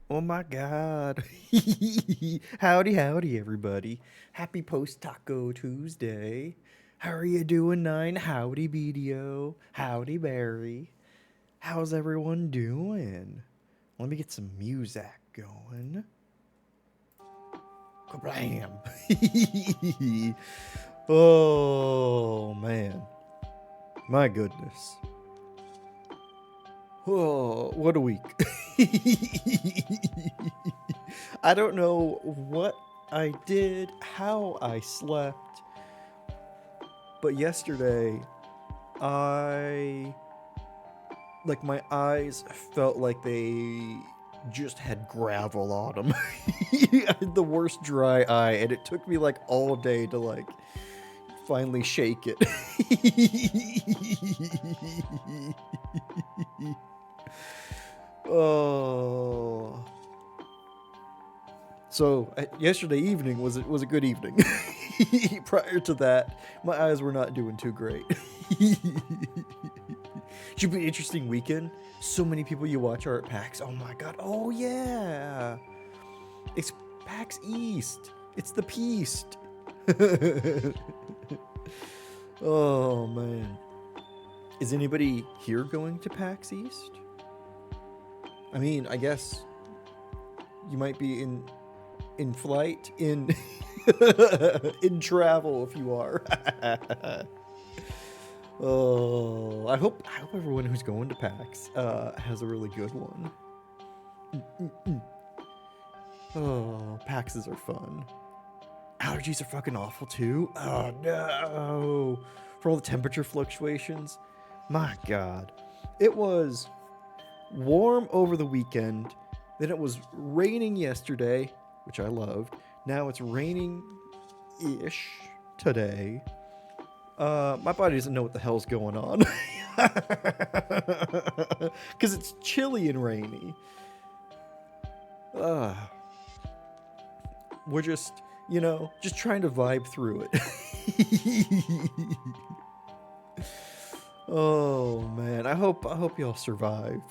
Oh my God. Howdy, howdy, everybody. Happy post Taco Tuesday. How are you doing, Nine? Howdy, BDO. Howdy, Barry. How's everyone doing? Let me get some music going. Kablam! Oh, man. My goodness. Oh, what a week. I don't know what I did, how I slept, but yesterday I like my eyes felt like they just had gravel on them. I had the worst dry eye, and it took me like all day to like finally shake it. Oh. So yesterday evening was a good evening. Prior to that, my eyes were not doing too great. Should be an interesting weekend. So many people you watch are at PAX. Oh my god. Oh yeah. It's PAX East. It's the Peast. Oh man. Is anybody here going to PAX East? I mean, I guess you might be in flight, in in travel if you are. Oh, I hope everyone who's going to PAX has a really good one. Oh, PAXs are fun. Allergies are fucking awful too. Oh no, for all the temperature fluctuations. My God, it was warm over the weekend. Then it was raining yesterday, which I loved. Now it's raining ish today. My body doesn't know what the hell's going on. Because it's chilly and rainy. Uh, we're just, just trying to vibe through it. Oh man, I hope y'all survive.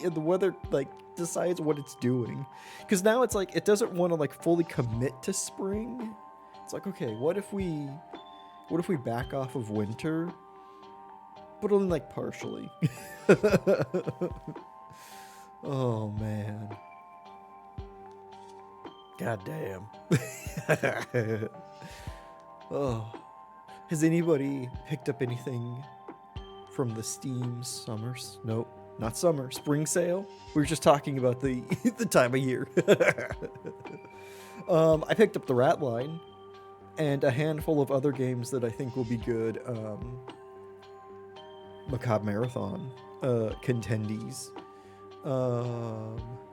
And the weather like decides what it's doing. Cuz now it's like it doesn't want to like fully commit to spring. It's like, okay, what if we back off of winter but only like partially? Oh man. God damn. Oh. Has anybody picked up anything from the Steam summers? Nope, not summer. Spring sale. We were just talking about the the time of year. I picked up the Ratline and a handful of other games that I think will be good. Macabre Marathon contendees.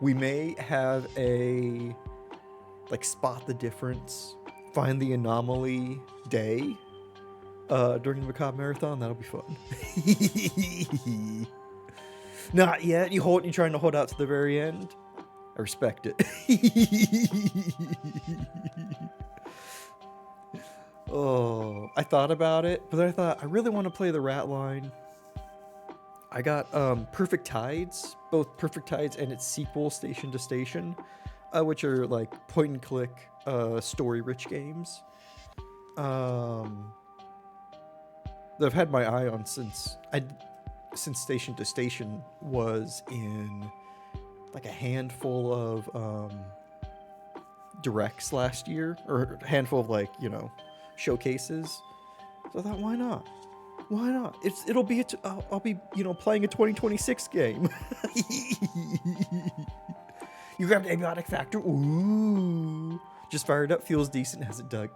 We may have a like spot the difference, find the anomaly day during the Macabre Marathon. That'll be fun. Not yet. You're trying to hold out to the very end. I respect it. Oh, I thought about it, but then I thought I really want to play the Ratline. I got Perfect Tides, both Perfect Tides and its sequel, Station to Station, which are like point and click, story-rich games. Um, that I've had my eye on since Station to Station was in like a handful of directs last year, or a handful of like showcases. So I thought, why not? Why not? It'll be I'll be playing a 2026 game. You grabbed Abiotic Factor. Ooh. Just fired up. Feels decent.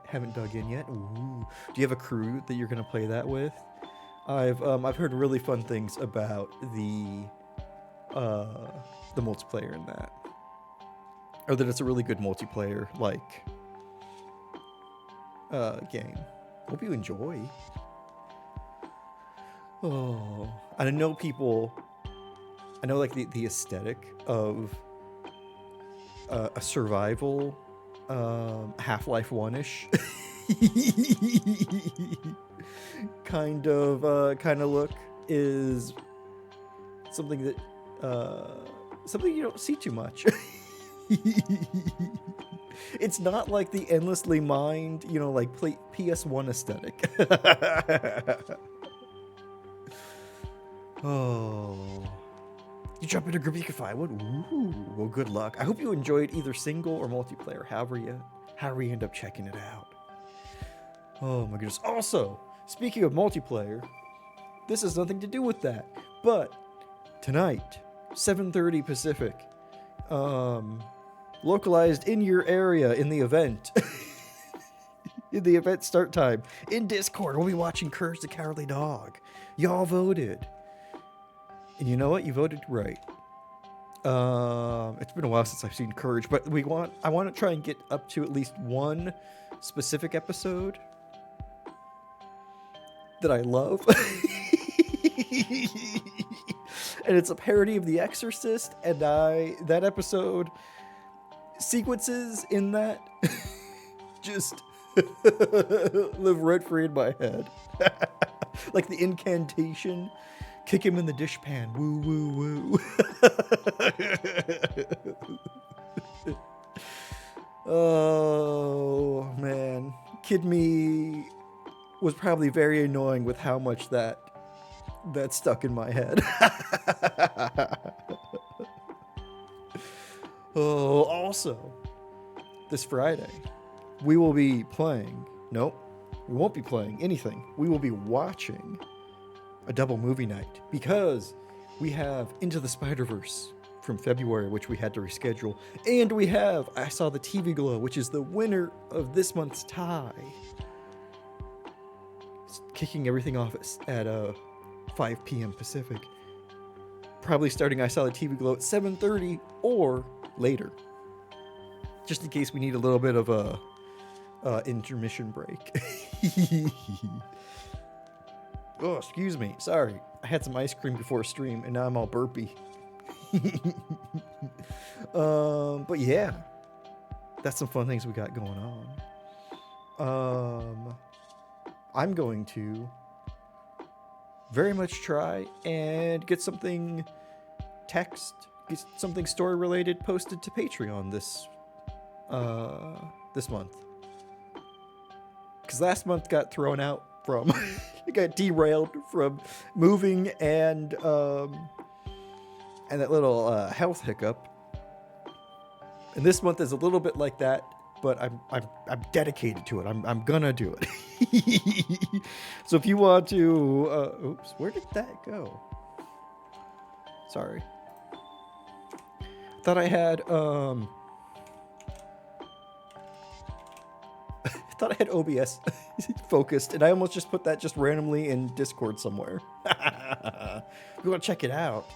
Haven't dug in yet. Ooh. Do you have a crew that you're gonna play that with? I've heard really fun things about the multiplayer in that, or that it's a really good multiplayer like game. Hope you enjoy. Oh, I know people. I know like the aesthetic of a survival Half-Life 1-ish kind of look is something that something you don't see too much. It's not like the endlessly mined, like PS1 aesthetic. Oh. You jump in a group you can find one. Ooh, well, good luck. I hope you enjoyed either single or multiplayer, however you end up checking it out. Oh my goodness. Also, speaking of multiplayer, this has nothing to do with that, but tonight, 7:30 Pacific, localized in your area in the event. In the event start time. In Discord, we'll be watching Courage the Cowardly Dog. Y'all voted. And you know what? You voted right. It's been a while since I've seen Courage, but I want to try and get up to at least one specific episode that I love. And it's a parody of The Exorcist, and that episode sequences in that just live rent free in my head. Like the incantation, kick him in the dishpan, woo woo woo. Oh man, Kid Me was probably very annoying with how much that stuck in my head. Oh, also, this Friday, we will be playing. Nope, we won't be playing anything. We will be watching a double movie night because we have Into the Spider-Verse from February, which we had to reschedule, and we have I Saw the TV Glow, which is the winner of this month's tie. It's kicking everything off at 5 p.m. Pacific. Probably starting I Saw the TV Glow at 7:30 or later, just in case we need a little bit of a intermission break. Oh, excuse me. Sorry. I had some ice cream before stream, and now I'm all burpy. But yeah, that's some fun things we got going on. I'm going to very much try and get something story related posted to Patreon this month. Because last month got thrown out from, it got derailed from moving and that little health hiccup. And this month is a little bit like that, but I'm dedicated to it. I'm gonna do it. So if you want to, oops, where did that go? Sorry. Thought I had OBS focused, and I almost just put that just randomly in Discord somewhere. If you want to check it out,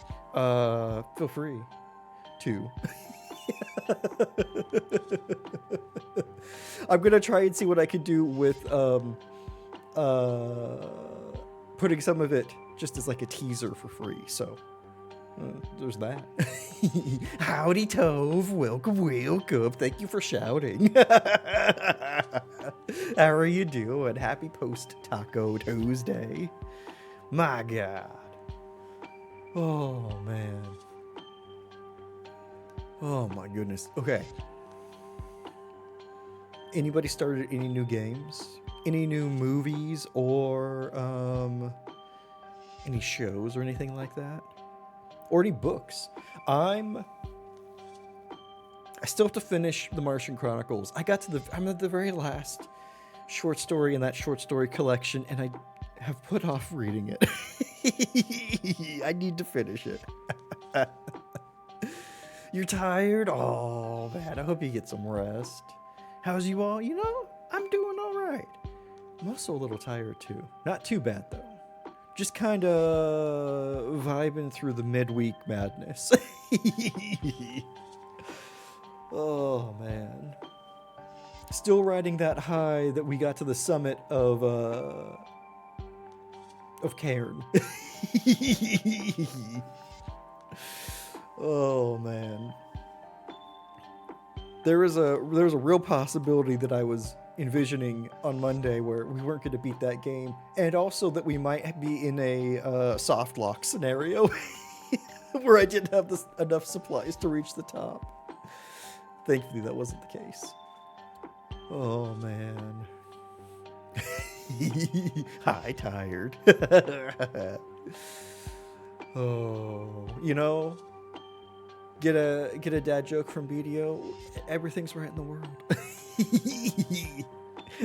feel free to. I'm gonna try and see what I can do with putting some of it just as like a teaser for free. So there's that. Howdy Tove, welcome. Thank you for shouting. How are you doing? Happy post Taco Tuesday. My God. Oh man. Oh my goodness. Okay. Anybody started any new games? Any new movies or any shows or anything like that? Or any books? I still have to finish The Martian Chronicles. I'm at the very last short story in that short story collection, and I have put off reading it. I need to finish it. You're tired? Oh, man, I hope you get some rest. How's you all? I'm doing all right. I'm also a little tired, too. Not too bad, though. Just kind of vibing through the midweek madness. Oh, man. Still riding that high that we got to the summit of Cairn. Oh, man. There was a real possibility that I was envisioning on Monday where we weren't going to beat that game, and also that we might be in a soft lock scenario. where I didn't have enough supplies to reach the top. Thankfully, that wasn't the case. Oh, man. Hi, tired. Oh, you know, get a dad joke from BDO. Everything's right in the world.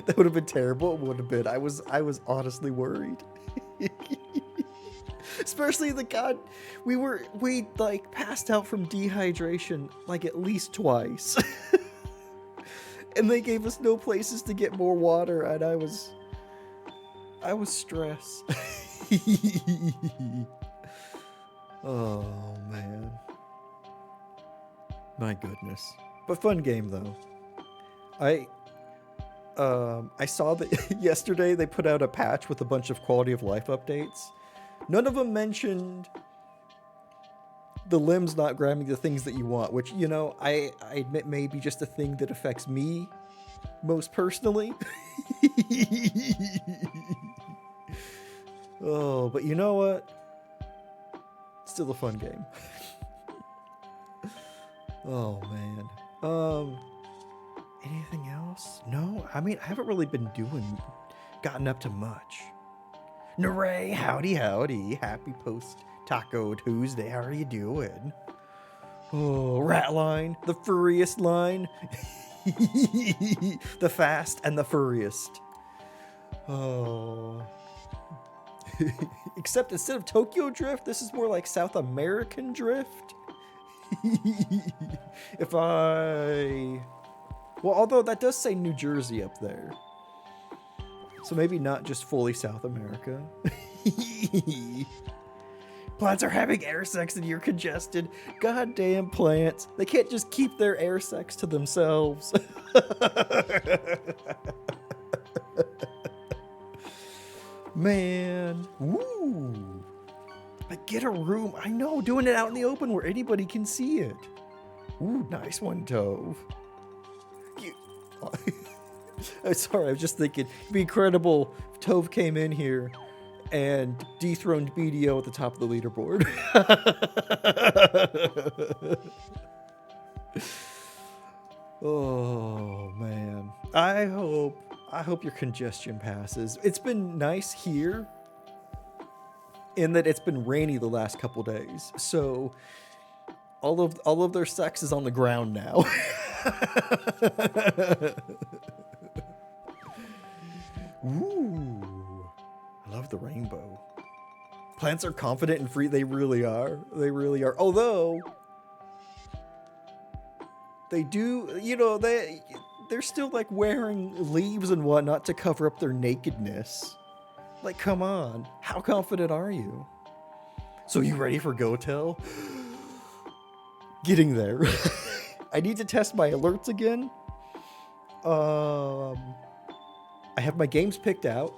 That would have been terrible. It would have been. I was honestly worried. Especially we like passed out from dehydration like at least twice. And they gave us no places to get more water, and I was stressed. Oh man. My goodness. But fun game though. I saw that yesterday they put out a patch with a bunch of quality of life updates. None of them mentioned the limbs not grabbing the things that you want, which, you know, I admit may be just a thing that affects me most personally. Oh, but you know what? Still a fun game. Oh, man. Anything else? No, I mean, I haven't really gotten up to much. Naray, howdy, howdy. Happy post-Taco Tuesday. How are you doing? Oh, Ratline, the furriest line. The fast and the furriest. Oh. Except instead of Tokyo Drift, this is more like South American Drift. Well, although that does say New Jersey up there. So maybe not just fully South America. Plants are having air sex and you're congested. Goddamn plants. They can't just keep their air sex to themselves. Man. Woo. Like, get a room. I know, doing it out in the open where anybody can see it. Ooh, nice one, Tove. I'm sorry, I was just thinking, it'd be incredible if Tove came in here and dethroned BDO at the top of the leaderboard. Oh, man. I hope your congestion passes. It's been nice here in that it's been rainy the last couple days. So all of their sex is on the ground now. Ooh, I love the rainbow. Plants are confident and free. They really are. They really are. Although they do, you know, they're still like wearing leaves and whatnot to cover up their nakedness. Like, come on. How confident are you? So you ready for Go-Tell? Getting there. I need to test my alerts again. I have my games picked out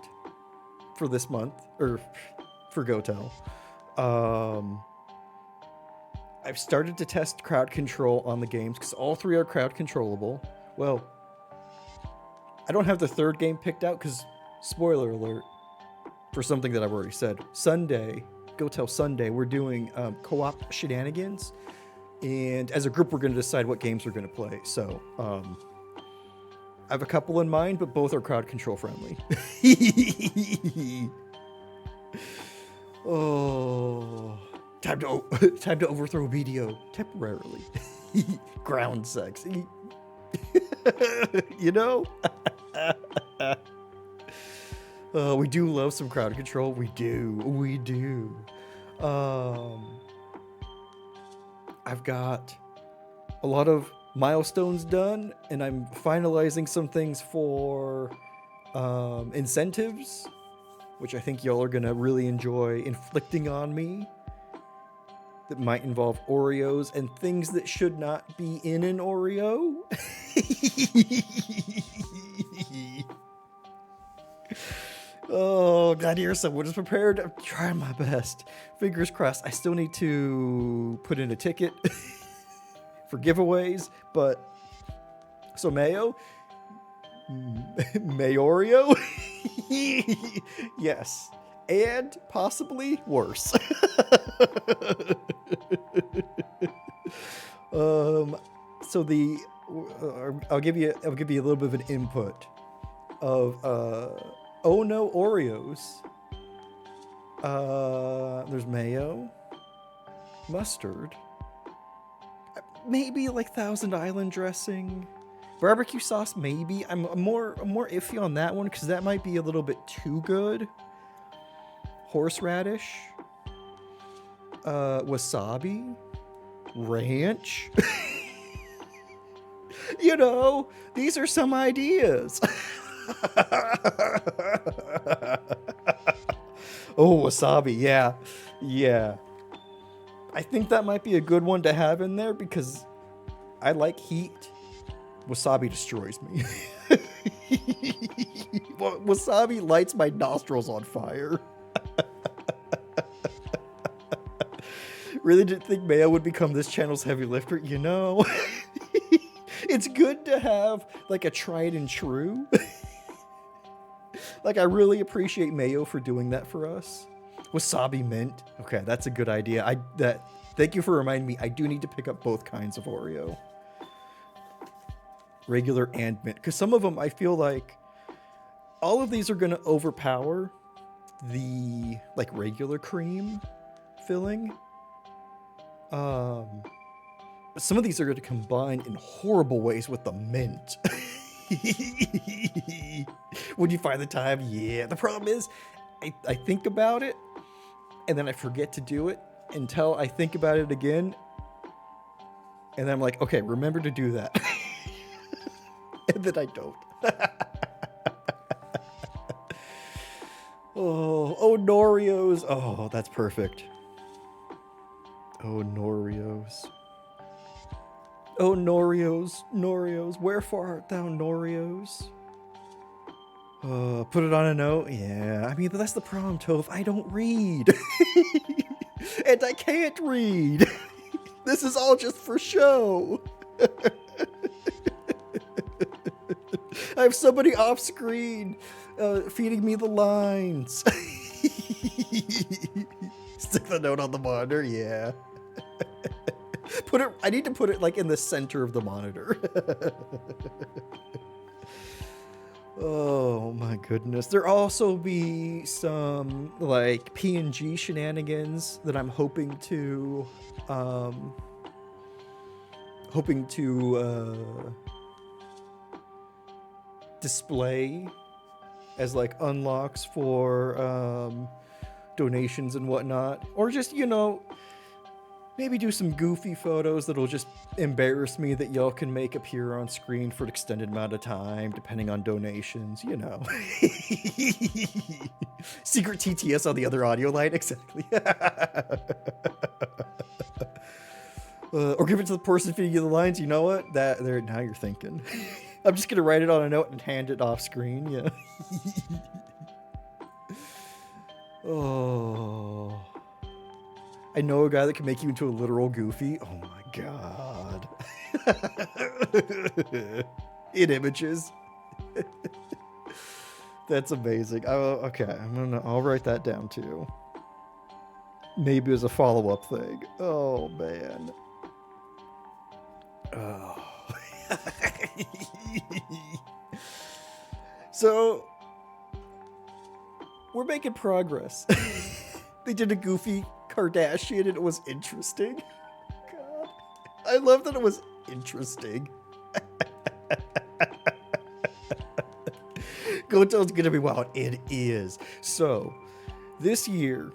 for this month, or for Go-Tell. I've started to test crowd control on the games because all three are crowd controllable. Well, I don't have the third game picked out because, spoiler alert, for something that I've already said. Sunday, Go-Tell Sunday, we're doing co-op shenanigans. And as a group, we're going to decide what games we're going to play. So, I have a couple in mind, but both are crowd control friendly. Oh, time to overthrow BDO temporarily. Ground sex. You know? We do love some crowd control. We do. I've got a lot of milestones done, and I'm finalizing some things for incentives, which I think y'all are gonna really enjoy inflicting on me. That might involve Oreos and things that should not be in an Oreo. Oh, glad to hear someone is prepared. I'm trying my best. Fingers crossed. I still need to put in a ticket for giveaways, but so Mayo, Mayorio, yes, and possibly worse. So the I'll give you a little bit of an input of oh no Oreos. There's mayo, mustard, maybe like Thousand Island dressing, barbecue sauce maybe. I'm more iffy on that one because that might be a little bit too good. Horseradish, wasabi, ranch. You know, these are some ideas. Oh, wasabi, yeah. Yeah. I think that might be a good one to have in there because I like heat. Wasabi destroys me. Wasabi lights my nostrils on fire. Really didn't think mayo would become this channel's heavy lifter, you know? It's good to have like a tried and true. Like I really appreciate mayo for doing that for us. Wasabi mint. Okay, that's a good idea. Thank you for reminding me. I do need to pick up both kinds of Oreo. Regular and mint. Because some of them I feel like all of these are going to overpower the like regular cream filling. Some of these are going to combine in horrible ways with the mint. When you find the time, yeah. The problem is, I think about it, and then I forget to do it until I think about it again. And then I'm like, okay, remember to do that. And then I don't. Oh, Noreos. Oh, that's perfect. Oh, Noreos. Oh, Noreos, wherefore art thou, Noreos? Put it on a note? Yeah, I mean, but that's the problem, Toph. I don't read. And I can't read. This is all just for show. I have somebody off screen feeding me the lines. Stick the note on the monitor, yeah. I need to put it like in the center of the monitor. Oh my goodness. There'll also be some like PNG shenanigans that I'm hoping to display as like unlocks for donations and whatnot, or just, you know, maybe do some goofy photos that'll just embarrass me that y'all can make appear on screen for an extended amount of time, depending on donations, you know. Secret TTS on the other audio line, exactly. Or give it to the person feeding you the lines, you know what? Now you're thinking. I'm just gonna write it on a note and hand it off screen, yeah. Oh... I know a guy that can make you into a literal Goofy. Oh my god. In images. That's amazing. Okay, I'll write that down too. Maybe as a follow-up thing. Oh man. Oh. So we're making progress. They did a Goofy Kardashian and it was interesting. God. I love that it was interesting. Goto's gonna be wild. It is. So this year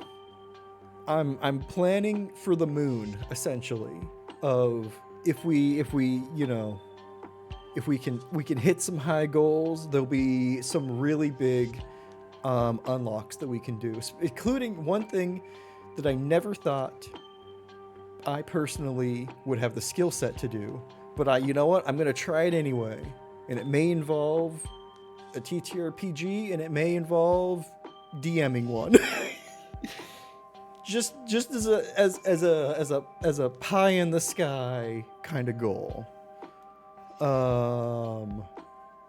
I'm planning for the moon, essentially, of if we you know, if we can hit some high goals, there'll be some really big unlocks that we can do, including one thing that I never thought I personally would have the skill set to do, but you know what? I'm gonna try it anyway, and it may involve a TTRPG, and it may involve DMing one. just as a pie in the sky kind of goal.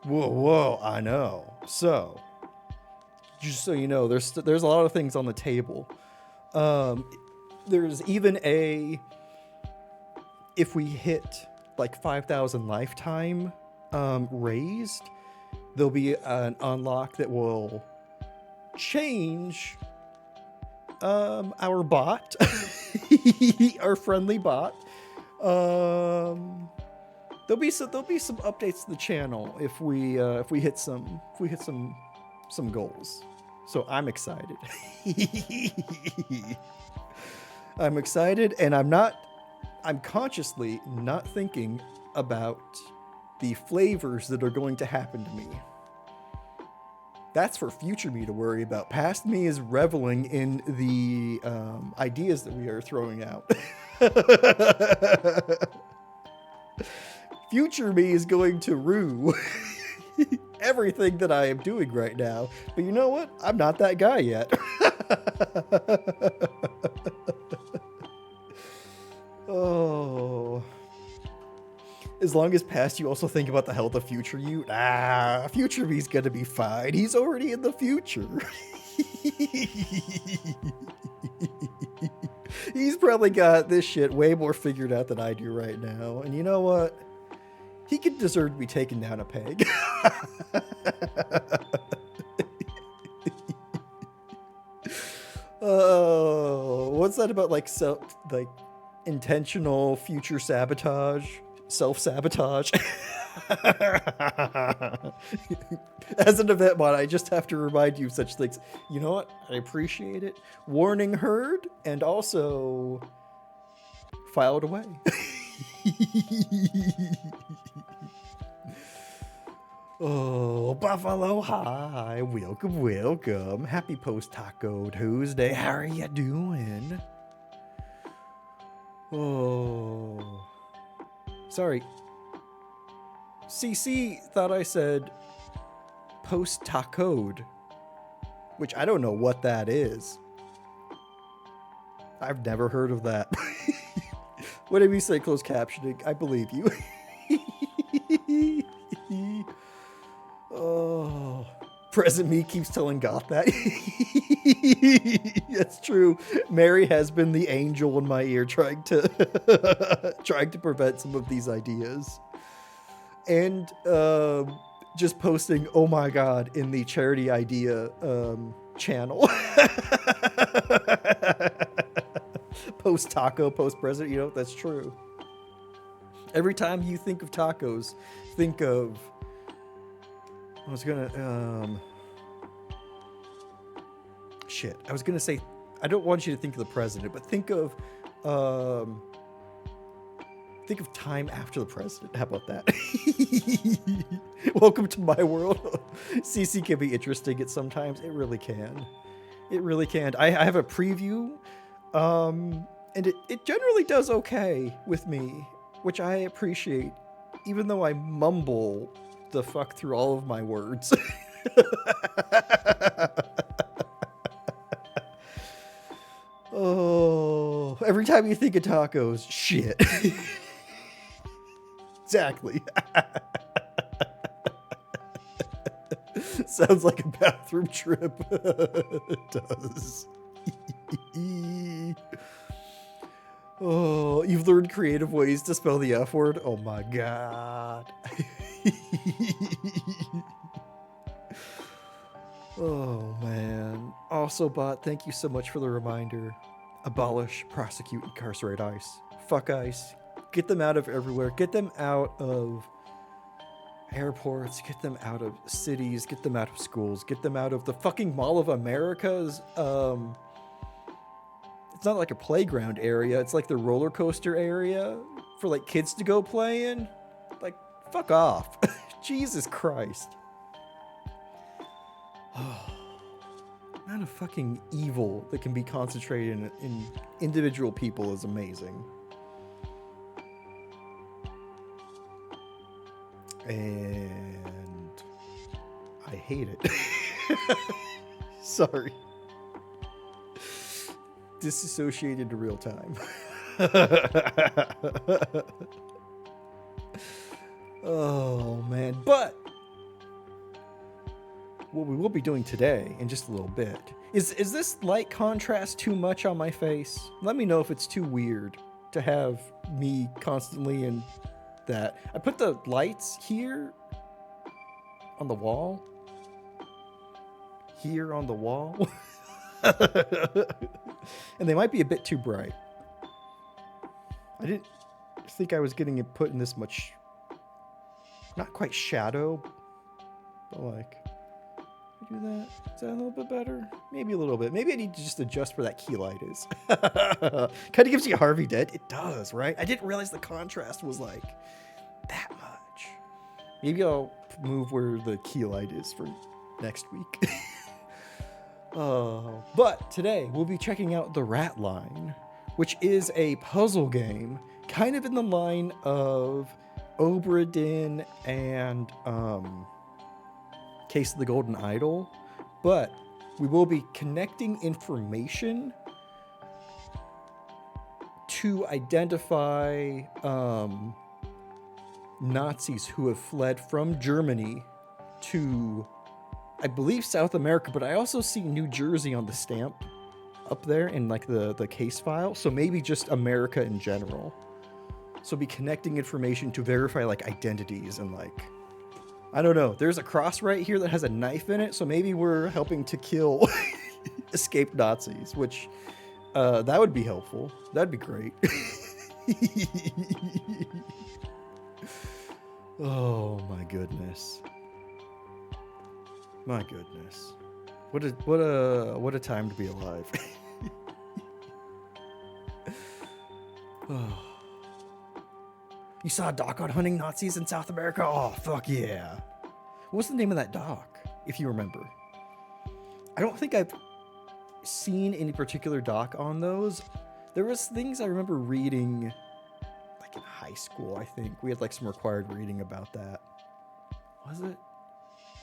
Whoa, I know. So Just so you know, there's a lot of things on the table. Um, there's even if we hit like 5,000 lifetime raised, there'll be an unlock that will change our bot, our friendly bot. There'll be some updates to the channel if we hit some goals. So I'm excited. I'm excited, and I'm consciously not thinking about the flavors that are going to happen to me. That's for future me to worry about. Past me is reveling in the ideas that we are throwing out. Future me is going to rue everything that I am doing right now. But you know what? I'm not that guy yet. Oh. As long as past you also think about the health of future you, future me's gonna be fine. He's already in the future. He's probably got this shit way more figured out than I do right now. And you know what? He could deserve to be taken down a peg. Oh, what's that about like intentional future sabotage? Self-sabotage. As an event mod, I just have to remind you of such things. You know what? I appreciate it. Warning heard, and also filed away. Oh, Buffalo Hi. Welcome, welcome. Happy post-Taco Tuesday. How are you doing? Oh. Sorry. CC thought I said post-tacoed, which I don't know what that is. I've never heard of that. Whatever you say, closed captioning, I believe you. Oh, present me keeps telling Goth that. That's true. Mary has been the angel in my ear trying to prevent some of these ideas. And just posting, oh my god, in the charity idea channel. Post taco, post president, you know, that's true. Every time you think of tacos, think of I was gonna say, I don't want you to think of the president, but think of time after the president. How about that? Welcome to my world. CC can be interesting at sometimes. It really can. It really can. I have a preview, and it generally does okay with me, which I appreciate, even though I mumble the fuck through all of my words. Oh, every time you think of tacos, shit. Exactly. Sounds like a bathroom trip. It does. Oh, you've learned creative ways to spell the F word? Oh my god. Oh man. Also, bot, thank you so much for the reminder. Abolish, prosecute, incarcerate ICE. Fuck ICE. Get them out of everywhere. Get them out of airports. Get them out of cities. Get them out of schools. Get them out of the fucking Mall of America's. It's not like a playground area. It's like the roller coaster area for like kids to go play in. Like, fuck off. Jesus Christ. Amount of fucking evil that can be concentrated in individual people is amazing. And I hate it. Sorry. Disassociated to real time. Oh man, but what we will be doing today in just a little bit is this light contrast too much on my face? Let me know if it's too weird to have me constantly in that. I put the lights here on the wall. Here on the wall. And they might be a bit too bright. I didn't think I was getting it put in this much, not quite shadow, but like, do that. Is that a little bit better? Maybe a little bit. Maybe I need to just adjust where that key light is. Kind of gives you Harvey Dent. It does, right? I didn't realize the contrast was like that much. Maybe I'll move where the key light is for next week. But today we'll be checking out the Ratline, which is a puzzle game kind of in the line of Obra Dinn and Case of the Golden Idol, but we will be connecting information to identify Nazis who have fled from Germany to, I believe, South America, but I also see New Jersey on the stamp up there in like the case file, so maybe just America in general. So be connecting information to verify like identities and like, I don't know, there's a cross right here that has a knife in it, so maybe we're helping to kill escaped Nazis, which that would be helpful. That'd be great. Oh my goodness. My goodness. What a time to be alive. Oh. You saw a doc on hunting Nazis in South America? Oh, fuck yeah. What's the name of that doc, if you remember? I don't think I've seen any particular doc on those. There was things I remember reading, like in high school, I think. We had like some required reading about that. Was it?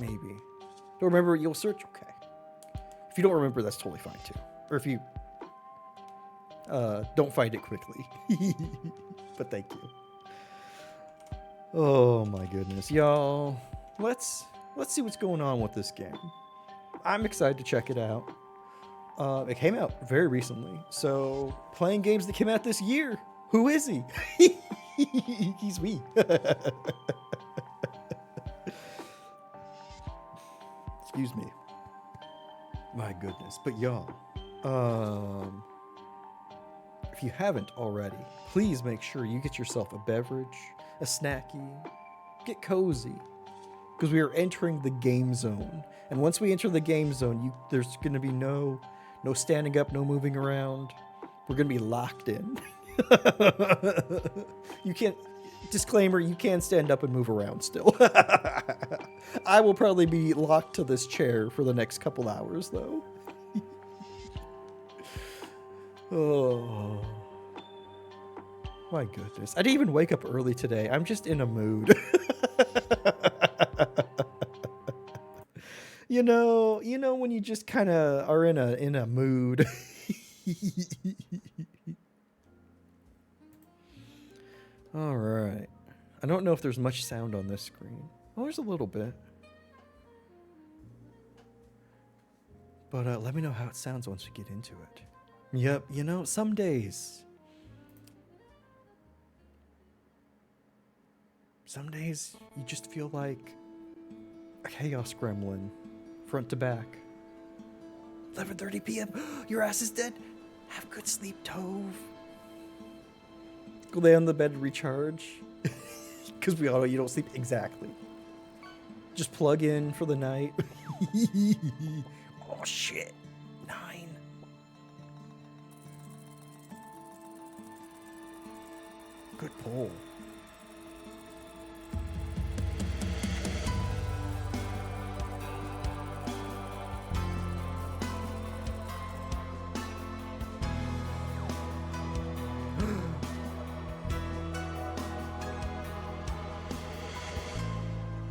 Maybe. Don't remember, you'll search? Okay. If you don't remember, that's totally fine too. Or if you don't find it quickly. But thank you. Oh my goodness, y'all. Let's see what's going on with this game. I'm excited to check it out. It came out very recently, so playing games that came out this year. Who is he? He's me. Excuse me. My goodness. But y'all, if you haven't already, please make sure you get yourself a beverage, a snacky, get cozy, because we are entering the game zone. And once we enter the game zone, there's going to be no standing up, no moving around. We're going to be locked in. You can't, disclaimer, you can stand up and move around still. I will probably be locked to this chair for the next couple hours, though. Oh. My goodness. I didn't even wake up early today. I'm just in a mood. You know when you just kind of are in a mood. All right. I don't know if there's much sound on this screen. Oh, there's a little bit. But let me know how it sounds once we get into it. Yep, some days you just feel like a chaos gremlin, front to back. 11:30 p.m. Your ass is dead. Have good sleep, Tove. Go lay on the bed and recharge. Because we all know you don't sleep exactly. Just plug in for the night. Oh shit. 9. Good pull.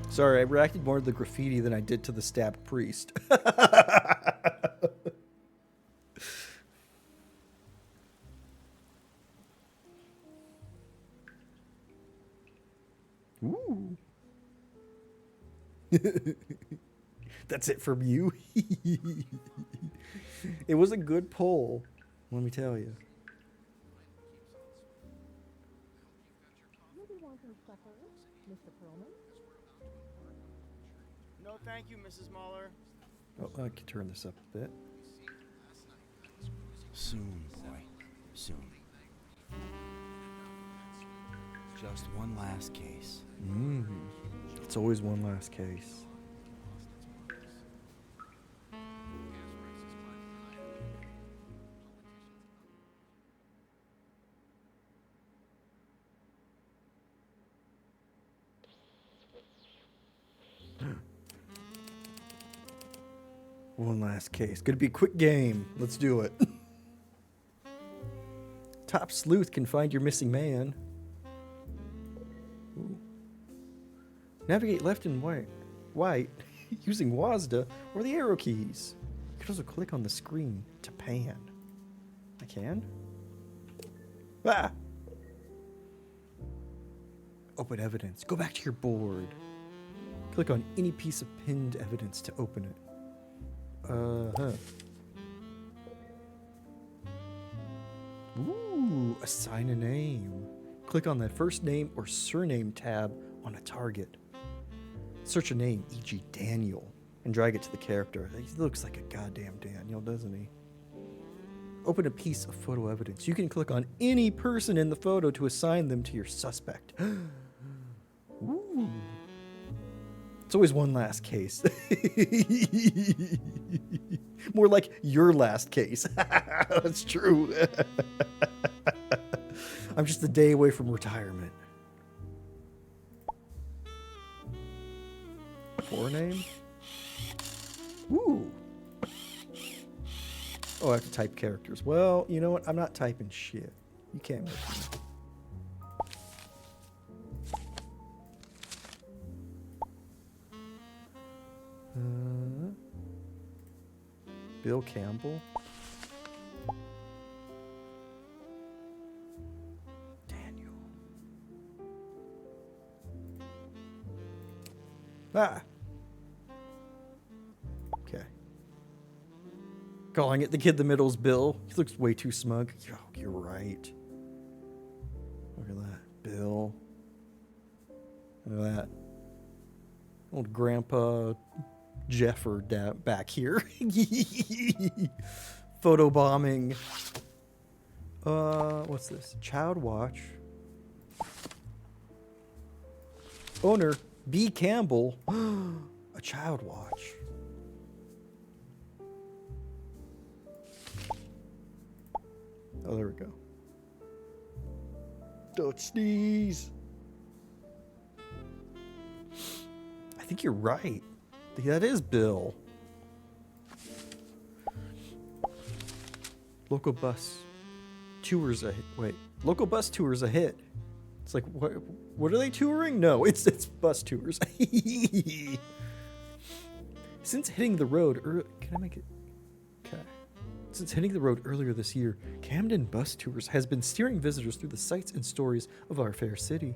Sorry, I reacted more to the graffiti than I did to the stabbed priest. Ooh. That's it from you. It was a good poll, let me tell you. No, thank you, Mrs. Muller. Oh, I can turn this up a bit. Soon, boy. Soon. Just one last case. It's always one last case. One last case. Gonna be a quick game. Let's do it. Top sleuth can find your missing man. Ooh. Navigate left and right using WASD or the arrow keys. You can also click on the screen to pan. I can? Ah! Open evidence. Go back to your board. Click on any piece of pinned evidence to open it. Ooh, assign a name. Click on that first name or surname tab on a target. Search a name, e.g. Daniel, and drag it to the character. He looks like a goddamn Daniel, doesn't he? Open a piece of photo evidence. You can click on any person in the photo to assign them to your suspect. Ooh. It's always one last case. More like your last case. That's true. I'm just a day away from retirement. Forename? Ooh. Oh, I have to type characters. Well, you know what? I'm not typing shit. You can't make me. Bill Campbell. Daniel. Ah. Okay. Calling it the kid in the middle's Bill. He looks way too smug. Yo, you're right. Look at that. Bill. Look at that. Old Grandpa Jeffer back here. Photo bombing. What's this? Child watch. Owner B. Campbell. A child watch. Oh, there we go. Don't sneeze. I think you're right. That is Bill. Local bus tours a hit. Wait, local bus tours a hit. It's like what are they touring? No, it's bus tours. Since hitting the road, can I make it? Okay. Since hitting the road earlier this year, Camden Bus Tours has been steering visitors through the sights and stories of our fair city.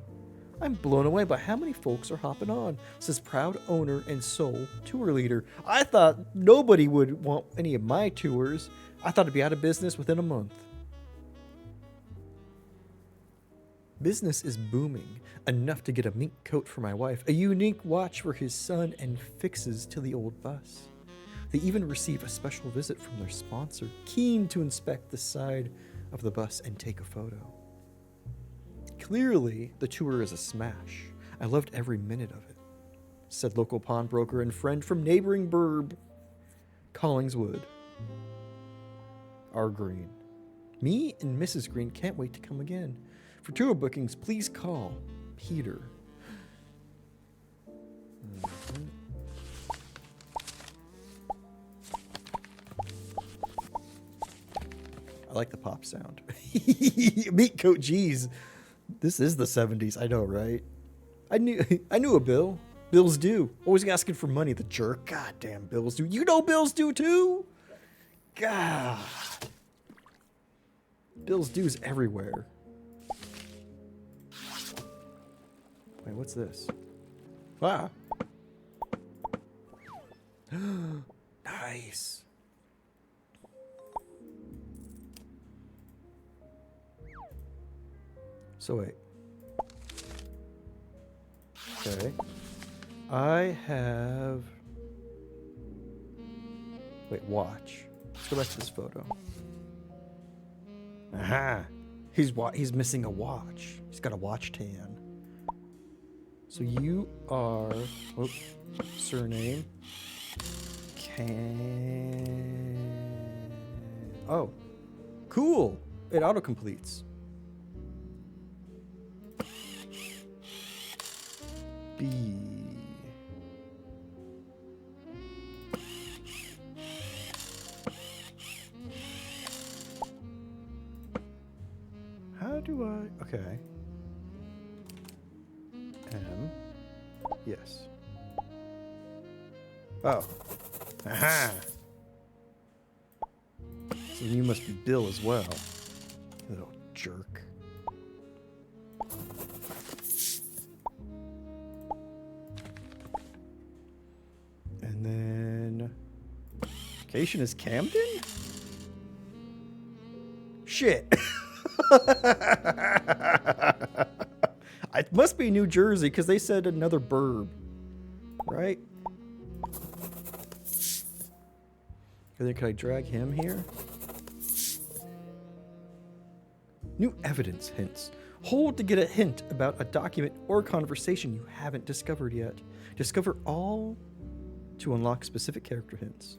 I'm blown away by how many folks are hopping on, says proud owner and sole tour leader. I thought nobody would want any of my tours. I thought it'd be out of business within a month. Business is booming, enough to get a mink coat for my wife, a unique watch for his son, and fixes to the old bus. They even receive a special visit from their sponsor, keen to inspect the side of the bus and take a photo. Clearly, the tour is a smash. I loved every minute of it, said local pawnbroker and friend from neighboring burb, Collingswood. R. Green. Me and Mrs. Green can't wait to come again. For tour bookings, please call Peter. I like the pop sound. Meat coat, geez. This is the 70s, I know, right? I knew a Bill. Bills do. Always asking for money, the jerk. God damn, Bills do. You know Bills do too? God. Bills do's everywhere. Wait, what's this? Ah. Nice. So wait. Okay. I have... Wait, watch. Let's go back to this photo. Aha! He's missing a watch. He's got a watch tan. So you are... Whoop. Surname. Oh. Cool! It autocompletes. B. How do I... Okay. M. Yes. Oh. Aha! So you must be Bill as well. You little jerk. And then... Location is Camden? Shit. It must be New Jersey because they said another burb. Right? And then can I drag him here? New evidence hints. Hold to get a hint about a document or conversation you haven't discovered yet. Discover all to unlock specific character hints.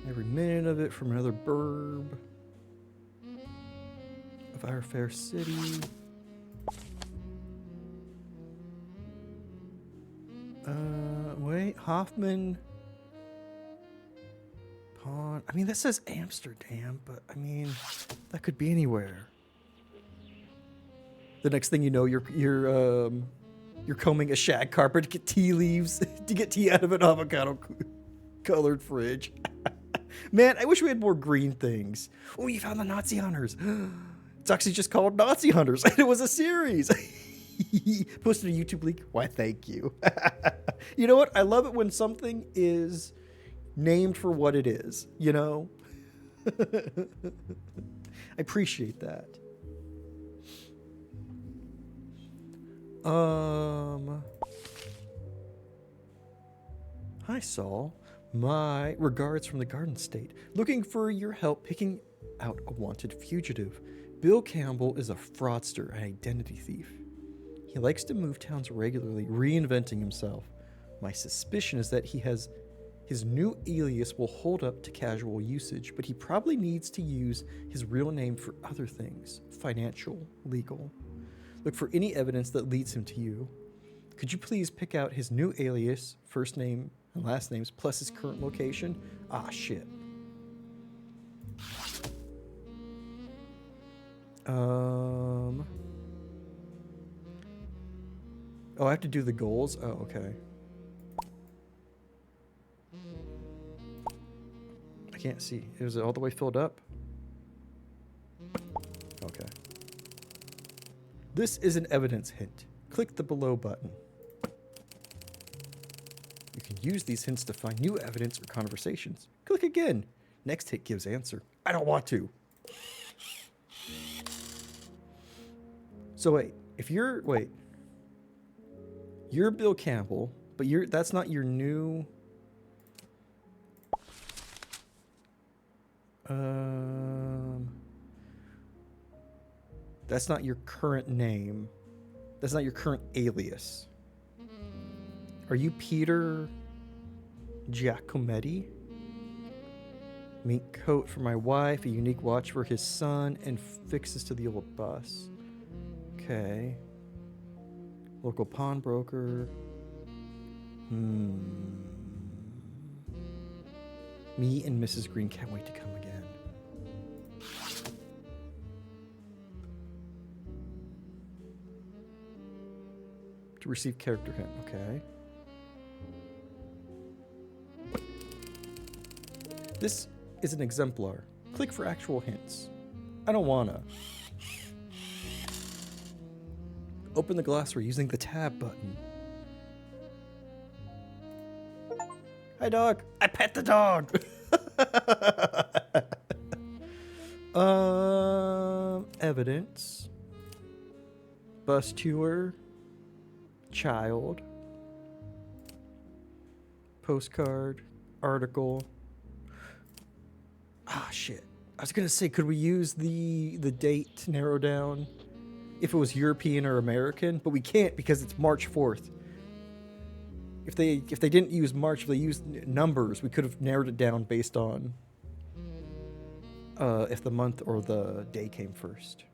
Every minute of it from another burb of our fair city. Wait, Hoffman. Pawn. I mean, that says Amsterdam, but I mean, that could be anywhere. The next thing you know, you're combing a shag carpet to get tea leaves, to get tea out of an avocado colored fridge. Man, I wish we had more green things. Oh, you found the Nazi hunters. It's actually just called Nazi Hunters, and it was a series. Posted a YouTube link. Why, thank you. You know what? I love it when something is named for what it is, you know? I appreciate that. Hi, Saul. My regards from the Garden State. Looking for your help picking out a wanted fugitive. Bill Campbell is a fraudster and identity thief. He likes to move towns regularly, reinventing himself. My suspicion is that his new alias will hold up to casual usage, but he probably needs to use his real name for other things, financial, legal. Look for any evidence that leads him to you. Could you please pick out his new alias, first name and last names, plus his current location? Ah, shit. Oh, I have to do the goals? Oh, okay. I can't see. Is it all the way filled up? Okay. This is an evidence hint. Click the below button. You can use these hints to find new evidence or conversations. Click again. Next hit gives answer. I don't want to. So wait, you're Bill Campbell, but that's not your new... That's not your current name. That's not your current alias. Are you Peter Giacometti? Mink coat for my wife, a unique watch for his son, and fixes to the old bus. Okay. Local pawnbroker. Me and Mrs. Green can't wait to come again. To receive character hint, okay. This is an exemplar. Click for actual hints. I don't wanna. Open the glassware using the tab button. Hi, dog. I pet the dog. Evidence. Bus tour. Child. Postcard. Article. Ah, shit. I was gonna say, could we use the date to narrow down if it was European or American? But we can't because it's March 4th. If they didn't use March, if they used numbers, we could have narrowed it down based on if the month or the day came first.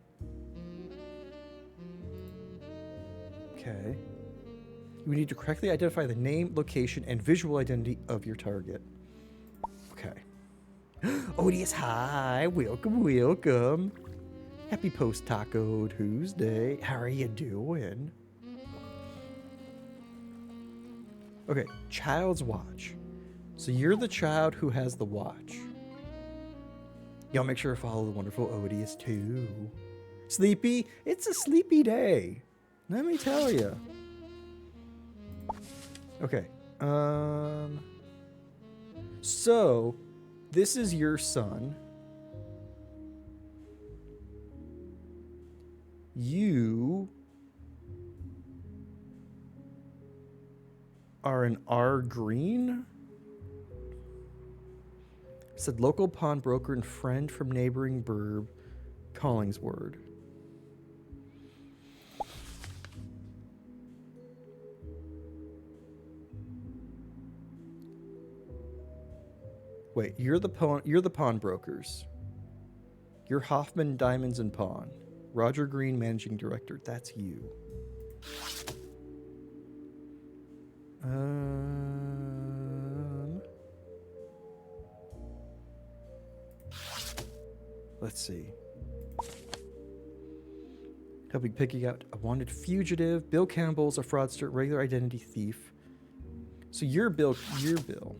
Okay. You need to correctly identify the name, location, and visual identity of your target. Okay. Odious, hi. Welcome, welcome. Happy post-Taco Tuesday. How are you doing? Okay, child's watch. So you're the child who has the watch. Y'all make sure to follow the wonderful Odious too. Sleepy? It's a sleepy day. Let me tell you. Okay. So this is your son. You are an R green? Said local pawnbroker and friend from neighboring burb, Collingsword. Wait, you're the pawnbrokers. You're Hoffman Diamonds and Pawn. Roger Green, managing director. That's you. Let's see. He'll be picking out a wanted fugitive. Bill Campbell's a fraudster, regular identity thief. So you're Bill. You're Bill.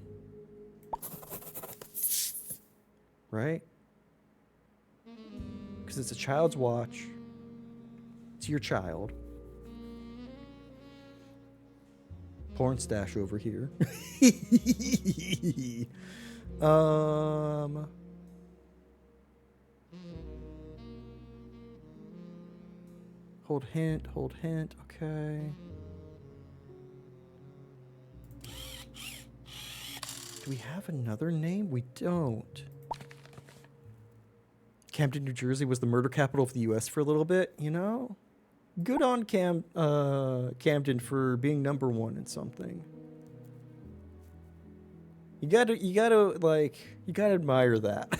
Right? Because it's a child's watch. It's your child. Porn stash over here. Hold hint, okay. Do we have another name? We don't. Camden, New Jersey was the murder capital of the US for a little bit, you know? Good on Camden for being number one in something. You gotta admire that.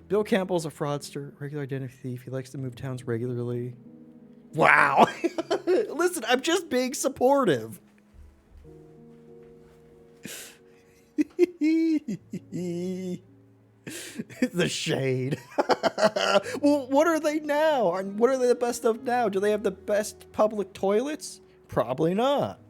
Bill Campbell's a fraudster, regular identity thief. He likes to move towns regularly. Wow. Listen, I'm just being supportive. The shade. Well, what are they now? What are they the best of now? Do they have the best public toilets? Probably not.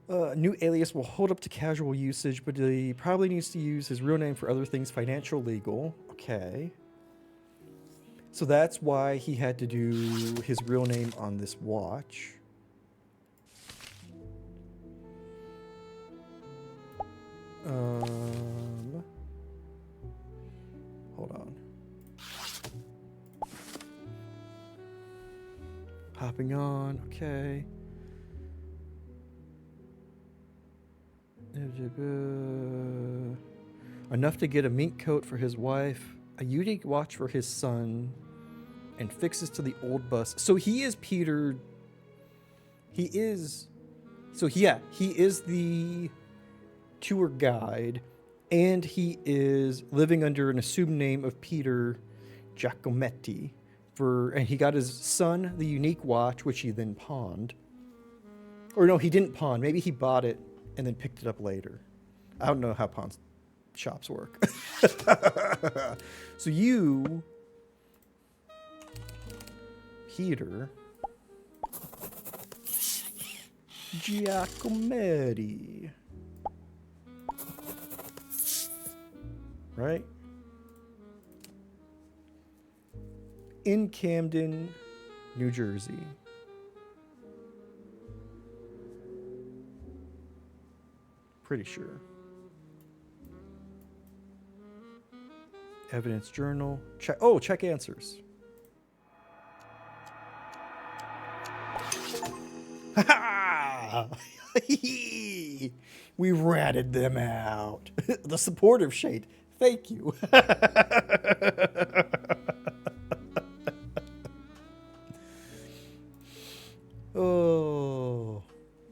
New alias will hold up to casual usage, but he probably needs to use his real name for other things, financial, legal. Okay. So that's why he had to do his real name on this watch. Hold on. Hopping on, okay. Enough to get a mink coat for his wife, a unique watch for his son, and fixes to the old bus. So he is Peter. He is the tour guide, and he is living under an assumed name of Peter Giacometti. And he got his son the unique watch, which he then pawned. Or no, he didn't pawn. Maybe he bought it and then picked it up later. I don't know how pawn shops work. So you, Peter Giacometti, right? in Camden, New Jersey. Pretty sure. Evidence journal. Check. Oh, check answers. Ha! We ratted them out. The supportive shade. Thank you. Oh.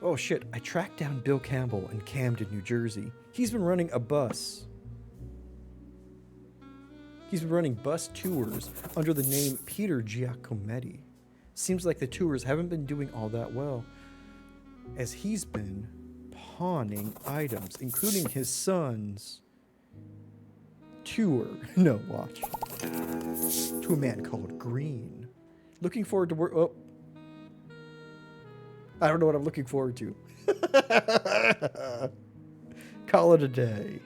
Oh shit. I tracked down Bill Campbell in Camden, New Jersey. He's been running a bus. He's been running bus tours under the name Peter Giacometti. Seems like the tours haven't been doing all that well, as he's been pawning items, including his son's tour. No, watch. To a man called Green. Looking forward to work. Oh. I don't know what I'm looking forward to. Call it a day.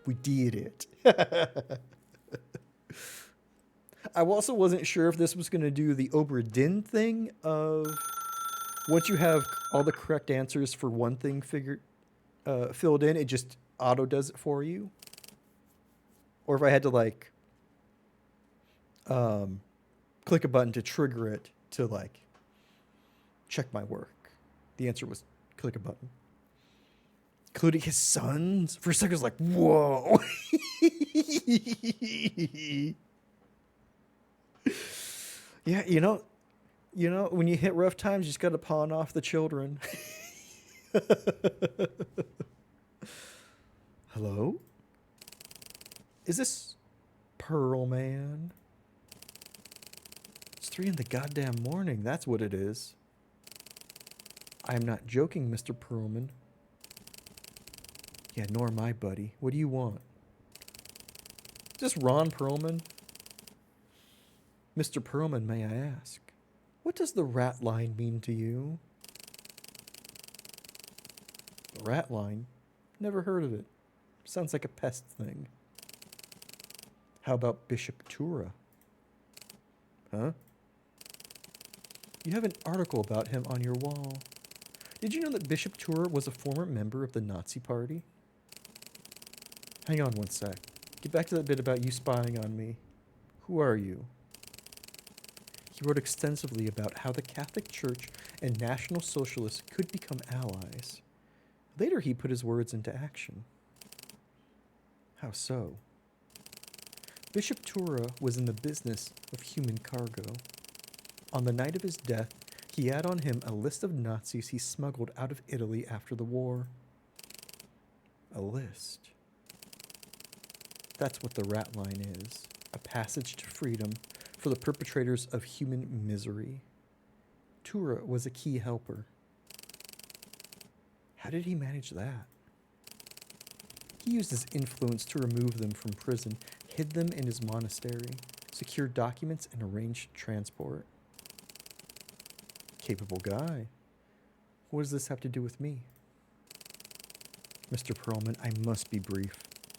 We did it. I also wasn't sure if this was going to do the Obra Dinn thing of once you have all the correct answers for one thing filled in, it just auto does it for you. Or if I had to like click a button to trigger it to like check my work. The answer was click a button. Including his sons. For a second I was like, whoa. Yeah, you know, when you hit rough times, you just got to pawn off the children. Hello? Is this Pearl Man? It's 3 in the goddamn morning. That's what it is. I am not joking, Mr. Perlman. Yeah, nor my buddy. What do you want? Is this Ron Perlman? Mr. Perlman, may I ask, what does the Ratline mean to you? Ratline? Never heard of it. Sounds like a pest thing. How about Bishop Tura? Huh? You have an article about him on your wall. Did you know that Bishop Tura was a former member of the Nazi Party? Hang on one sec. Get back to that bit about you spying on me. Who are you? He wrote extensively about how the Catholic Church and National Socialists could become allies. Later, he put his words into action. How so? Bishop Tura was in the business of human cargo. On the night of his death, he had on him a list of Nazis he smuggled out of Italy after the war. A list. That's what the Ratline is. A passage to freedom for the perpetrators of human misery. Tura was a key helper. How did he manage that? He used his influence to remove them from prison, hid them in his monastery, secured documents, and arranged transport. Capable guy. What does this have to do with me? Mr. Perlman, I must be brief.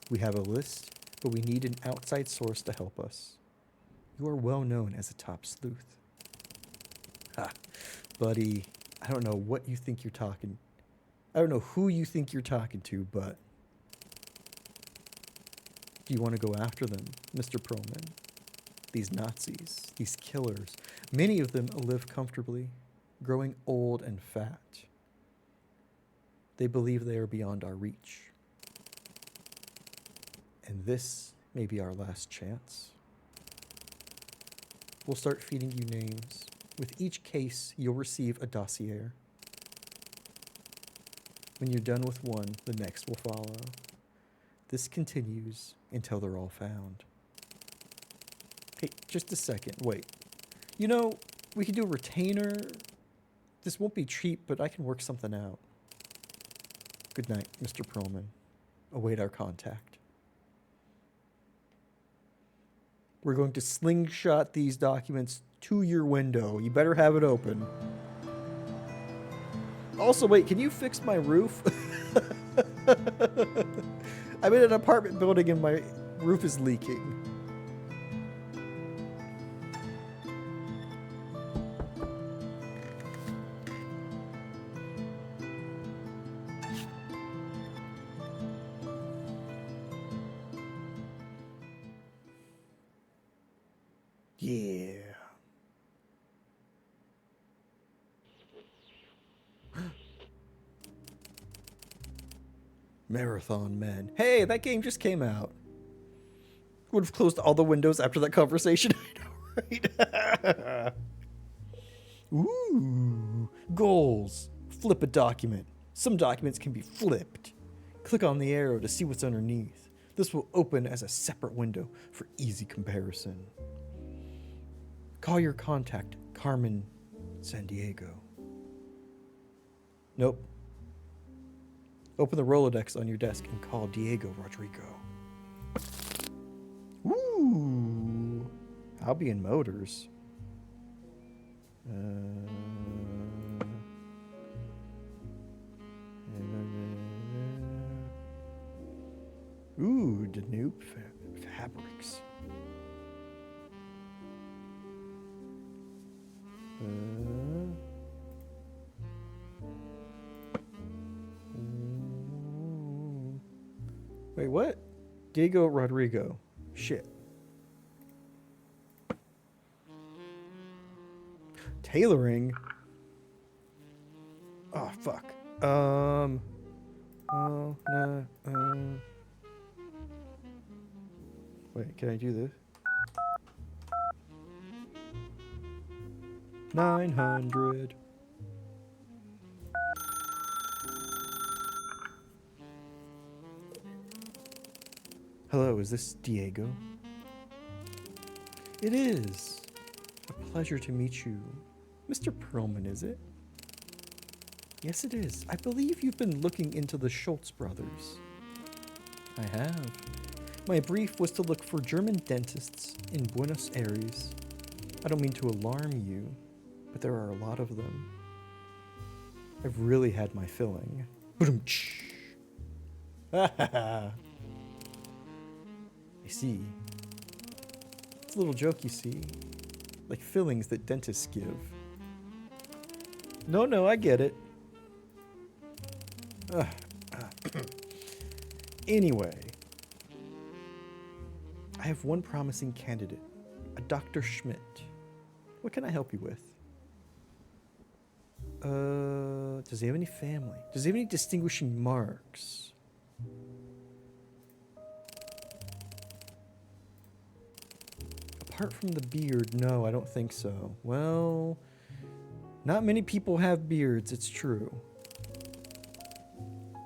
We have a list, but we need an outside source to help us. You are well known as a top sleuth. Ha, buddy, I don't know what you think you're talking. I don't know who you think you're talking to, but do you want to go after them, Mr. Perlman? These Nazis, these killers, many of them live comfortably, growing old and fat. They believe they are beyond our reach. And this may be our last chance. We'll start feeding you names. With each case, you'll receive a dossier. When you're done with one, the next will follow. This continues until they're all found. Hey, just a second. Wait. You know, we could do a retainer. This won't be cheap, but I can work something out. Good night, Mr. Perlman. Await our contact. We're going to slingshot these documents to your window. You better have it open. Also, wait, can you fix my roof? I'm in an apartment building and my roof is leaking. Yeah. Marathon Men. Hey, that game just came out. Would have closed all the windows after that conversation. I know, right? Ooh. Goals. Flip a document. Some documents can be flipped. Click on the arrow to see what's underneath. This will open as a separate window for easy comparison. Call your contact, Carmen Sandiego. Nope. Open the Rolodex on your desk and call Diego Rodrigo. Ooh. Albion Motors. Ooh, Danube Fabrics. Wait, what? Diego Rodrigo. Shit. Tailoring? Oh, fuck. Oh, no. Wait, can I do this? 900. Hello, is this Diego? It is. A pleasure to meet you. Mr. Perlman, is it? Yes, it is. I believe you've been looking into the Schultz brothers. I have. My brief was to look for German dentists in Buenos Aires. I don't mean to alarm you, but there are a lot of them. I've really had my filling. I see. It's a little joke, you see. Like fillings that dentists give. No, I get it. Anyway, I have one promising candidate, a Dr. Schmidt. What can I help you with? Does he have any family? Does he have any distinguishing marks? Apart from the beard, no, I don't think so. Well, not many people have beards, it's true.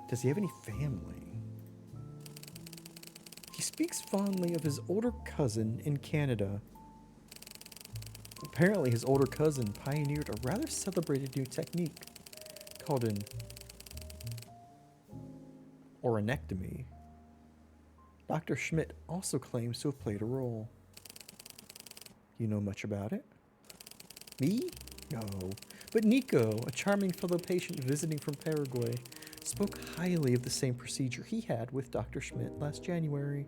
Does he have any family? He speaks fondly of his older cousin in Canada. Apparently, his older cousin pioneered a rather celebrated new technique called an oronectomy. Dr. Schmidt also claims to have played a role. You know much about it? Me? No. But Nico, a charming fellow patient visiting from Paraguay, spoke highly of the same procedure he had with Dr. Schmidt last January.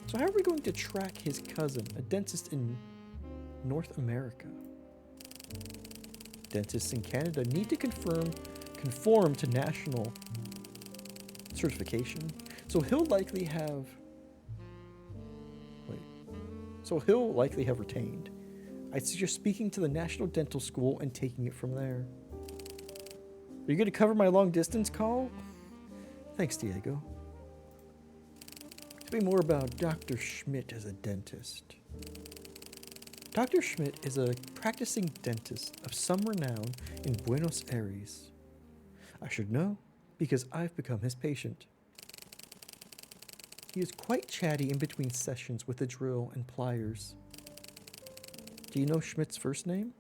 So how are we going to track his cousin, a dentist in North America? Dentists in Canada need to conform to national certification. So he'll likely have retained. I'd suggest speaking to the National Dental School and taking it from there. Are you going to cover my long distance call? Thanks, Diego. Tell me more about Dr. Schmidt as a dentist. Dr. Schmidt is a practicing dentist of some renown in Buenos Aires. I should know because I've become his patient. He is quite chatty in between sessions with the drill and pliers. Do you know Schmidt's first name?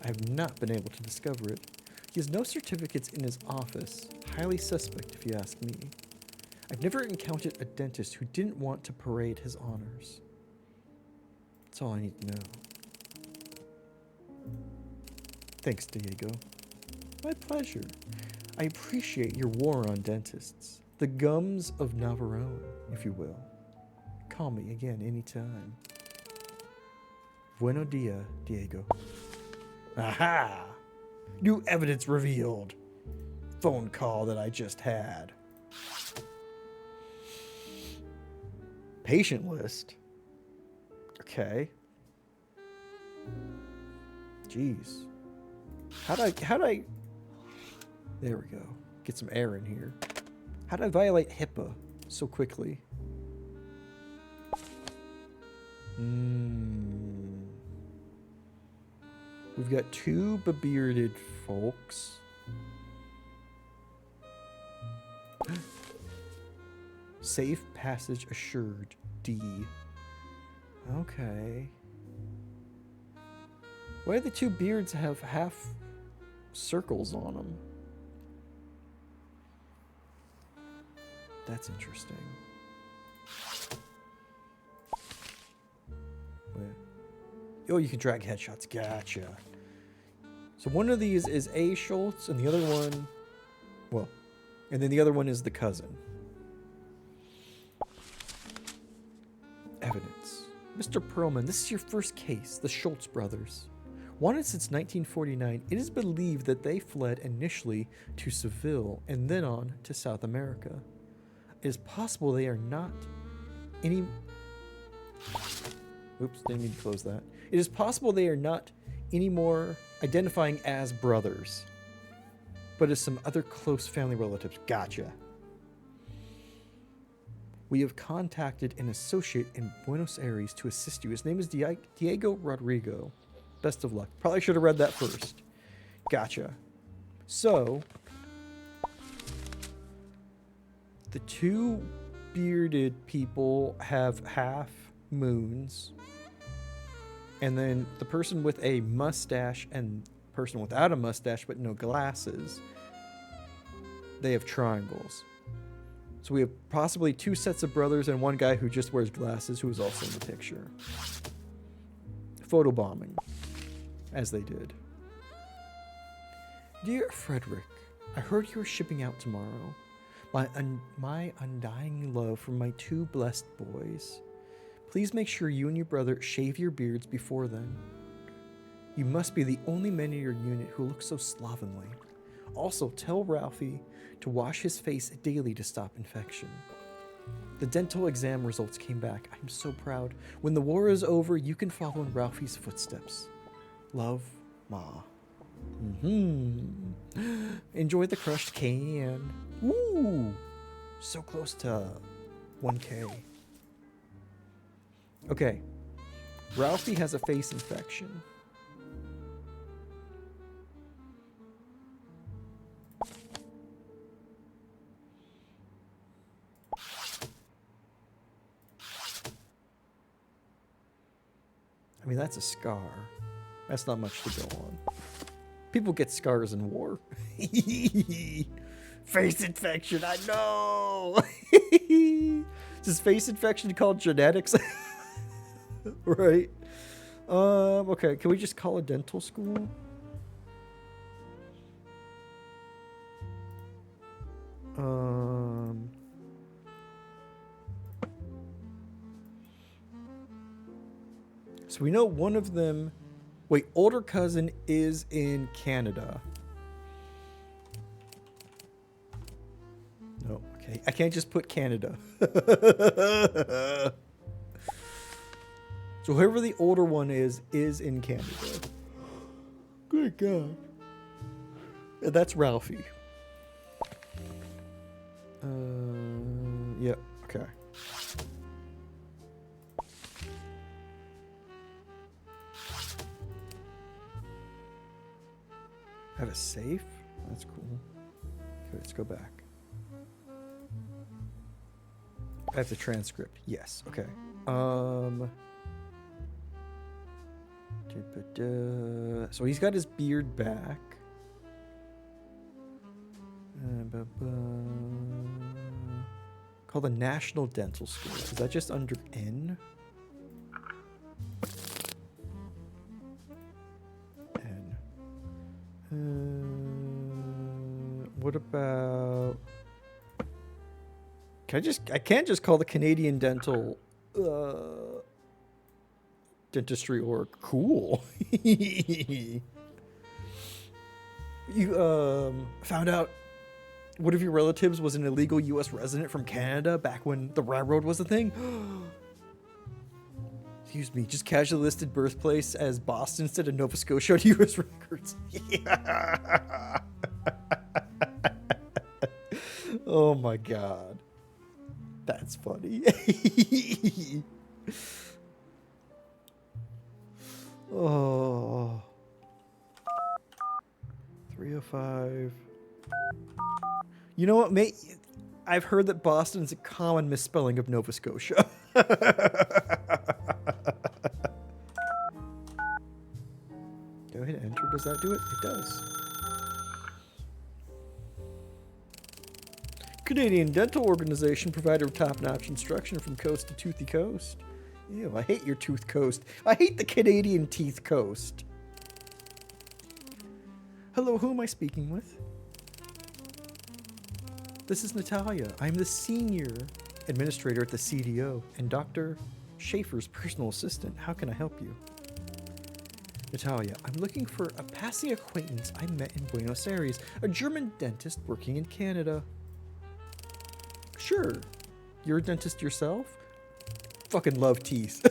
I have not been able to discover it. He has no certificates in his office. Highly suspect, if you ask me. I've never encountered a dentist who didn't want to parade his honors. That's all I need to know. Thanks, Diego. My pleasure. I appreciate your war on dentists. The gums of Navarone, if you will. Call me again anytime. Buenos dias, Diego. Aha! New evidence revealed. Phone call that I just had. Patient list. Okay. Jeez. How'd I... There we go. Get some air in here. How'd I violate HIPAA so quickly? We've got 2 bearded folks. Safe passage assured. D. Okay. Why do the 2 beards have half circles on them? That's interesting. Wait. Oh, you can drag headshots. Gotcha. So one of these is A. Schultz, and the other one... Well, and then the other one is the cousin. Evidence. Mr. Perlman, this is your first case, the Schultz brothers. Wanted since 1949, it is believed that they fled initially to Seville and then on to South America. It is possible they are not any... Oops, didn't mean to close that. It is possible they are not anymore identifying as brothers, but as some other close family relatives. Gotcha. We have contacted an associate in Buenos Aires to assist you. His name is Diego Rodrigo. Best of luck. Probably should have read that first. Gotcha. So, the 2 bearded people have half moons. And then the person with a mustache and person without a mustache but no glasses, they have triangles. So we have possibly 2 sets of brothers and 1 guy who just wears glasses who is also in the picture. Photobombing, as they did. Dear Frederick, I heard you are shipping out tomorrow. My undying love for my 2 blessed boys. Please make sure you and your brother shave your beards before then. You must be the only men in your unit who look so slovenly. Also, tell Ralphie to wash his face daily to stop infection. The dental exam results came back. I'm so proud. When the war is over, you can follow in Ralphie's footsteps. Love, Ma. Enjoy the crushed can. Woo! So close to 1K. Okay. Ralphie has a face infection. I mean, that's a scar. That's not much to go on. People get scars in war. Face infection, I know! Is face infection called genetics? Right. Okay, can we just call a dental school? So we know one of them... Wait, older cousin is in Canada. No, okay. I can't just put Canada. So whoever the older one is in Canada. Good God. That's Ralphie. Yeah, okay. Have a safe? That's cool. Okay, let's go back. I have the transcript. Yes, okay. So he's got his beard back. Called the National Dental School. Is that just under N? N. What about... I can't just call the Canadian Dental Dentistry org cool. You found out One of your relatives was an illegal U.S. resident from Canada back when the railroad was a thing? Excuse me, just casually listed birthplace as Boston instead of Nova Scotia on U.S. records. Yeah. Oh my god. That's funny. Oh. 305. You know what, mate? I've heard that Boston's a common misspelling of Nova Scotia. Go ahead and enter. Does that do it? It does. Canadian Dental Organization provider of top-notch instruction from coast to toothy coast. Ew, I hate your tooth coast. I hate the Canadian teeth coast. Hello, who am I speaking with? This is Natalia. I'm the senior administrator at the CDO and Dr. Schaefer's personal assistant. How can I help you? Natalia, I'm looking for a passing acquaintance I met in Buenos Aires, a German dentist working in Canada. Sure. You're a dentist yourself? Fucking love teeth.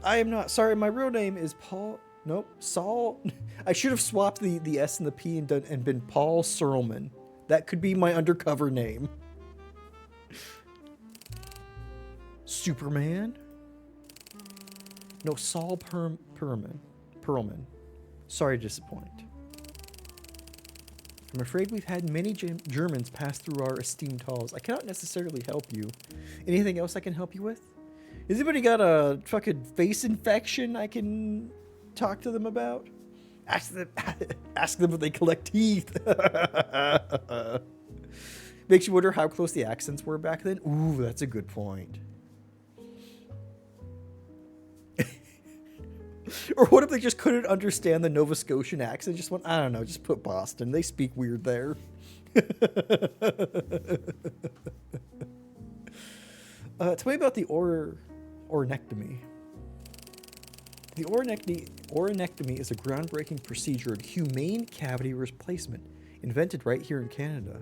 I am not. Sorry, my real name is Paul. Nope. Saul. I should have swapped the S and the P and been Paul Searleman. That could be my undercover name. Superman? No, Saul Perlman. Sorry to disappoint. I'm afraid we've had many Germans pass through our esteemed halls. I cannot necessarily help you. Anything else I can help you with? Has anybody got a fucking face infection I can talk to them about? Ask them if they collect teeth. Makes you wonder how close the accents were back then. Ooh, that's a good point. Or what if they just couldn't understand the Nova Scotian accent? Just went, I don't know, just put Boston. They speak weird there. Tell me about the oronectomy. The oronectomy is a groundbreaking procedure of humane cavity replacement invented right here in Canada.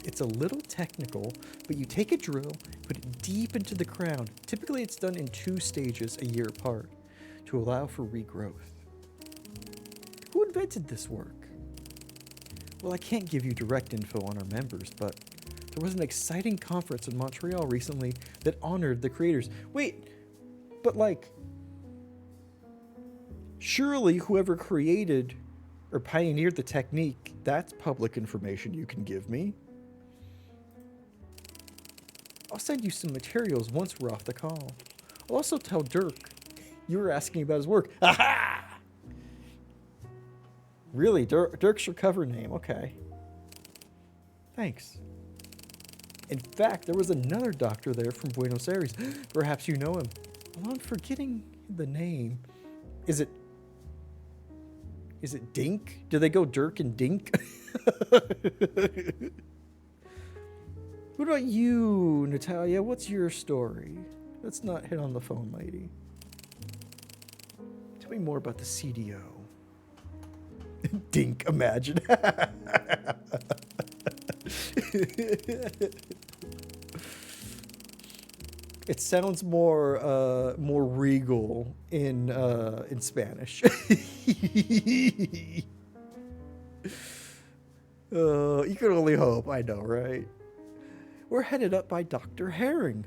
It's a little technical, but you take a drill, put it deep into the crown. Typically, it's done in 2 stages a year apart to allow for regrowth. Who invented this work? Well, I can't give you direct info on our members, but there was an exciting conference in Montreal recently that honored the creators. Wait, but like, surely whoever created or pioneered the technique, that's public information you can give me. I'll send you some materials once we're off the call. I'll also tell Dirk you were asking about his work. Aha! Really? Dirk's your cover name. Okay. Thanks. In fact, there was another doctor there from Buenos Aires. Perhaps you know him. Well, I'm forgetting the name. Is it Dink? Do they go Dirk and Dink? What about you, Natalia? What's your story? Let's not hit on the phone, lady. Tell me more about the CDO. Dink, imagine. It sounds more regal in Spanish. You can only hope. I know, right? We're headed up by Dr. Herring.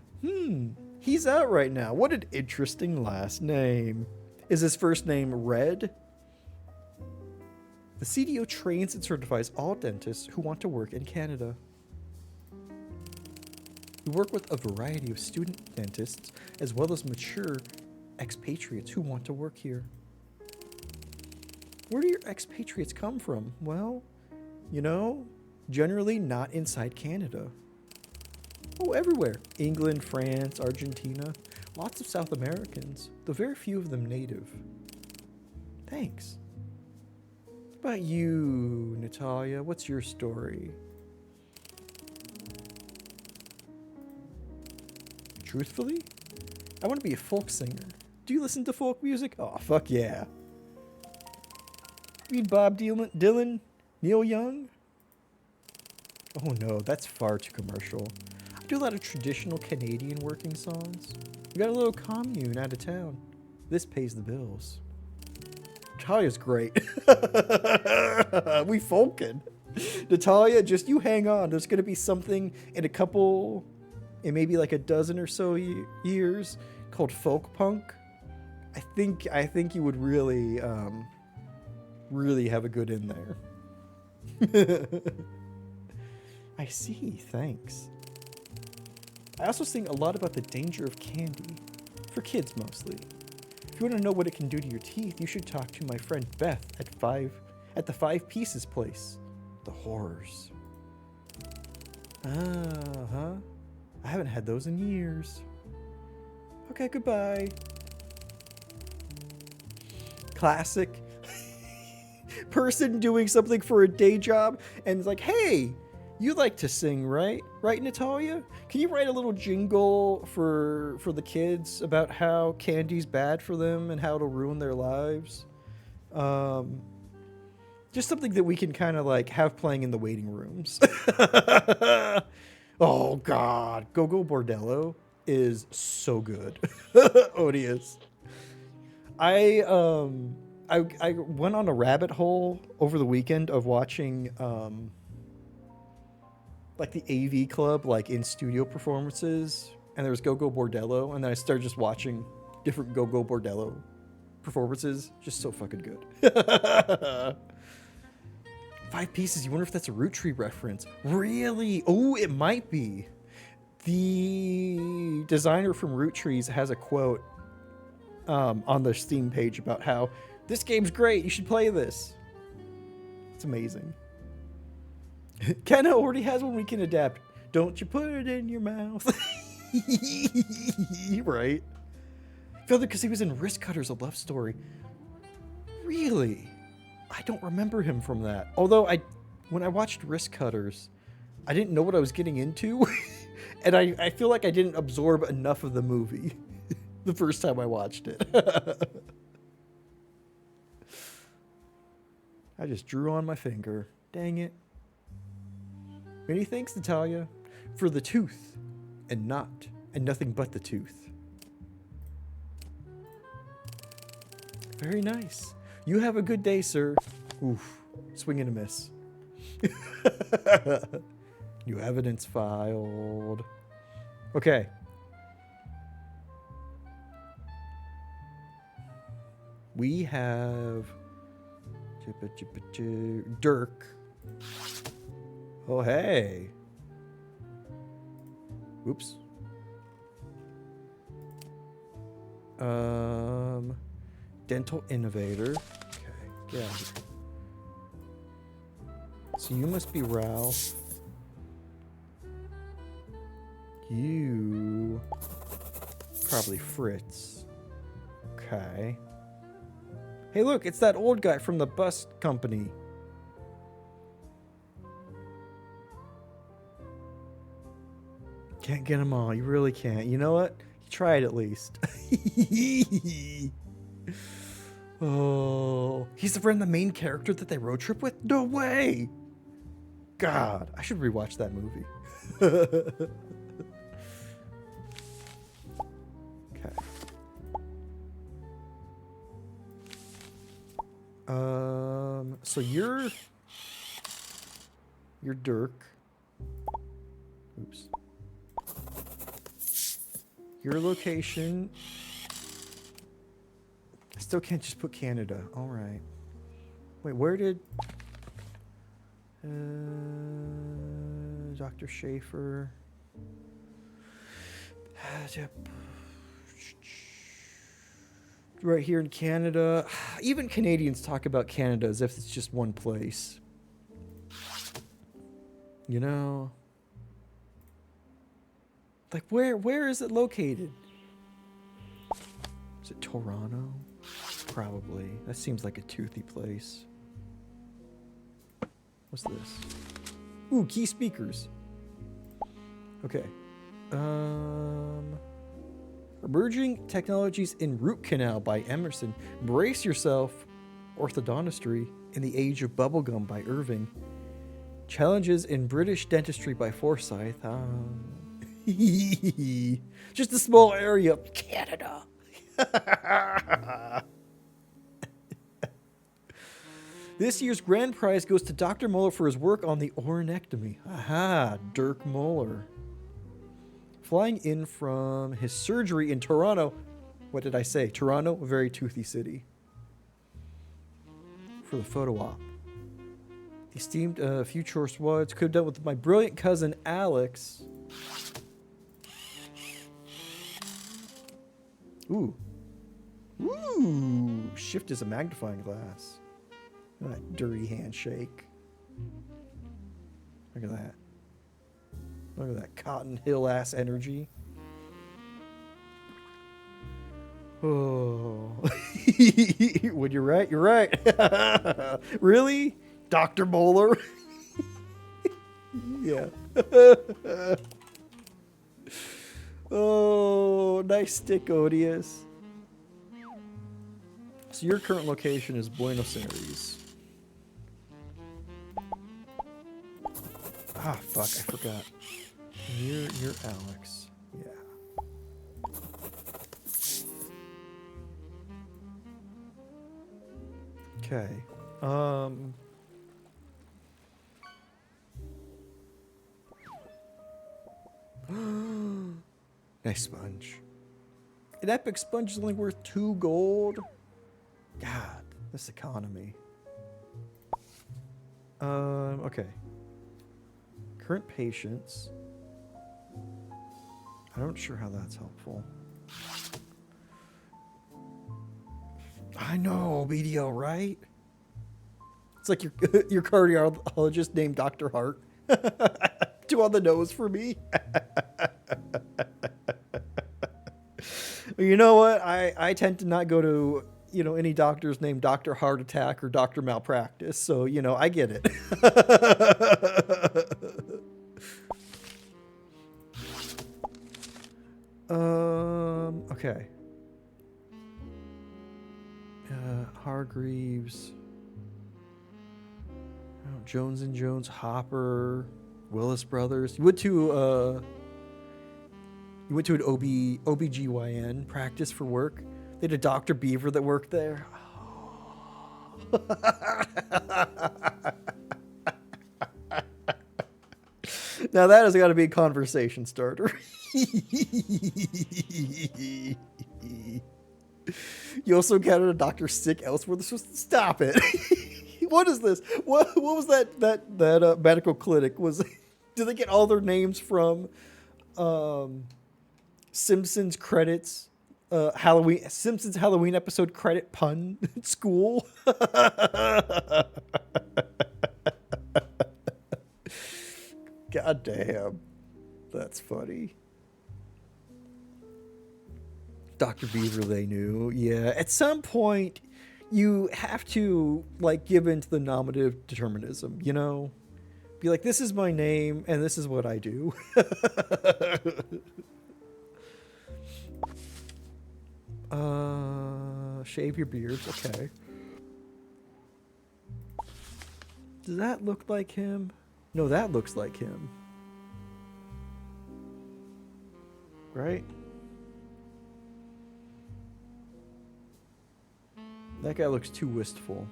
He's out right now. What an interesting last name. Is his first name Red? The CDO trains and certifies all dentists who want to work in Canada. We work with a variety of student dentists as well as mature expatriates who want to work here. Where do your expatriates come from? Well, you know, generally not inside Canada. Oh, everywhere. England, France, Argentina. Lots of South Americans, though very few of them native. Thanks. What about you, Natalia? What's your story? Truthfully, I want to be a folk singer. Do you listen to folk music? Oh, fuck yeah. You mean Bob Dylan? Neil Young? Oh no, that's far too commercial. I do a lot of traditional Canadian working songs. We got a little commune out of town. This pays the bills. Natalia's great. We folkin'. Natalia, just you hang on. There's gonna be something in maybe like a dozen or so years called folk punk. I think you would really have a good in there. I see, thanks. I also sing a lot about the danger of candy, for kids mostly. If you want to know what it can do to your teeth, you should talk to my friend Beth at the Five Pieces place. The horrors. Uh-huh. I haven't had those in years. Okay, goodbye. Classic. Person doing something for a day job and it's like, hey, you like to sing, right? Right, Natalia? Can you write a little jingle for the kids about how candy's bad for them and how it'll ruin their lives? Just something that we can kind of like have playing in the waiting rooms. Oh God, Go-Go Bordello is so good. Odious. I went on a rabbit hole over the weekend of watching like the AV Club, like in studio performances, and there was Go-Go Bordello, and then I started just watching different Go-Go Bordello performances. Just so fucking good. Five Pieces, you wonder if that's a Root Tree reference. Really? Oh, it might be. The designer from Root Trees has a quote on their Steam page about how this game's great, you should play this. It's amazing. Kenna already has one we can adapt. Don't you put it in your mouth. Right. Feather, because he was in Wrist Cutters, a love story. Really? I don't remember him from that. Although when I watched Wrist Cutters, I didn't know what I was getting into. And I feel like I didn't absorb enough of the movie the first time I watched it. I just drew on my finger. Dang it. Many thanks, Natalia, for the tooth and nothing but the tooth. Very nice. You have a good day, sir. Oof. Swing and a miss. New evidence filed. Okay. We have Dirk. Oh, hey. Oops. Dental Innovator. Okay, get out of here. So you must be Ralph. You probably Fritz. Okay. Hey, look, it's that old guy from the bus company. Can't get them all. You really can't. You know what? You try it at least. Oh, he's the main character that they road trip with? No way! God, I should rewatch that movie. Okay. So you're Dirk. Oops. Your location. I still can't just put Canada. All right. Wait, where did Dr. Schaefer? Right here in Canada. Even Canadians talk about Canada as if it's just one place. You know? Like, where is it located? Is it Toronto? Probably. That seems like a toothy place. What's this? Ooh, key speakers. Okay. Emerging Technologies in Root Canal by Emerson. Brace yourself. Orthodontistry in the Age of Bubblegum by Irving. Challenges in British dentistry by Forsyth. Just a small area of Canada. This year's grand prize goes to Dr. Muller for his work on the ornectomy. Aha, Dirk Muller. Flying in from his surgery in Toronto. What did I say? Toronto, a very toothy city. For the photo op. The esteemed few choice words could have done with my brilliant cousin Alex. Ooh. Ooh. Shift is a magnifying glass. Look at that dirty handshake. Look at that. Look at that Cotton Hill ass energy. Oh. When you're right, you're right. Really? Dr. Moeller? Yeah. Oh, nice stick, Odious. So your current location is Buenos Aires. Ah, fuck, I forgot. You're Alex. Yeah. Okay. Nice sponge. An epic sponge is only worth 2 gold. God, this economy. Okay. Current patients. I'm not sure how that's helpful. I know, BDO, right? It's like your cardiologist named Dr. Hart. 2 on the nose for me. You know what? I tend to not go to, any doctors named Dr. Heart Attack or Dr. Malpractice. So, I get it. Okay. Hargreaves. Oh, Jones and Jones, Hopper, Willis Brothers. You went to an OBGYN practice for work. They had a Dr. Beaver that worked there. Oh. Now that has got to be a conversation starter. You also counted a Dr. Sick elsewhere. Stop it. What is this? What was that medical clinic? Did they get all their names from Simpsons credits? Simpsons Halloween episode credit pun school? God damn. That's funny. Dr. Beaver, they knew. Yeah, at some point, you have to, give in to the nominative determinism, Be like, this is my name, and this is what I do. Shave your beards, okay. Does that look like him? No, that looks like him. Right? That guy looks too wistful.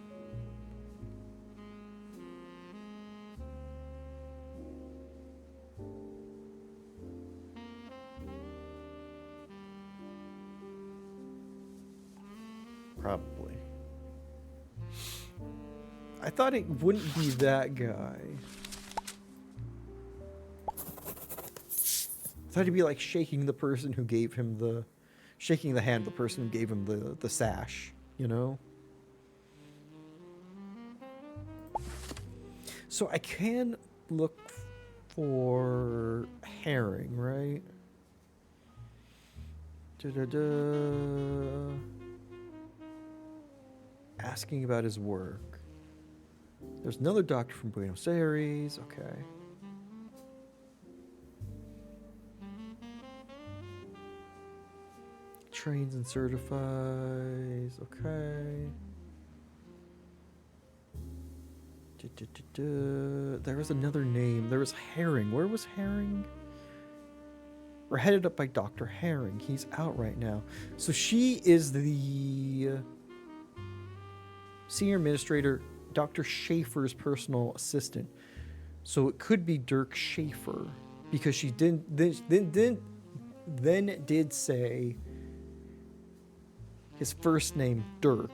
Probably. I thought it wouldn't be that guy. I thought he'd be shaking the person who gave him shaking the hand of the person who gave him the sash, So I can look for Herring, right? Asking about his work. There's another doctor from Buenos Aires. Okay. Trains and certifies. Okay. There was another name. There was Herring. Where was Herring? We're headed up by Dr. Herring. He's out right now. So she is the senior administrator, Dr. Schaefer's personal assistant. So it could be Dirk Schaefer, because she then did say his first name, Dirk.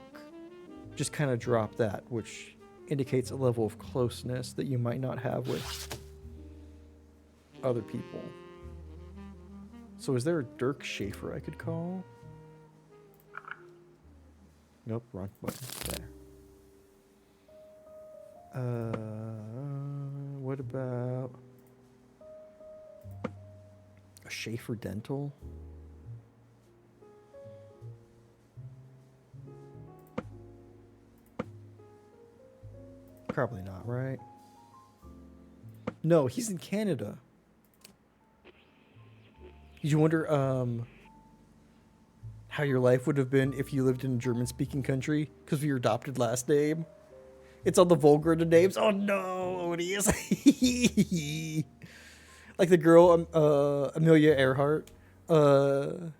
Just kind of drop that, which indicates a level of closeness that you might not have with other people. So is there a Dirk Schaefer I could call? Nope, wrong button. There. What about a Schaefer Dental? Probably not, right? No, he's in Canada. Did you wonder how your life would have been if you lived in a German-speaking country because of your adopted last name? It's on the vulgar names. Oh no, it is. Like the girl Amelia Earhart, who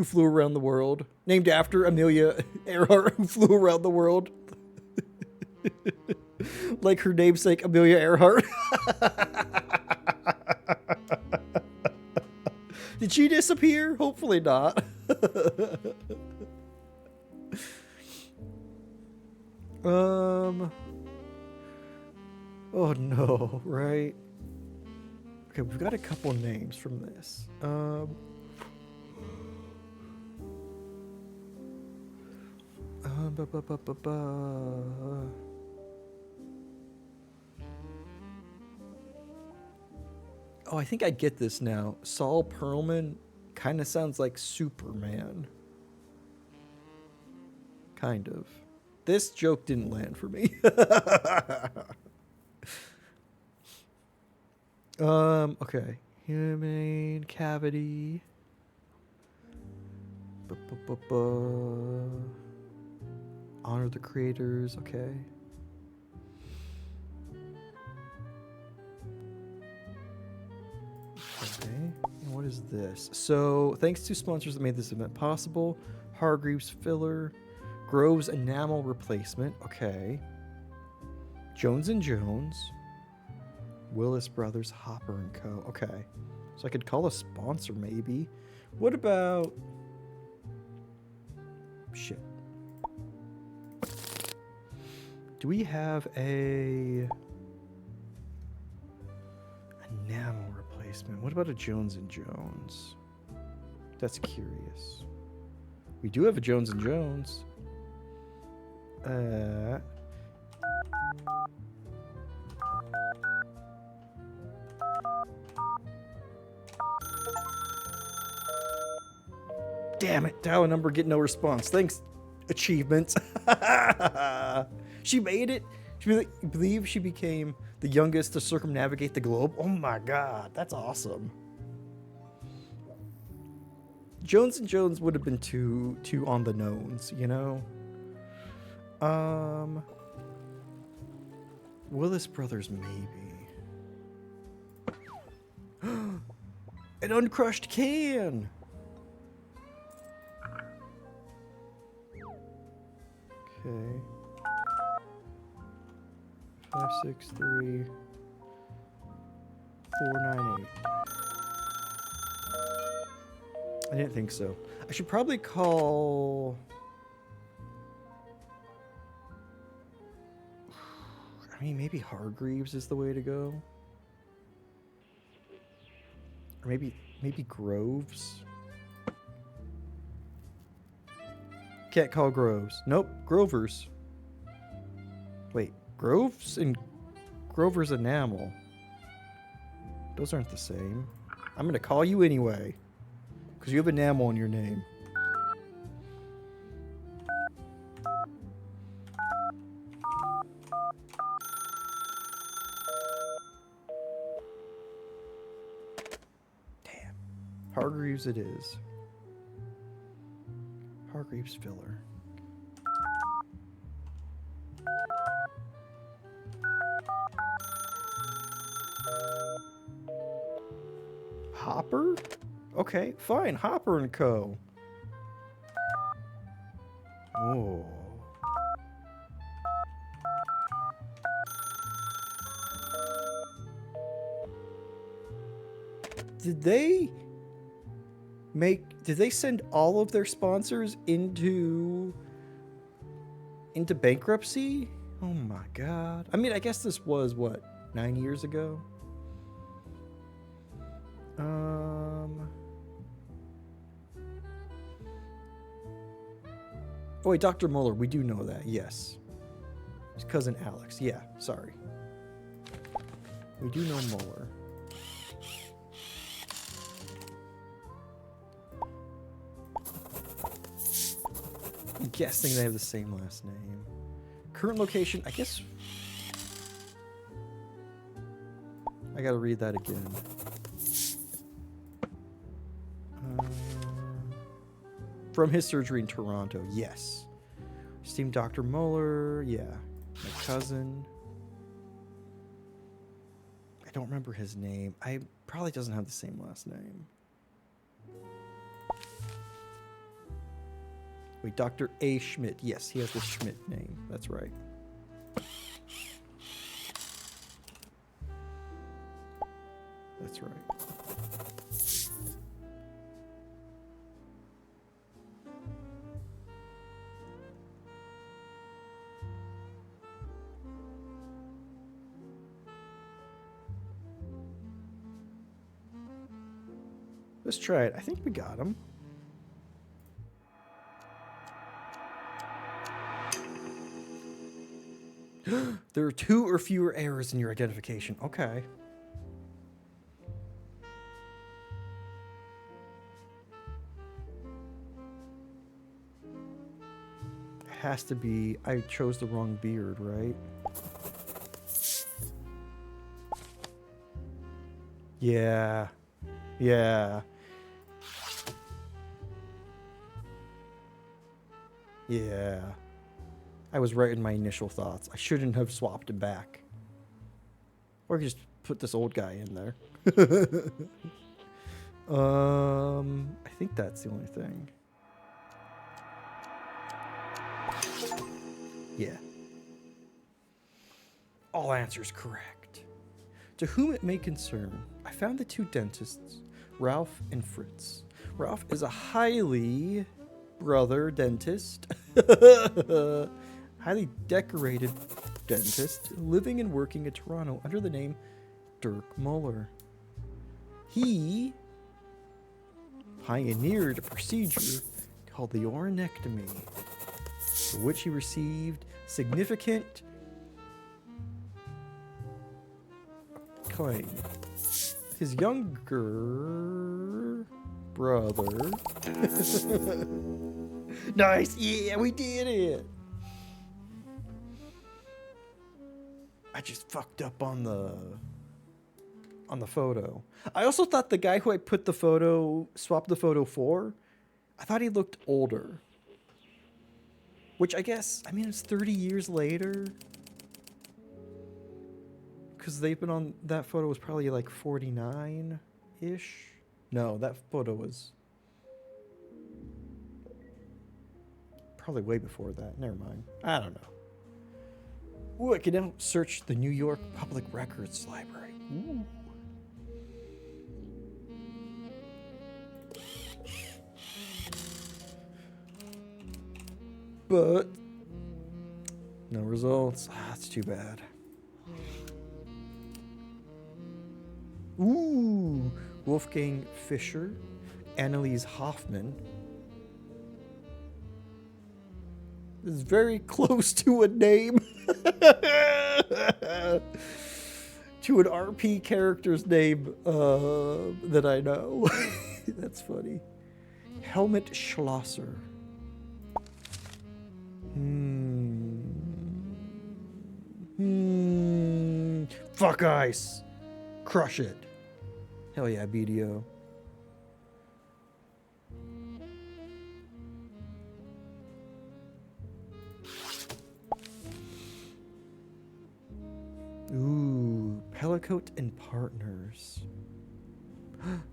flew around the world, named after Amelia Earhart, who flew around the world. Like her namesake, Amelia Earhart. Did she disappear? Hopefully not. Oh no, right? Okay, we've got a couple names from this. Oh, I think I get this now. Saul Perlman kind of sounds like Superman. Kind of. This joke didn't land for me. Okay. Human cavity. Honor the creators. Okay. Okay. And what is this? So, thanks to sponsors that made this event possible. Hargreaves filler. Grove's enamel replacement. Okay. Jones and Jones. Willis Brothers, Hopper and Co. Okay. So I could call a sponsor maybe. What about... Shit. Do we have a... enamel replacement? What about a Jones and Jones? That's curious. We do have a Jones and Jones. Damn it, dial a number, get no response. Thanks, achievements. She made it. She believe she became the youngest to circumnavigate the globe. Oh my god, that's awesome. Jones and Jones would have been too on the nose, you know? Willis Brothers, maybe. An uncrushed can! Okay. 563 498. I didn't think so. I should probably call... I mean, maybe Hargreaves is the way to go. Or maybe Groves. Can't call Groves. Nope, Grovers. Wait, Groves and Grover's enamel. Those aren't the same. I'm gonna call you anyway. Because you have enamel in your name. Damn. Hargreaves it is. Hargreaves filler. Hopper? Okay, fine. Hopper and Co. Oh. Did they send all of their sponsors into bankruptcy? Oh my god. I mean, I guess this was what, 9 years ago? Oh wait, Dr. Mueller, we do know that, yes. His cousin Alex, yeah, sorry. We do know Mueller. I'm guessing they have the same last name. Current location, I guess... I gotta read that again. From his surgery in Toronto, yes. Esteemed Dr. Mueller, yeah. My cousin. I don't remember his name. I probably doesn't have the same last name. Wait, Dr. A. Schmidt. Yes, he has the Schmidt name. That's right. That's right. Let's try it. I think we got him. There are 2 or fewer errors in your identification. Okay. It has to be, I chose the wrong beard, right? Yeah. Yeah. Yeah. I was right in my initial thoughts. I shouldn't have swapped him back. Or just put this old guy in there. I think that's the only thing. Yeah. All answers correct. To whom it may concern, I found the 2 dentists, Ralph and Fritz. Ralph is a highly brother dentist, highly decorated dentist, living and working in Toronto under the name Dirk Mueller. He pioneered a procedure called the ornectomy, for which he received significant acclaim. His younger brother... Nice! Yeah, we did it! I just fucked up on the photo. I also thought the guy who I put the photo, swapped the photo for, I thought he looked older. Which I guess, I mean, it's 30 years later. Because they've been on, that photo was probably like 49-ish. No, that photo was probably way before that. Never mind. I don't know. Ooh, I can now search the New York Public Records Library. Ooh. But no results. Ah, that's too bad. Ooh, Wolfgang Fischer, Anneliese Hoffman. This is very close to a name. To an RP character's name that I know. That's funny. Helmut Schlosser. Fuck ice. Crush it. Hell yeah, BDO. Ooh, Pellicoat and Partners.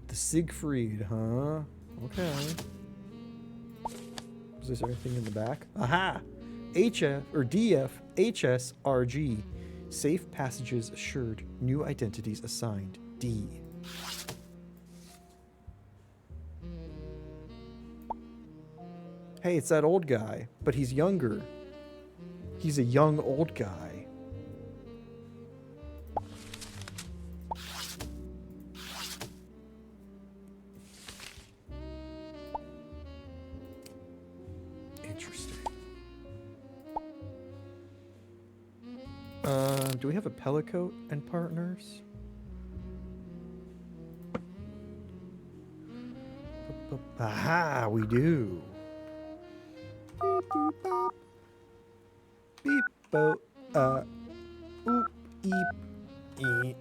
The Siegfried, huh? Okay. Is there anything in the back? Aha! HF or DF HSRG. Safe passages assured. New identities assigned. D. Hey, it's that old guy, but he's younger. He's a young old guy. Interesting. Do we have a Pellicoat and Partners? Aha, we do. Beep boop bop. Beep boop. Oop eep.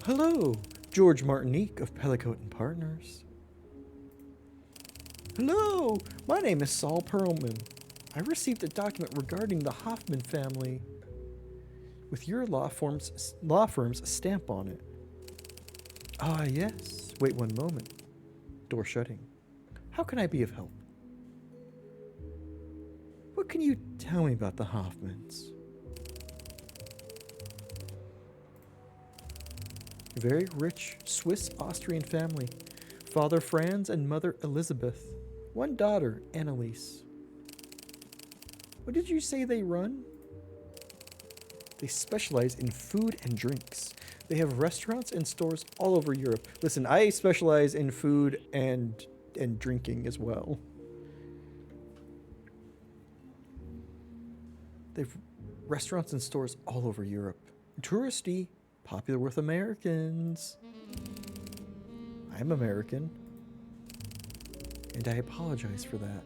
Hello, George Martinique of Pellicoat and Partners. Hello, my name is Saul Perlman. I received a document regarding the Hoffman family with your law firm's stamp on it. Ah, yes. Wait one moment. Door shutting. How can I be of help? What can you tell me about the Hoffmans? Very rich Swiss-Austrian family. Father Franz and mother Elizabeth. One daughter, Anneliese. What did you say they run? They specialize in food and drinks. They have restaurants and stores all over Europe. Listen, I specialize in food and drinking as well. They've restaurants and stores all over Europe. Touristy, popular with Americans. I'm American. And I apologize for that.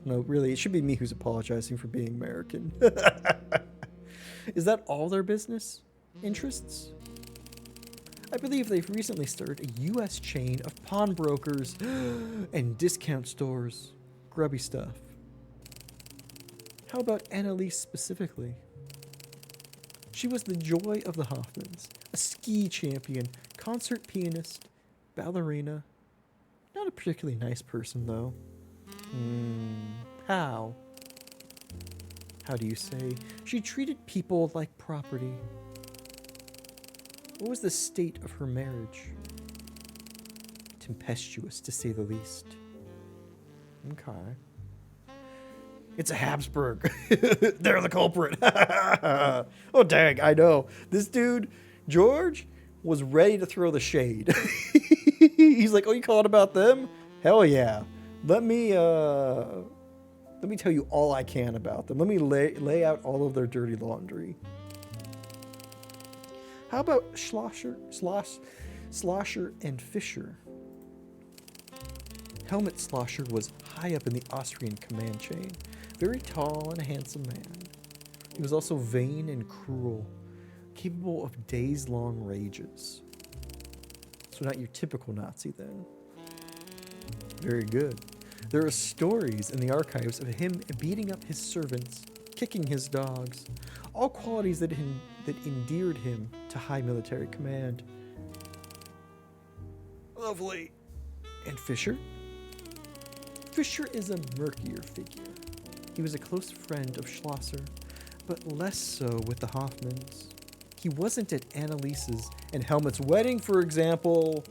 No, really, it should be me who's apologizing for being American. Is that all their business interests? I believe they've recently started a U.S. chain of pawnbrokers and discount stores. Grubby stuff. How about Anneliese specifically? She was the joy of the Hoffmans, a ski champion, concert pianist, ballerina. Not a particularly nice person, though. How? How do you say? She treated people like property. What was the state of her marriage? Tempestuous, to say the least. Okay. It's a Habsburg. They're the culprit. Oh, dang, I know. This dude, George, was ready to throw the shade. He's like, oh, you calling about them? Hell yeah. Let me tell you all I can about them. Let me lay out all of their dirty laundry. How about Schlosser and Fischer? Helmut Schlosser was high up in the Austrian command chain. Very tall and handsome man. He was also vain and cruel, capable of days-long rages. So not your typical Nazi then. Very good. There are stories in the archives of him beating up his servants, kicking his dogs, all qualities that endeared him to high military command. Lovely. And Fischer? Fischer is a murkier figure. He was a close friend of Schlosser, but less so with the Hoffmans. He wasn't at Anneliese's and Helmut's wedding, for example.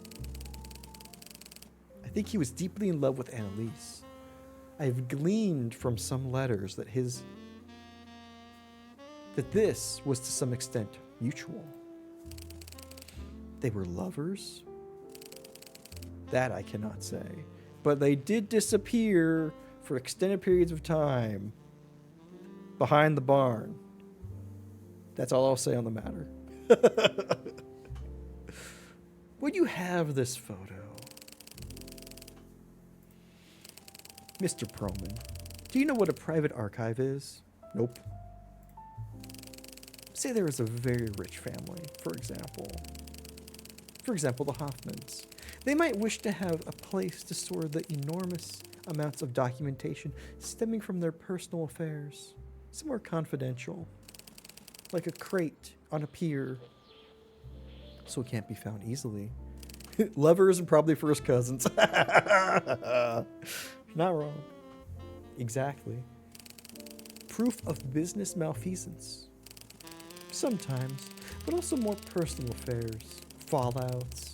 I think he was deeply in love with Anneliese. I've gleaned from some letters that this was to some extent mutual. They were lovers? That I cannot say. But they did disappear for extended periods of time behind the barn. That's all I'll say on the matter. Would you have this photo? Mr. Perlman, do you know what a private archive is? Nope. Say there is a very rich family, for example. For example, the Hoffmans. They might wish to have a place to store the enormous amounts of documentation stemming from their personal affairs. somewhere confidential, like a crate on a pier, so it can't be found easily. Lovers and probably first cousins. Not wrong. Exactly. Proof of business malfeasance. Sometimes, but also more personal affairs. Fallouts.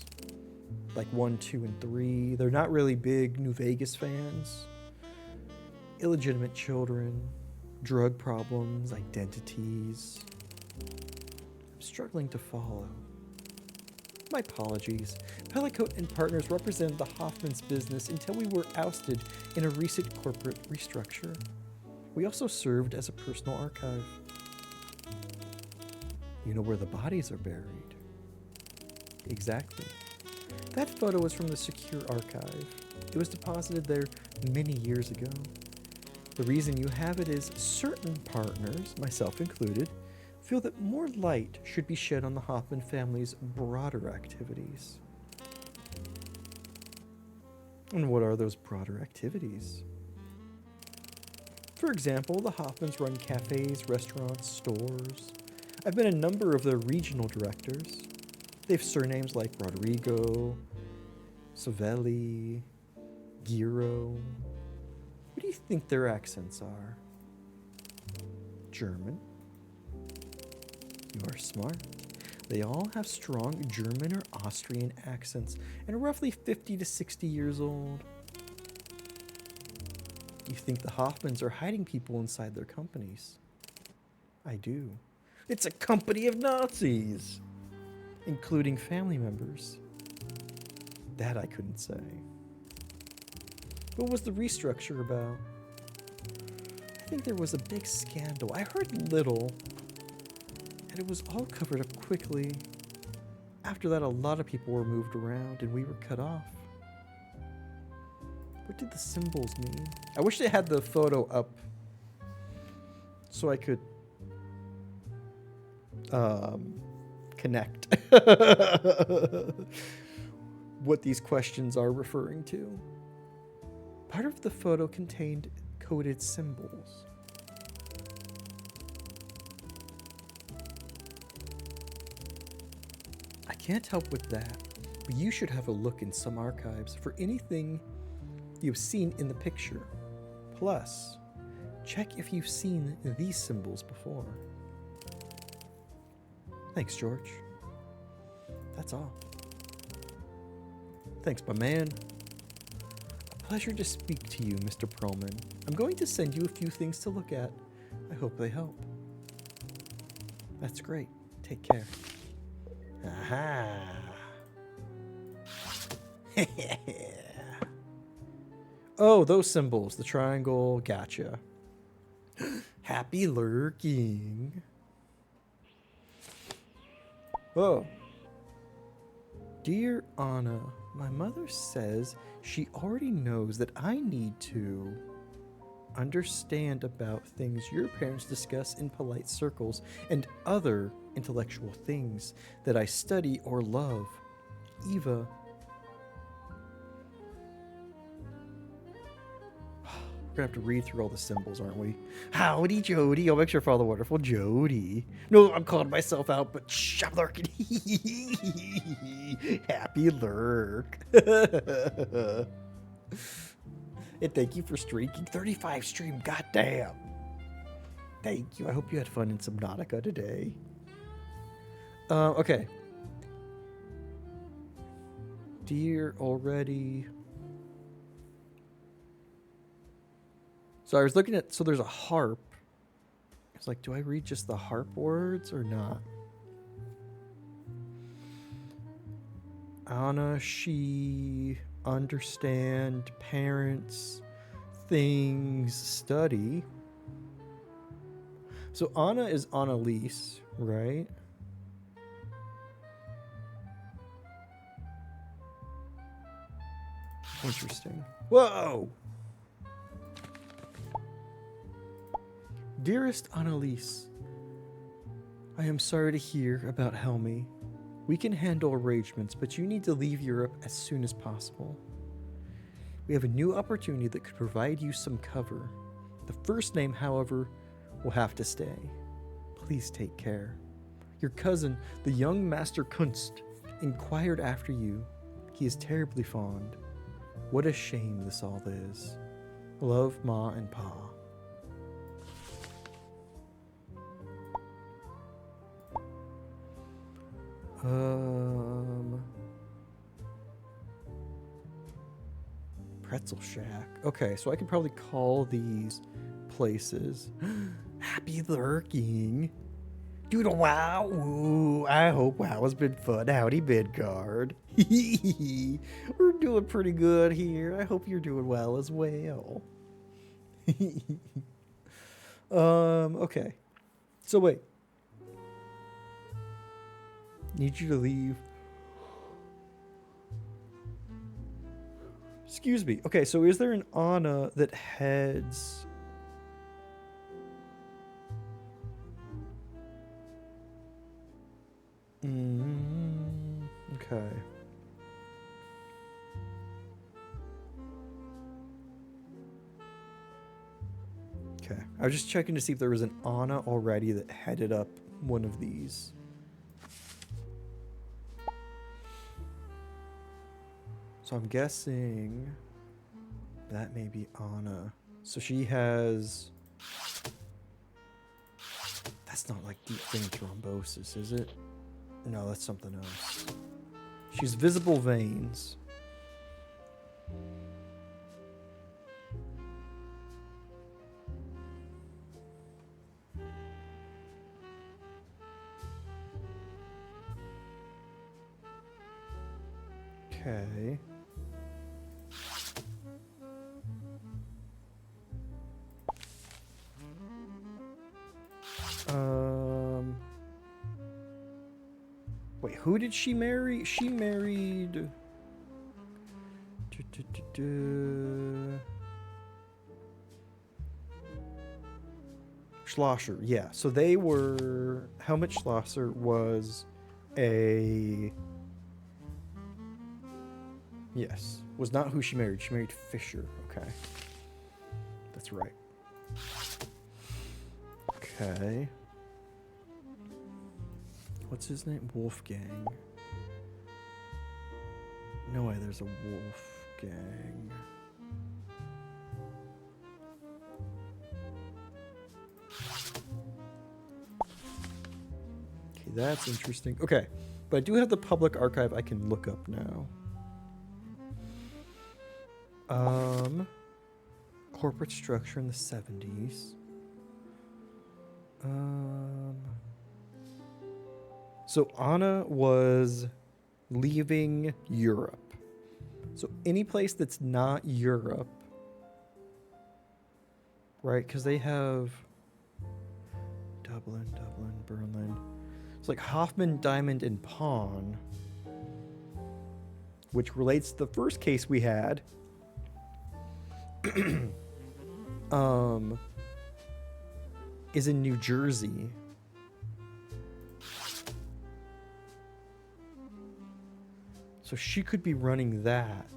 Like 1, 2, and 3. They're not really big New Vegas fans. Illegitimate children. Drug problems. Identities. I'm struggling to follow. My apologies. Pellicoat and Partners represented the Hoffman's business until we were ousted in a recent corporate restructure. We also served as a personal archive. You know where the bodies are buried? Exactly. That photo is from the secure archive. It was deposited there many years ago. The reason you have it is certain partners, myself included, feel that more light should be shed on the Hoffman family's broader activities. And what are those broader activities? For example, the Hoffmans run cafes, restaurants, stores. I've been a number of their regional directors. They have surnames like Rodrigo, Savelli, Giro. What do you think their accents are? German? You are smart. They all have strong German or Austrian accents and are roughly 50 to 60 years old. You think the Hoffmans are hiding people inside their companies? I do. It's a company of Nazis, including family members. That I couldn't say. What was the restructure about? I think there was a big scandal. I heard little, and it was all covered up quickly. After that, a lot of people were moved around, and we were cut off. What did the symbols mean? I wish they had the photo up so I could connect what these questions are referring to. Part of the photo contained coded symbols. I can't help with that, but you should have a look in some archives for anything you've seen in the picture. Plus, check if you've seen these symbols before. Thanks, George. That's all. Thanks, my man. A pleasure to speak to you, Mr. Perlman. I'm going to send you a few things to look at. I hope they help. That's great. Take care. Aha. Oh, those symbols. The triangle. Gotcha. Happy lurking. Oh. Dear Anna, my mother says she already knows that I need to understand about things your parents discuss in polite circles and other intellectual things that I study or love. Eva. We're gonna have to read through all the symbols, aren't we? Howdy, Jody. I'll make sure I follow the wonderful Jody. No, I'm calling myself out, but shh, I'm lurking. Happy lurk. And thank you for streaking 35 stream. Goddamn. Thank you. I hope you had fun in Subnautica today. Okay. Dear already. So I was looking at, so there's a harp. I was like, do I read just the harp words or not? Anna, she, understand, parents, things, study. So Anna is Annalise, right? Interesting. Whoa! Dearest Annalise, I am sorry to hear about Helmi. We can handle arrangements, but you need to leave Europe as soon as possible. We have a new opportunity that could provide you some cover. The first name, however, will have to stay. Please take care. Your cousin, the young Master Kunst, inquired after you. He is terribly fond. What a shame this all is. Love, Ma and Pa. Pretzel Shack. Okay, so I can probably call these places. Happy lurking. Doodle wow. Ooh, I hope wow has been fun. Howdy, Midgard. We're doing pretty good here. I hope you're doing well as well. Okay. So wait. Need you to leave. Excuse me. Okay, so is there an Anna that heads... Okay. Okay. I was just checking to see if there was an Anna already that headed up one of these. So I'm guessing that may be Anna. So she has... That's not like deep vein thrombosis, is it? No, that's something else. She's visible veins. Okay. Wait, who did she marry? She married... Schlosser, yeah. So they were... Helmut Schlosser was a... Yes. Was not who she married. She married Fisher. Okay. That's right. Okay. What's his name? Wolfgang. No way there's a Wolfgang. Okay, that's interesting. Okay. But I do have the public archive I can look up now. Corporate structure in the 70s. So Anna was leaving Europe. So any place that's not Europe, right? Because they have Dublin, Berlin. It's like Hoffman, Diamond, and Pawn, which relates to the first case we had. Is in New Jersey. So she could be running that.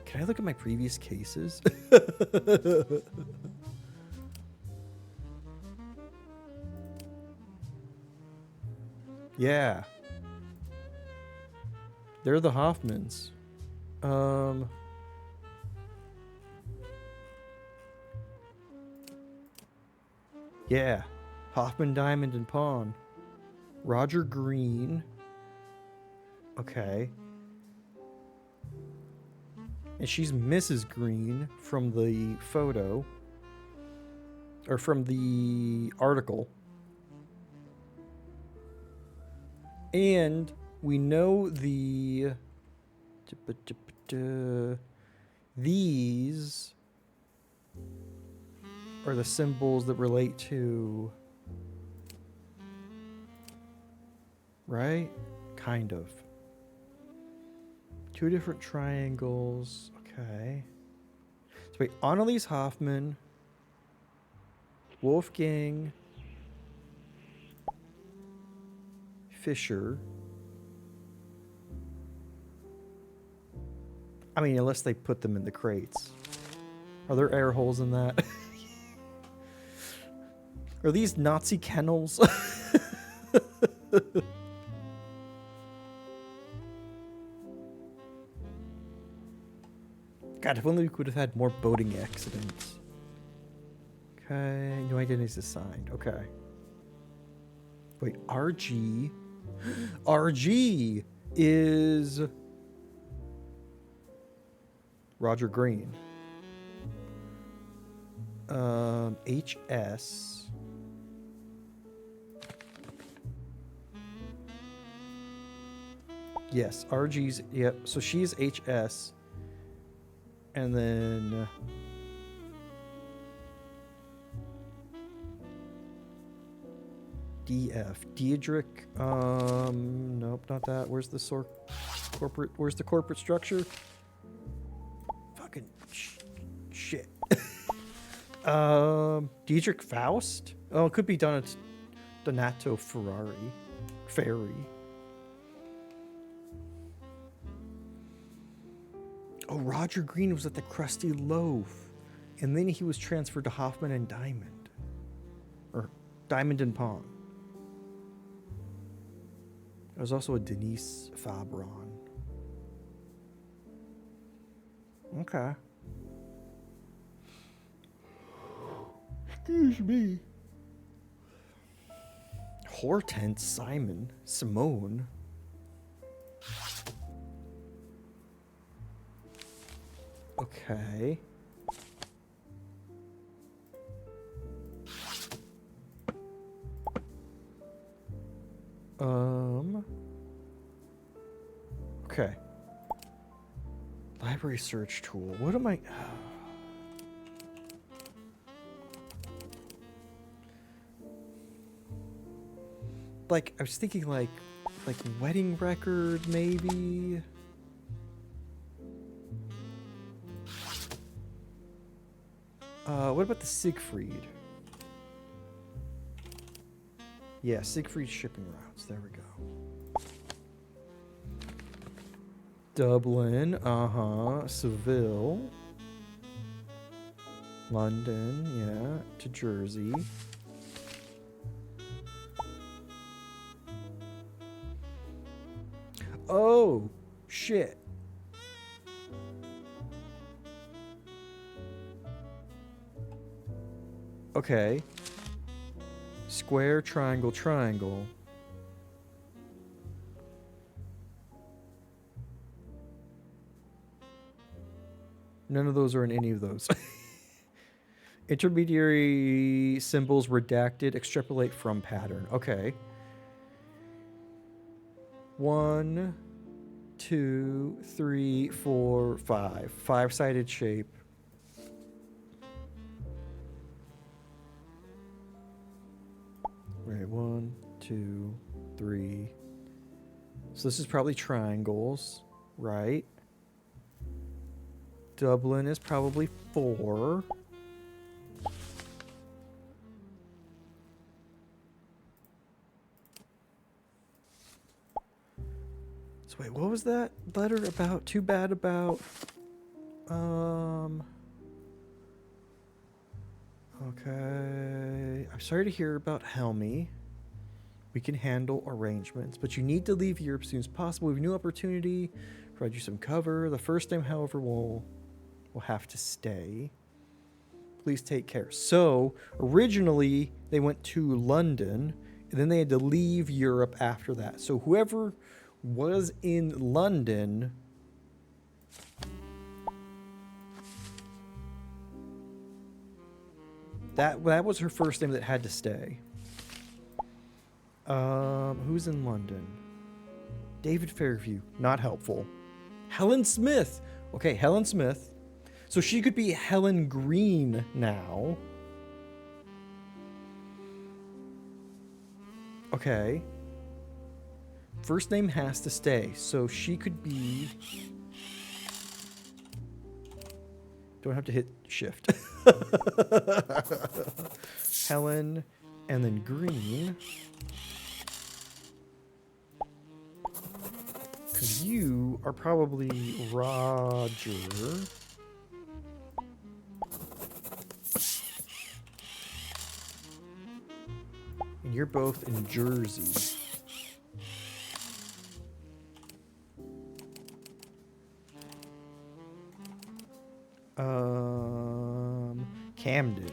Can I look at my previous cases? Yeah. They're the Hoffmans. Yeah. Hoffman, Diamond, and Pawn. Roger Green. Okay. And she's Mrs. Green from the photo. Or from the article. And we know the... These are the symbols that relate to... Right? Kind of. Two different triangles. Okay. So wait, Annalise Hoffman, Wolfgang Fisher. I mean, unless they put them in the crates. Are there air holes in that? Are these Nazi kennels? God, if only we could have had more boating accidents. Okay, new identities assigned. Okay. Wait, RG. RG is Roger Green. HS. Yes, RG's, yep. So she's HS. And then DF. Diedrich. Nope, not that. Where's the corporate? Where's the corporate structure? Fucking shit. Diedrich Faust? Oh, it could be Donato Ferri. Oh, Roger Green was at the Krusty Loaf. And then he was transferred to Hoffman and Diamond. Or Diamond and Pong. There was also a Denise Fabron. Okay. Excuse me. Hortense Simone. Okay. Okay. Library search tool. What am I... Like, I was thinking like wedding record, maybe? What about the Siegfried? Yeah, Siegfried shipping routes. There we go. Dublin, Seville. London, yeah, to Jersey. Oh, shit. Okay. Square, triangle, triangle. None of those are in any of those. Intermediary symbols redacted, extrapolate from pattern. Okay. 1, 2, 3, 4, 5. Five-sided shape. Right, 1, 2, 3. So this is probably triangles, right? Dublin is probably 4. So wait, what was that letter about? Too bad about? Okay. I'm sorry to hear about Helmy. We can handle arrangements, but you need to leave Europe as soon as possible. We have a new opportunity. Provide you some cover. The first name, however, will have to stay. Please take care. So originally they went to London, and then they had to leave Europe after that. So whoever was in London that was her first name that had to stay. Who's in London? David Fairview, not helpful. Helen Smith. Okay, Helen Smith. So she could be Helen Green now. Okay. First name has to stay. So she could be... Don't have to hit shift. Helen and then Green. Because you are probably Roger. And you're both in Jersey. Camden.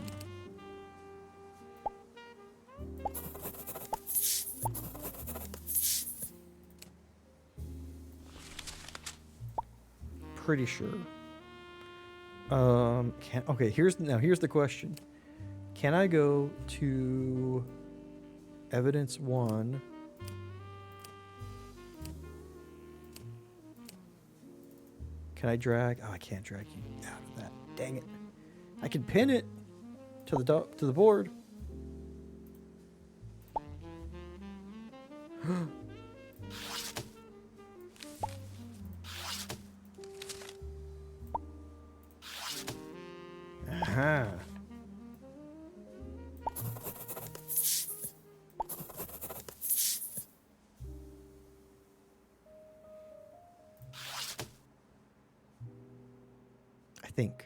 Pretty sure. Okay, here's the question. Can I go to evidence 1? Can I drag? Oh, I can't drag you out of that. Dang it. I can pin it to the board. Aha. I think.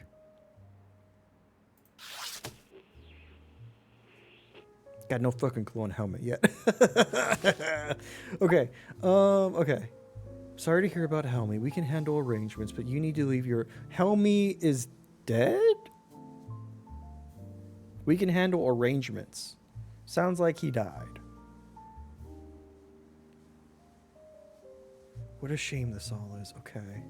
Got no fucking clue on helmet yet. Okay. Okay. Sorry to hear about Helmy. We can handle arrangements, but you need to leave your... Helmy is dead? We can handle arrangements. Sounds like he died. What a shame this all is. Okay.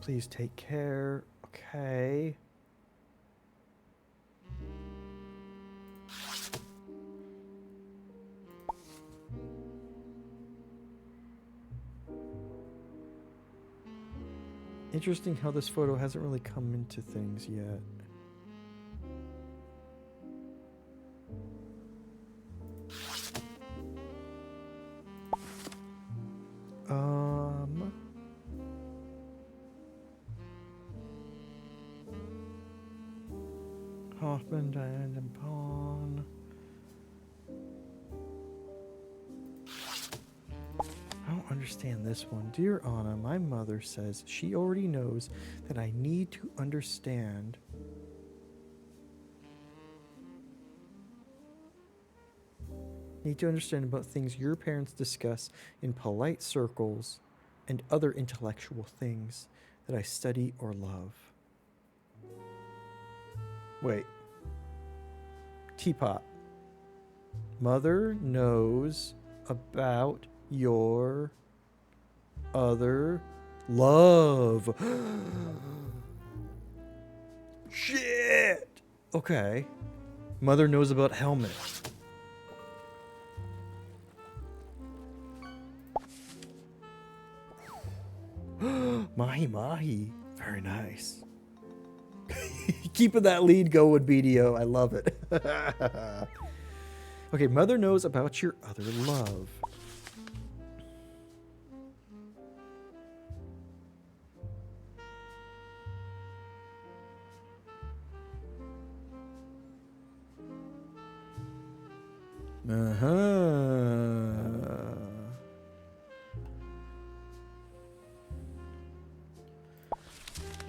Please take care. Okay. Interesting how this photo hasn't really come into things yet. Hoffman, Diane, and Pawn. I don't understand this one. Dear Anna, my mother says she already knows that I need to understand. Need to understand about things your parents discuss in polite circles and other intellectual things that I study or love. Wait. Teapot. Mother knows about your other love. Shit. Okay. Mother knows about helmet. Mahi mahi. Very nice. Keeping that lead going, BDO. I love it. Okay, mother knows about your other love.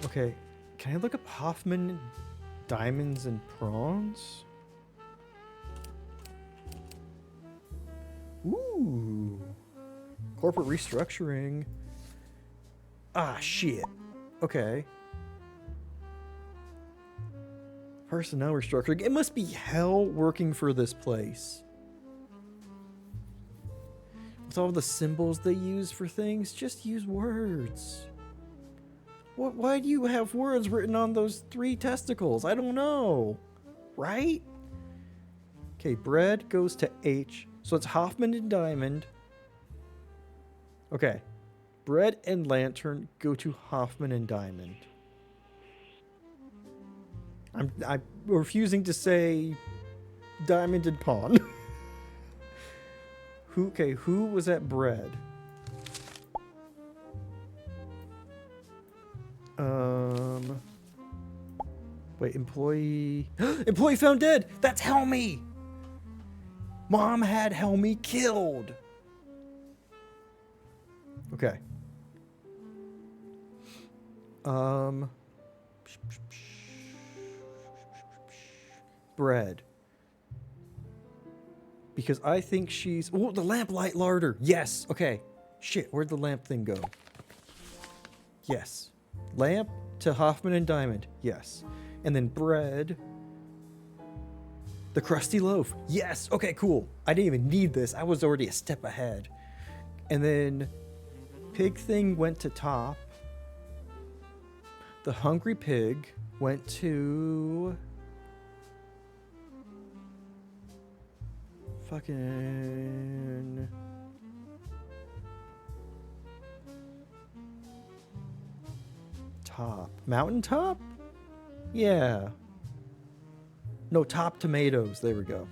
Okay, can I look up Hoffman Diamonds and Prawns? Ooh. Corporate restructuring. Ah, shit. Okay. Personnel restructuring. It must be hell working for this place. With all the symbols they use for things, just use words. Why do you have words written on those 3 testicles? I don't know. Right? Okay, bread goes to H. So it's Hoffman and Diamond. Okay. Bread and lantern go to Hoffman and Diamond. I'm refusing to say Diamond and Pawn. Who was at bread? Wait, employee... Employee found dead! That's Helmy! Mom had Helmy killed! Okay. bread. Because I think she's... Oh, the lamplight larder. Yes. Okay. Shit, where'd the lamp thing go? Yes. Lamp to Hoffman and Diamond. Yes. And then bread. The crusty loaf. Yes. Okay, cool. I didn't even need this. I was already a step ahead. And then pig thing went to top. The hungry pig went to... fucking... top. Mountaintop? Yeah. No, top tomatoes. There we go.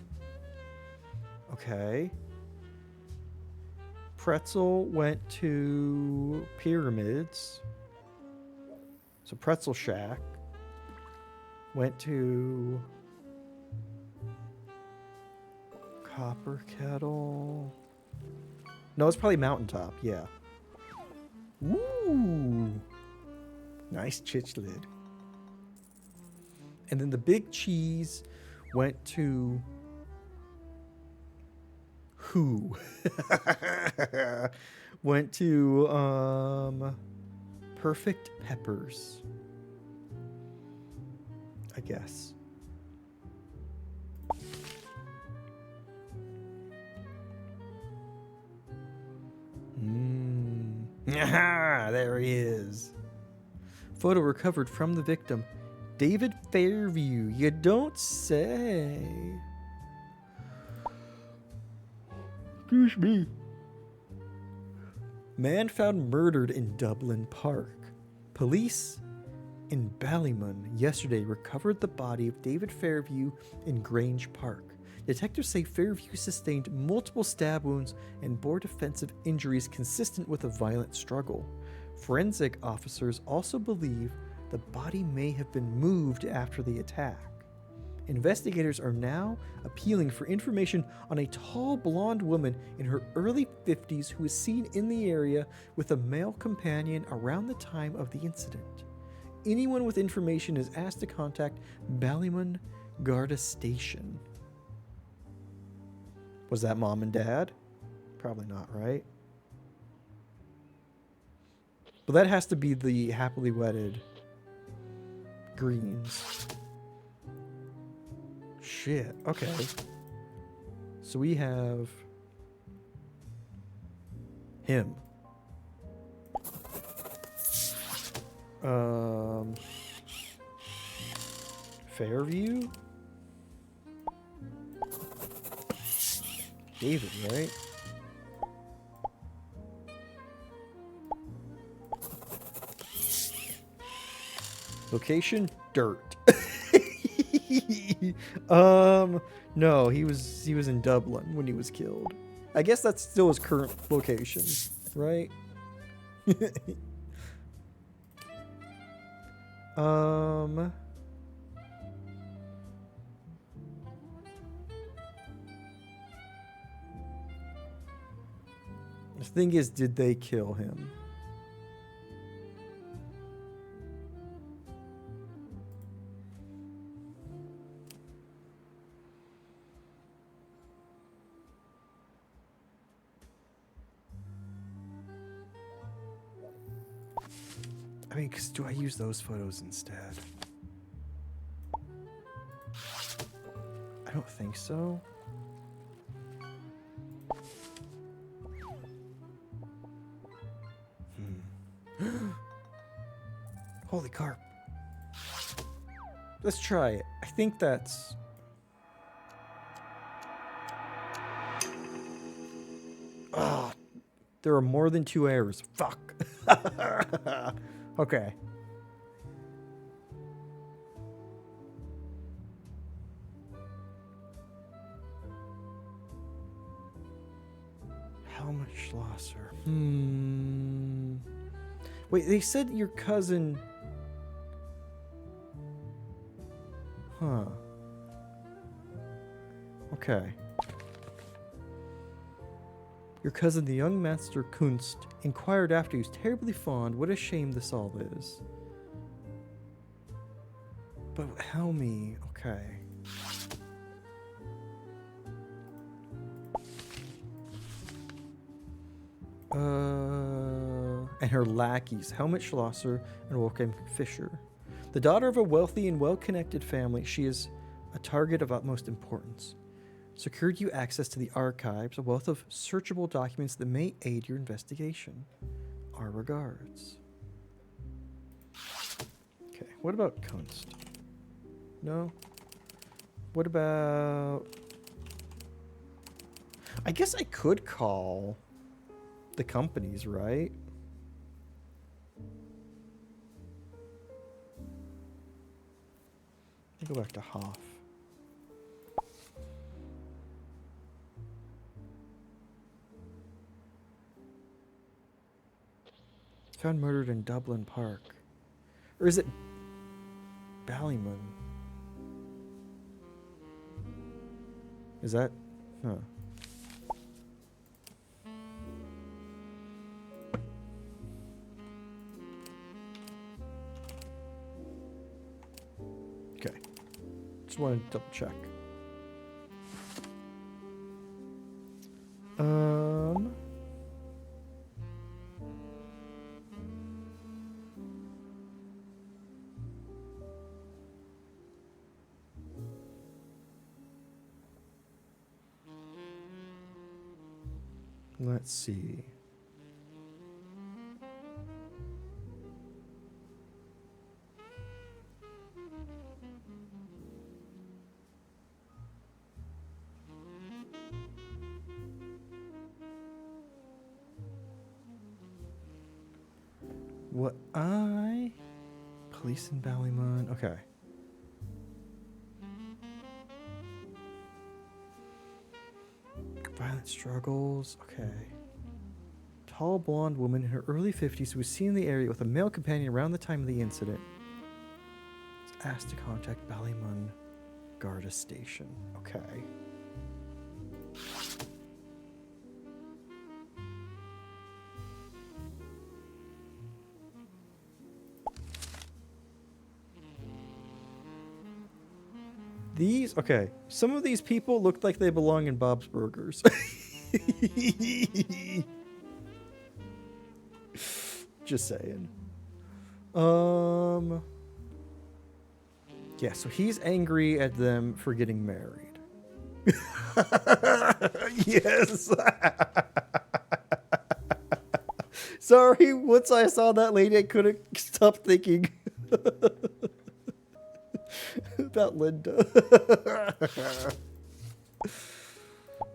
Okay. Pretzel went to pyramids. So Pretzel Shack went to copper kettle. No, it's probably mountaintop. Yeah. Ooh. Nice chitch lid. And then the big cheese went to who? Went to perfect peppers. I guess. There he is. Photo recovered from the victim. David Fairview. You don't say. Excuse me. Man found murdered in Dublin Park. Police in Ballymun yesterday recovered the body of David Fairview in Grange Park. Detectives say Fairview sustained multiple stab wounds and bore defensive injuries consistent with a violent struggle. Forensic officers also believe the body may have been moved after the attack. Investigators are now appealing for information on a tall blonde woman in her early 50s who was seen in the area with a male companion around the time of the incident. Anyone with information is asked to contact Ballymun Garda Station. Was that mom and dad? Probably not, right? But that has to be the happily wedded Greens. Shit. Okay. So we have him. Fairview? David, right? Location? Dirt. No, he was in Dublin when he was killed. I guess that's still his current location, right? The thing is, did they kill him? I mean, 'cause do I use those photos instead? I don't think so. Holy carp. Let's try it. I think that's... Oh, there are more than 2 errors. Fuck. Okay. Helmut Schlosser. Wait, they said your cousin... Huh. Okay. Your cousin, the young master Kunst, inquired after he was terribly fond. What a shame this all is. But Helmy, okay. And her lackeys, Helmut Schlosser and Wolfgang Fischer. The daughter of a wealthy and well-connected family, she is a target of utmost importance. Secured you access to the archives, a wealth of searchable documents that may aid your investigation. Our regards. Okay, what about Kunst? No? What about... I guess I could call the companies, right? Let me go back to Hoff. Found murdered in Dublin Park. Or is it Ballymun? Is that? Huh. Okay. Just wanted to double check. Let's see. Police in Ballymun. Okay. Violent struggles. Okay. Tall blonde woman in her early 50s who was seen in the area with a male companion around the time of the incident. Was asked to contact Ballymun Garda Station. Okay. These, okay. Some of these people looked like they belong in Bob's Burgers. Just saying. Yeah, so he's angry at them for getting married. Yes. Sorry, once I saw that lady, I couldn't stop thinking about Linda.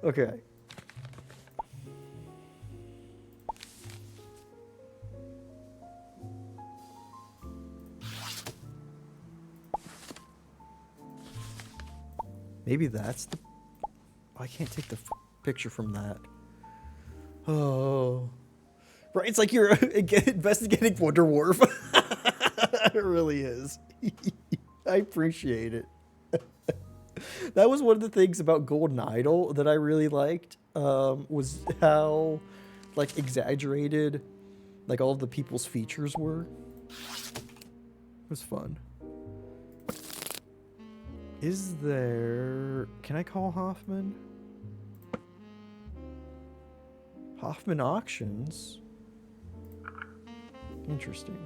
Okay. Maybe that's the... Oh, I can't take the picture from that. Oh. Right, it's like you're investigating Wonder Wharf. It really is. I appreciate it. That was one of the things about Golden Idol that I really liked, was how, like, exaggerated, like, all of the people's features were. It was fun. Is there... Can I call Hoffman? Hoffman Auctions? Interesting.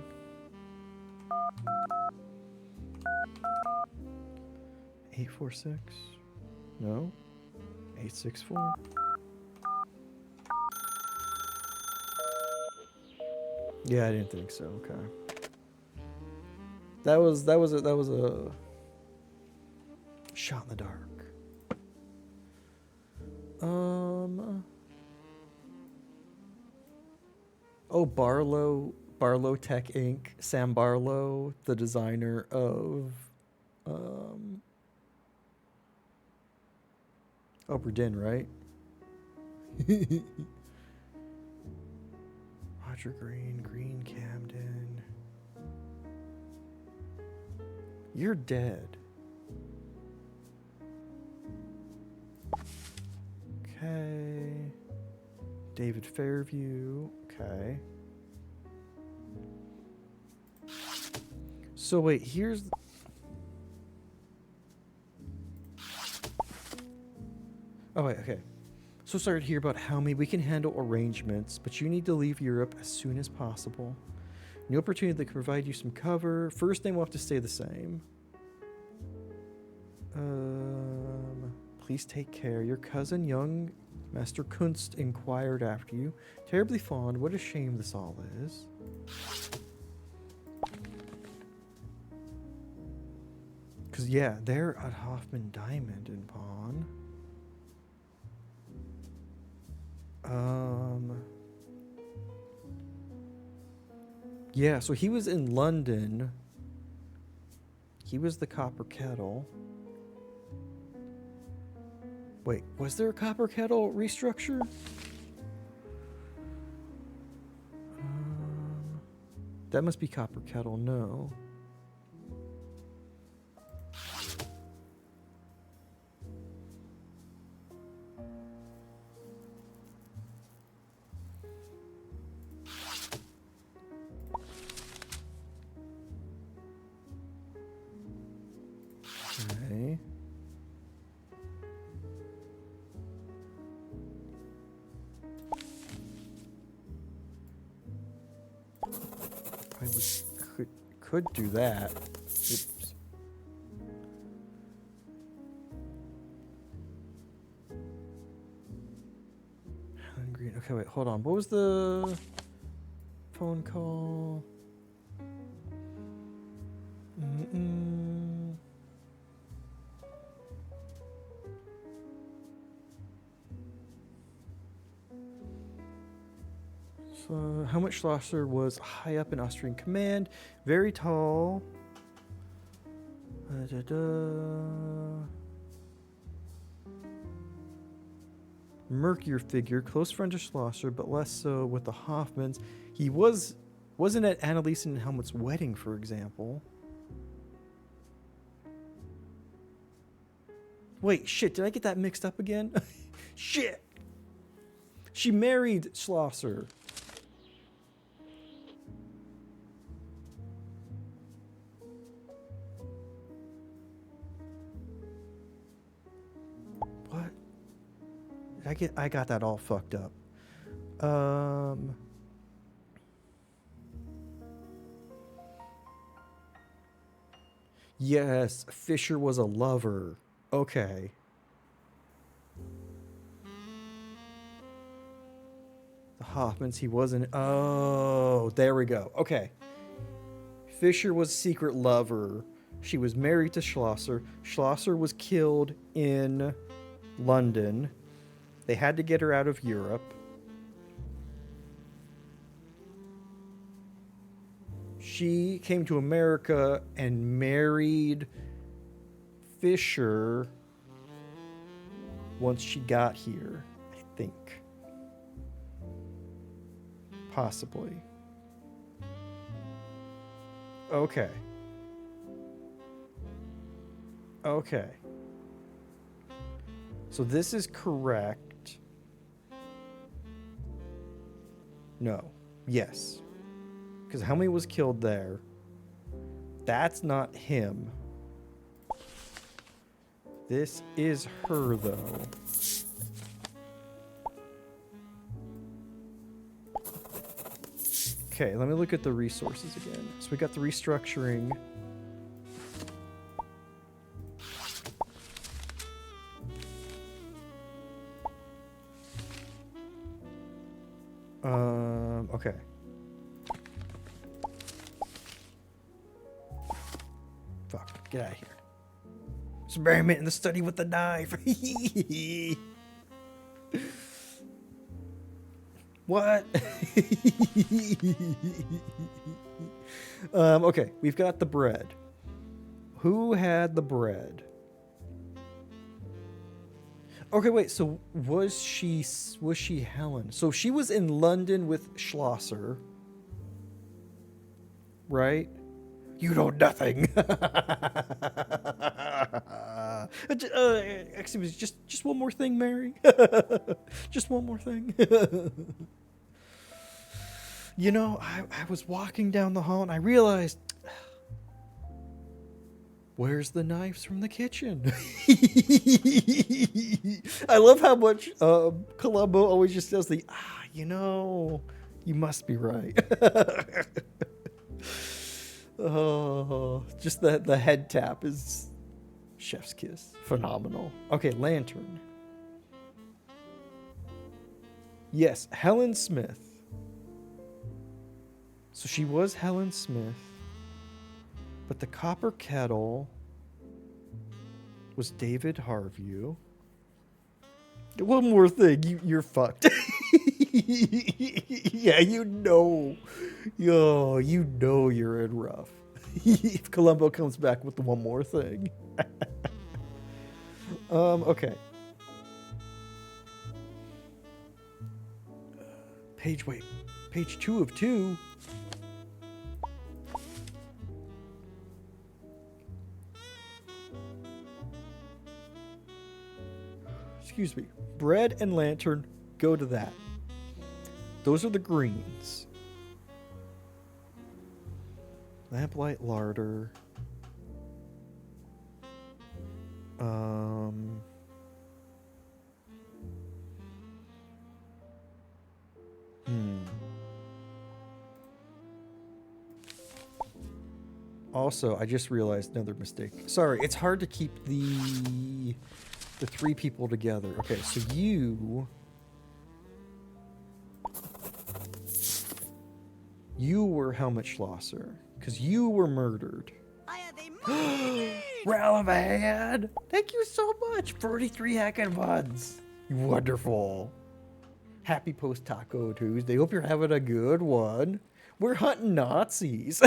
$846? No? $864? Yeah, I didn't think so. Okay. That was a shot in the dark. Oh, Barlow Tech Inc. Sam Barlow, the designer of Oberdin, right? Roger Green Camden. You're dead. Okay. David Fairview. Okay. So wait, here's... Oh wait, okay. So So sorry to hear about Helmy. We can handle arrangements, but you need to leave Europe as soon as possible. New opportunity that can provide you some cover. First name will have to stay the same. Please take care. Your cousin, young Master Kunst, inquired after you. Terribly fond. What a shame this all is. Because, yeah, they're at Hoffman Diamond in Pawn. Yeah, so he was in London. He was the Copper Kettle. Wait, was there a Copper Kettle restructure? That must be Copper Kettle, no. Okay. Could do that. Oops. Hungry. Okay, wait, hold on. What was the phone call? So, Helmut Schlosser was high up in Austrian command, very tall. Murkier figure, close friend to Schlosser, but less so with the Hoffmans. He wasn't at Annalise and Helmut's wedding, for example. Wait, shit, did I get that mixed up again? Shit! She married Schlosser. What? I got that all fucked up. Yes, Fisher was a lover. Okay. The Hoffmans, he wasn't. Oh, there we go. Okay. Fisher was a secret lover. She was married to Schlosser. Schlosser was killed in London. They had to get her out of Europe. She came to America and married Fisher once she got here, I think. Possibly. Okay. Okay. So this is correct. No. Yes. Because Helmy was killed there. That's not him. This is her, though. Okay, let me look at the resources again. So we got the restructuring. Okay. Fuck, get out of here. Experiment in the study with the knife. What? Okay, we've got the bread. Who had the bread? Okay, wait, so was she Helen? So she was in London with Schlosser, right? You know nothing. Actually, just one more thing, Mary. Just one more thing. You know, I was walking down the hall and I realized Where's the knives from the kitchen? I love how much Columbo always just does the, you know, you must be right. Oh, just the head tap is chef's kiss. Phenomenal. Okay, lantern. Yes, Helen Smith. So she was Helen Smith. But the copper kettle was David Harvey. One more thing, you're fucked. Yeah, you know you're in rough. If Columbo comes back with the one more thing. Okay. Page 2 of 2. Excuse me. Bread and lantern, go to that. Those are the greens. Lamplight larder. Also, I just realized another mistake. Sorry, it's hard to keep the three people together. Okay, so you were Helmut Schlosser because you were murdered. Ralavan! Thank you so much. 43 heckin' buds. Wonderful. Happy post Taco Tuesday. Hope you're having a good one. We're hunting Nazis.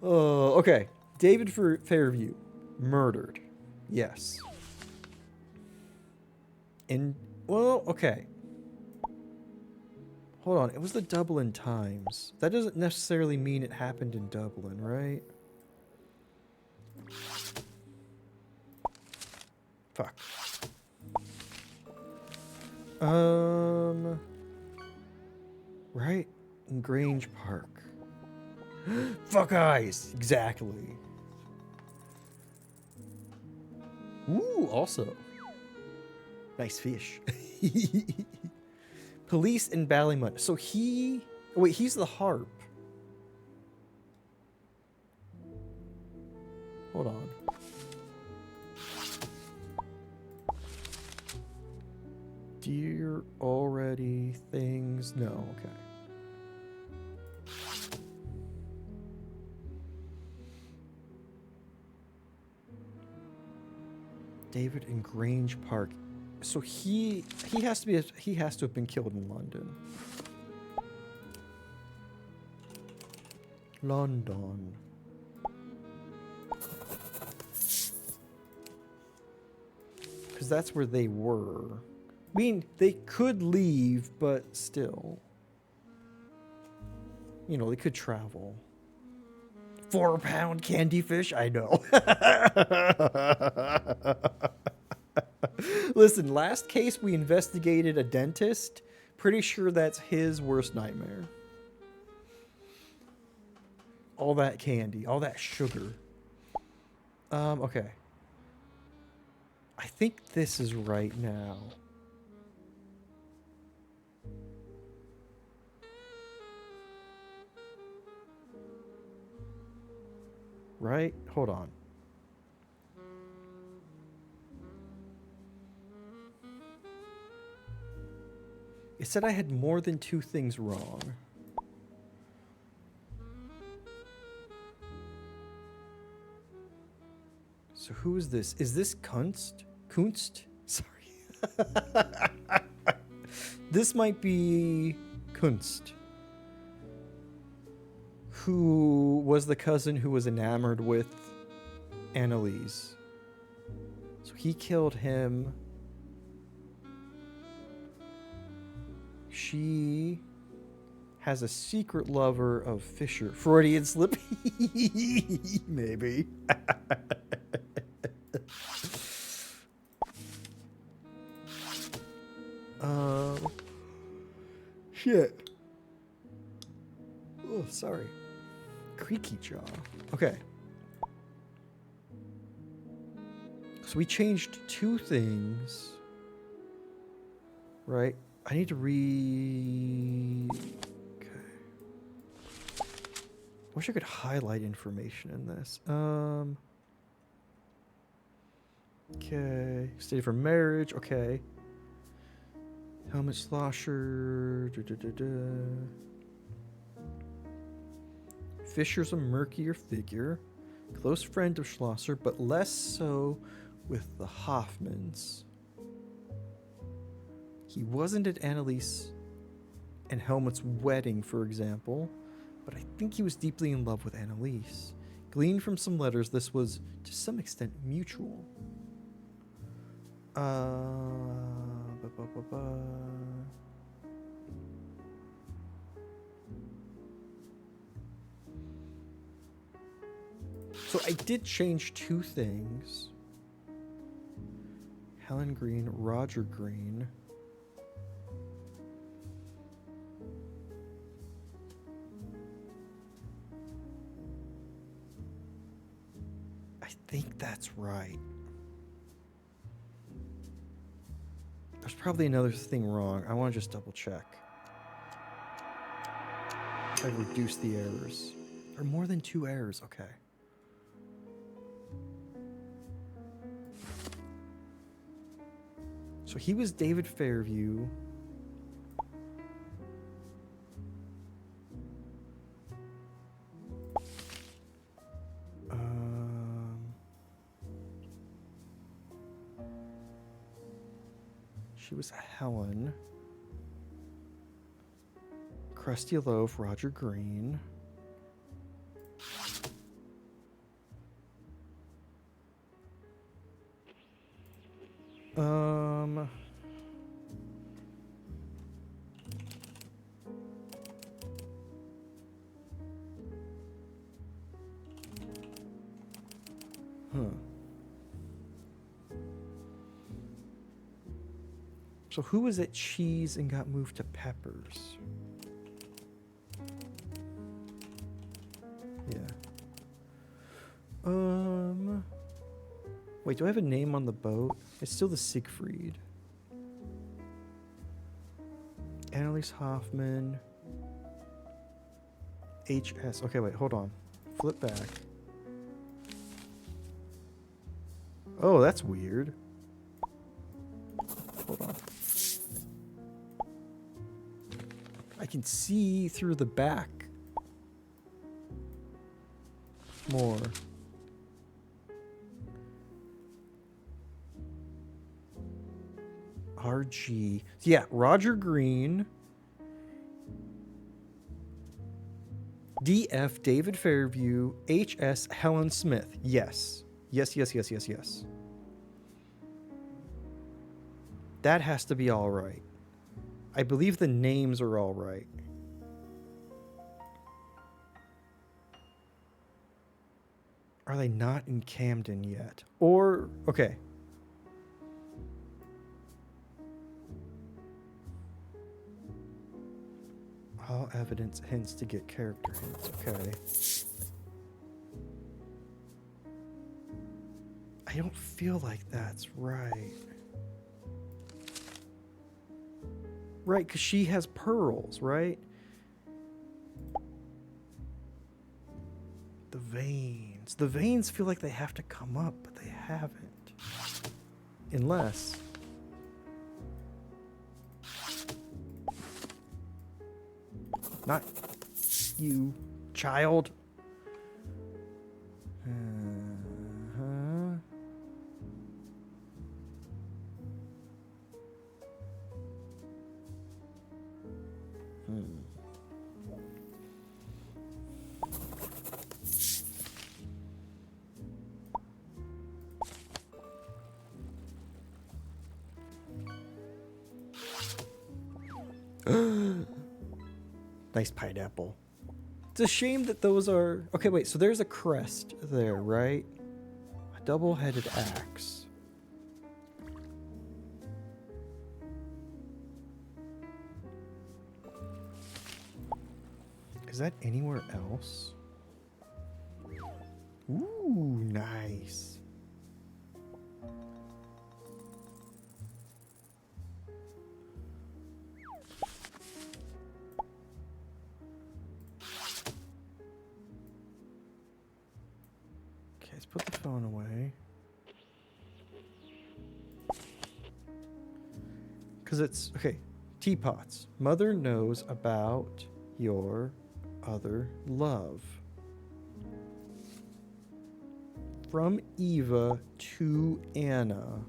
Oh, okay. David Fairview, murdered. Yes. Well, okay. Hold on. It was the Dublin Times. That doesn't necessarily mean it happened in Dublin, right? Fuck. Right? In Grange Park. Fuck eyes! Exactly. Ooh, also. Nice fish. Police in Ballymun. So wait, he's the harp. Hold on. Dear already things. No, okay. David in Grange Park. So he has to have been killed in London. London. Because that's where they were. I mean, they could leave, but still. You know, they could travel. 4-pound candy fish? I know. Listen, last case we investigated a dentist. Pretty sure that's his worst nightmare. All that candy, all that sugar. Okay. I think this is right now. Right? Hold on. It said I had more than 2 things wrong. So who is this? Is this Kunst? Kunst? Sorry. This might be Kunst, who was the cousin who was enamored with Annalise. So he killed him. She has a secret lover of Fisher. Freudian slip? Maybe. Shit. Oh, sorry. Creaky jaw. Okay. So we changed 2 things. Right? I need to Okay. Wish I could highlight information in this. Okay. Stated for marriage. Okay. Helmut Slosher. Fisher's a murkier figure. Close friend of Schlosser, but less so with the Hoffmans. He wasn't at Annalise and Helmut's wedding, for example, but I think he was deeply in love with Annalise. Gleaned from some letters, this was, to some extent, mutual. So I did change 2 things. Helen Green, Roger Green. I think that's right. There's probably another thing wrong. I want to just double check. I reduced the errors. There are more than 2 errors. Okay. So he was David Fairview. She was Helen. Krusty Loaf, Roger Green. So who was at Cheese and got moved to Peppers? Yeah. Wait, do I have a name on the boat? It's still the Siegfried. Annalise Hoffman. HS. Okay, wait, hold on. Flip back. Oh, that's weird. Hold on. I can see through the back more. RG. Yeah, Roger Green. DF, David Fairview. HS, Helen Smith. Yes. Yes. That has to be all right. I believe the names are all right. Are they not in Camden yet? Or, okay. All evidence hints to get character hints. Okay. I don't feel like that's right. Right, because she has pearls, right? The veins. The veins feel like they have to come up, but they haven't. Unless... Not you, child. Nice pineapple. It's a shame that those are... Okay, wait, so there's a crest there, right? A double-headed axe. Is that anywhere else? Ooh, nice. Okay, let's put the phone away. Because it's, okay, teapots. Mother knows about your other love. From Eva to Anna.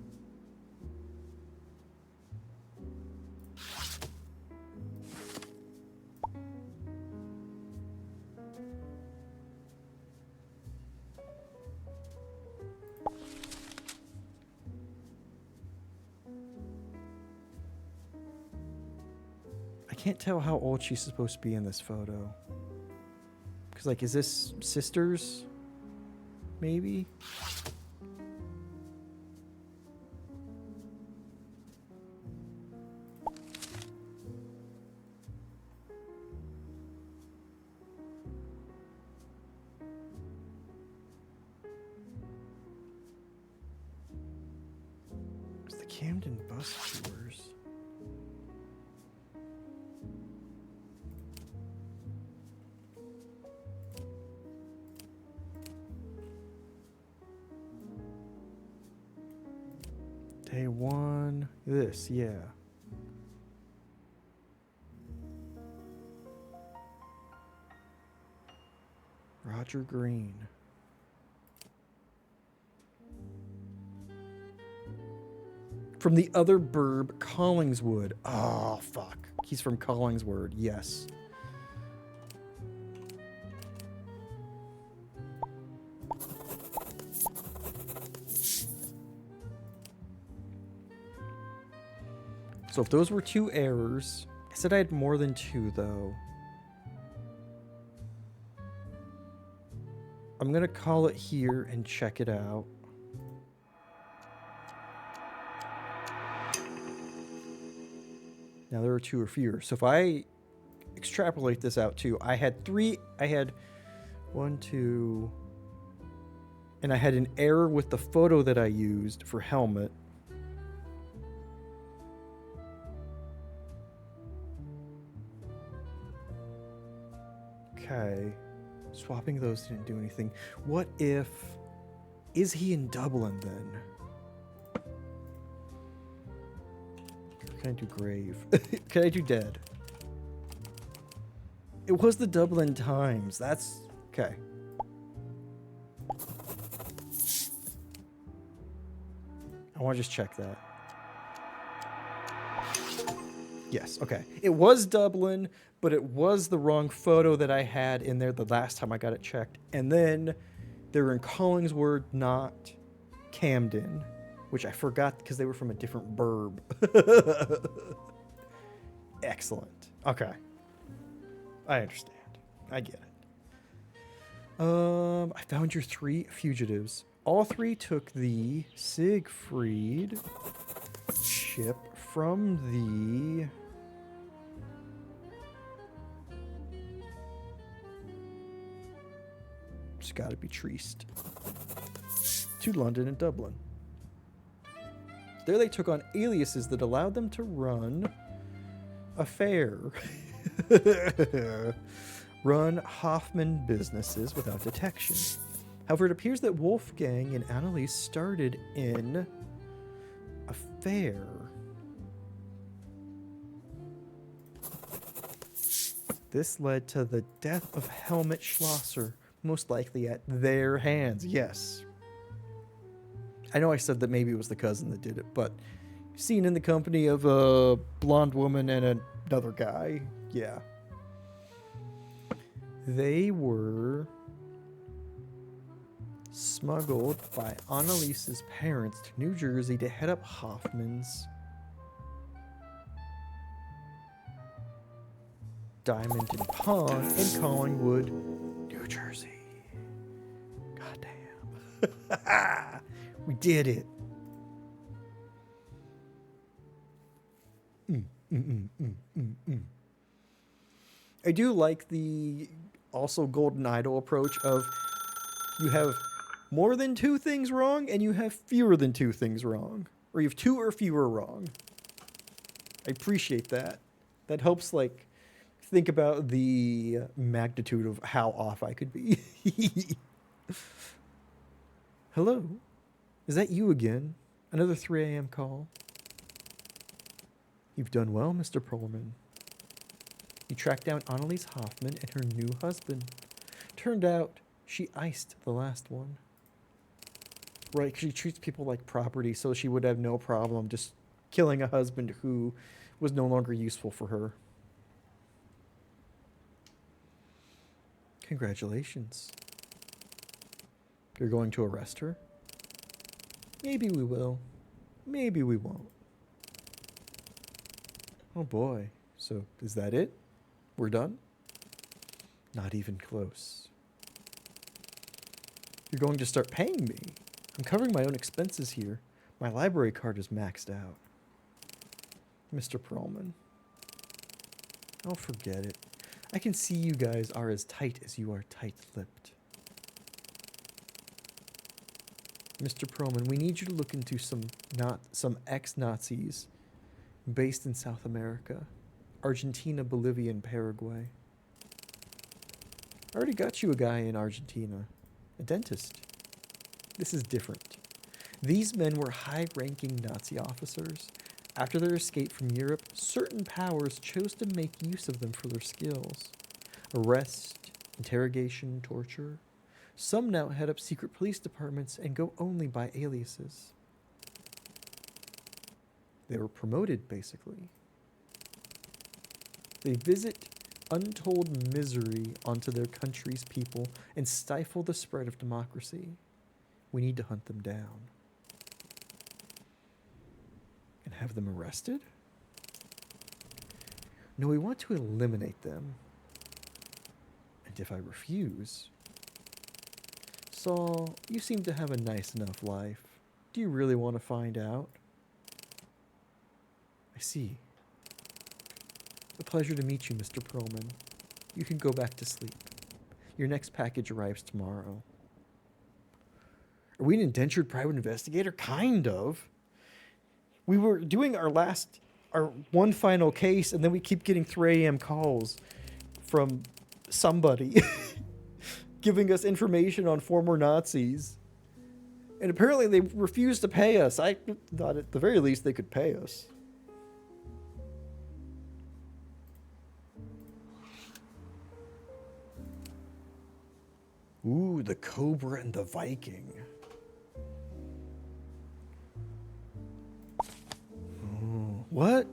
I can't tell how old she's supposed to be in this photo. Because, like, is this sisters? Maybe? It's the Camden bus tours. Day one. This, yeah. Roger Green. From the other burb, Collingswood. Oh, fuck. He's from Collingswood, yes. So if those were two errors, I said I had more than two, though. I'm going to call it here and check it out. Now there are two or fewer. So if I extrapolate this out too, I had one, two, and I had an error with the photo that I used for helmet. Okay. Swapping those didn't do anything. What if... Is he in Dublin then? Can I do grave? Can I do dead? It was the Dublin Times. That's... Okay. I want to just check that. Yes, okay. It was Dublin, but it was the wrong photo that I had in there the last time I got it checked. And then they were in Collingswood, not Camden, which I forgot because they were from a different burb. Excellent. Okay. I understand. I get it. I found your 3 fugitives. All 3 took the Siegfried ship from the... It's got to be Trieste. To London and Dublin. There they took on aliases that allowed them to run a fair. Run Hoffman businesses without detection. However, it appears that Wolfgang and Annalise started in a fair. This led to the death of Helmut Schlosser, most likely at their hands. Yes. I know I said that maybe it was the cousin that did it, but seen in the company of a blonde woman and another guy. Yeah. They were smuggled by Annalise's parents to New Jersey to head up Hoffman's Diamond and Pawn in Collingwood, New Jersey. Goddamn. We did it. I do like the also Golden Idol approach of You have more than 2 things wrong, and you have fewer than 2 things wrong. Or you have 2 or fewer wrong. I appreciate that. That helps, like, think about the magnitude of how off I could be. Hello? Is that you again? Another 3 a.m. call? You've done well, Mr. Perlman. You tracked down Annalise Hoffman and her new husband. Turned out she iced the last one. Right, 'cause she treats people like property, so she would have no problem just killing a husband who was no longer useful for her. Congratulations. You're going to arrest her? Maybe we will. Maybe we won't. Oh boy. So, is that it? We're done? Not even close. You're going to start paying me. I'm covering my own expenses here. My library card is maxed out. Mr. Perlman. Oh, forget it. I can see you guys are as tight as you are tight-lipped. Mr. Perlman, we need you to look into some ex-Nazis based in South America. Argentina, Bolivia, and Paraguay. I already got you a guy in Argentina. A dentist. This is different. These men were high-ranking Nazi officers. After their escape from Europe, certain powers chose to make use of them for their skills. Arrest, interrogation, torture. Some now head up secret police departments and go only by aliases. They were promoted, basically. They visit untold misery onto their country's people and stifle the spread of democracy. We need to hunt them down. And have them arrested? No, we want to eliminate them. And if I refuse... Saul, you seem to have a nice enough life. Do you really want to find out? I see. A pleasure to meet you, Mr. Perlman. You can go back to sleep. Your next package arrives tomorrow. Are we an indentured private investigator? Kind of. We were doing our one final case, and then we keep getting 3 a.m. calls from somebody giving us information on former Nazis. And apparently they refused to pay us. I thought at the very least they could pay us. Ooh, the Cobra and the Viking. Oh, what?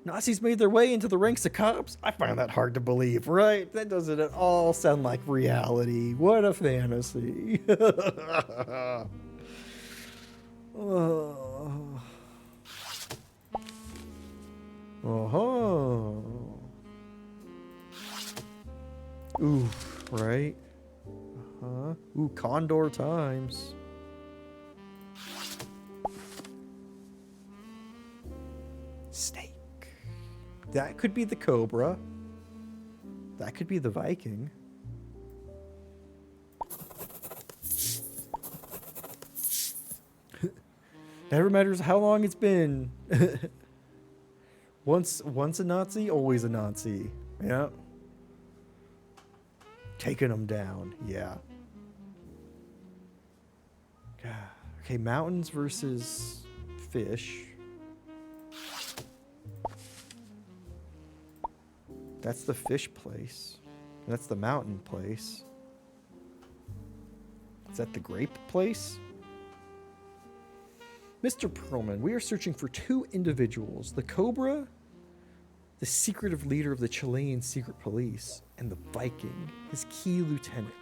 Nazis made their way into the ranks of cops? I find that hard to believe, right? That doesn't at all sound like reality. What a fantasy. Oh. Oh. Ooh, right? Uh-huh. Ooh, Condor times. Snake. That could be the Cobra. That could be the Viking. Never matters how long it's been. Once a Nazi, always a Nazi. Yeah. Taking them down. Yeah. Okay, mountains versus fish. That's the fish place. That's the mountain place. Is that the grape place? Mr. Perlman, we are searching for 2 individuals. The Cobra, the secretive leader of the Chilean secret police, and the Viking, his key lieutenant.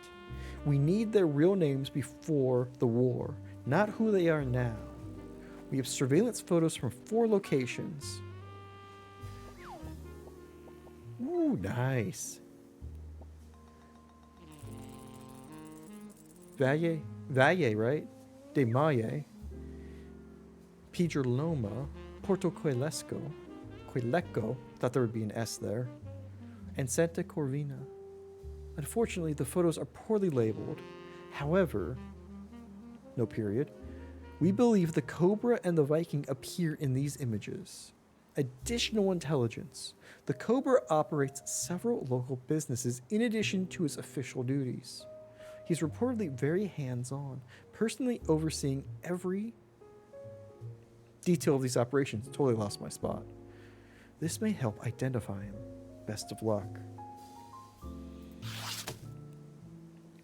We need their real names before the war, not who they are now. We have surveillance photos from 4 locations. Ooh, nice. Valle, right? De Malle, Pedroloma, Porto Coelesco, thought there would be an S there, and Santa Corvina. Unfortunately, the photos are poorly labeled. However, no period, we believe the Cobra and the Viking appear in these images. Additional intelligence. The Cobra operates several local businesses in addition to his official duties. He's reportedly very hands-on, personally overseeing every detail of these operations. Totally lost my spot. This may help identify him. Best of luck.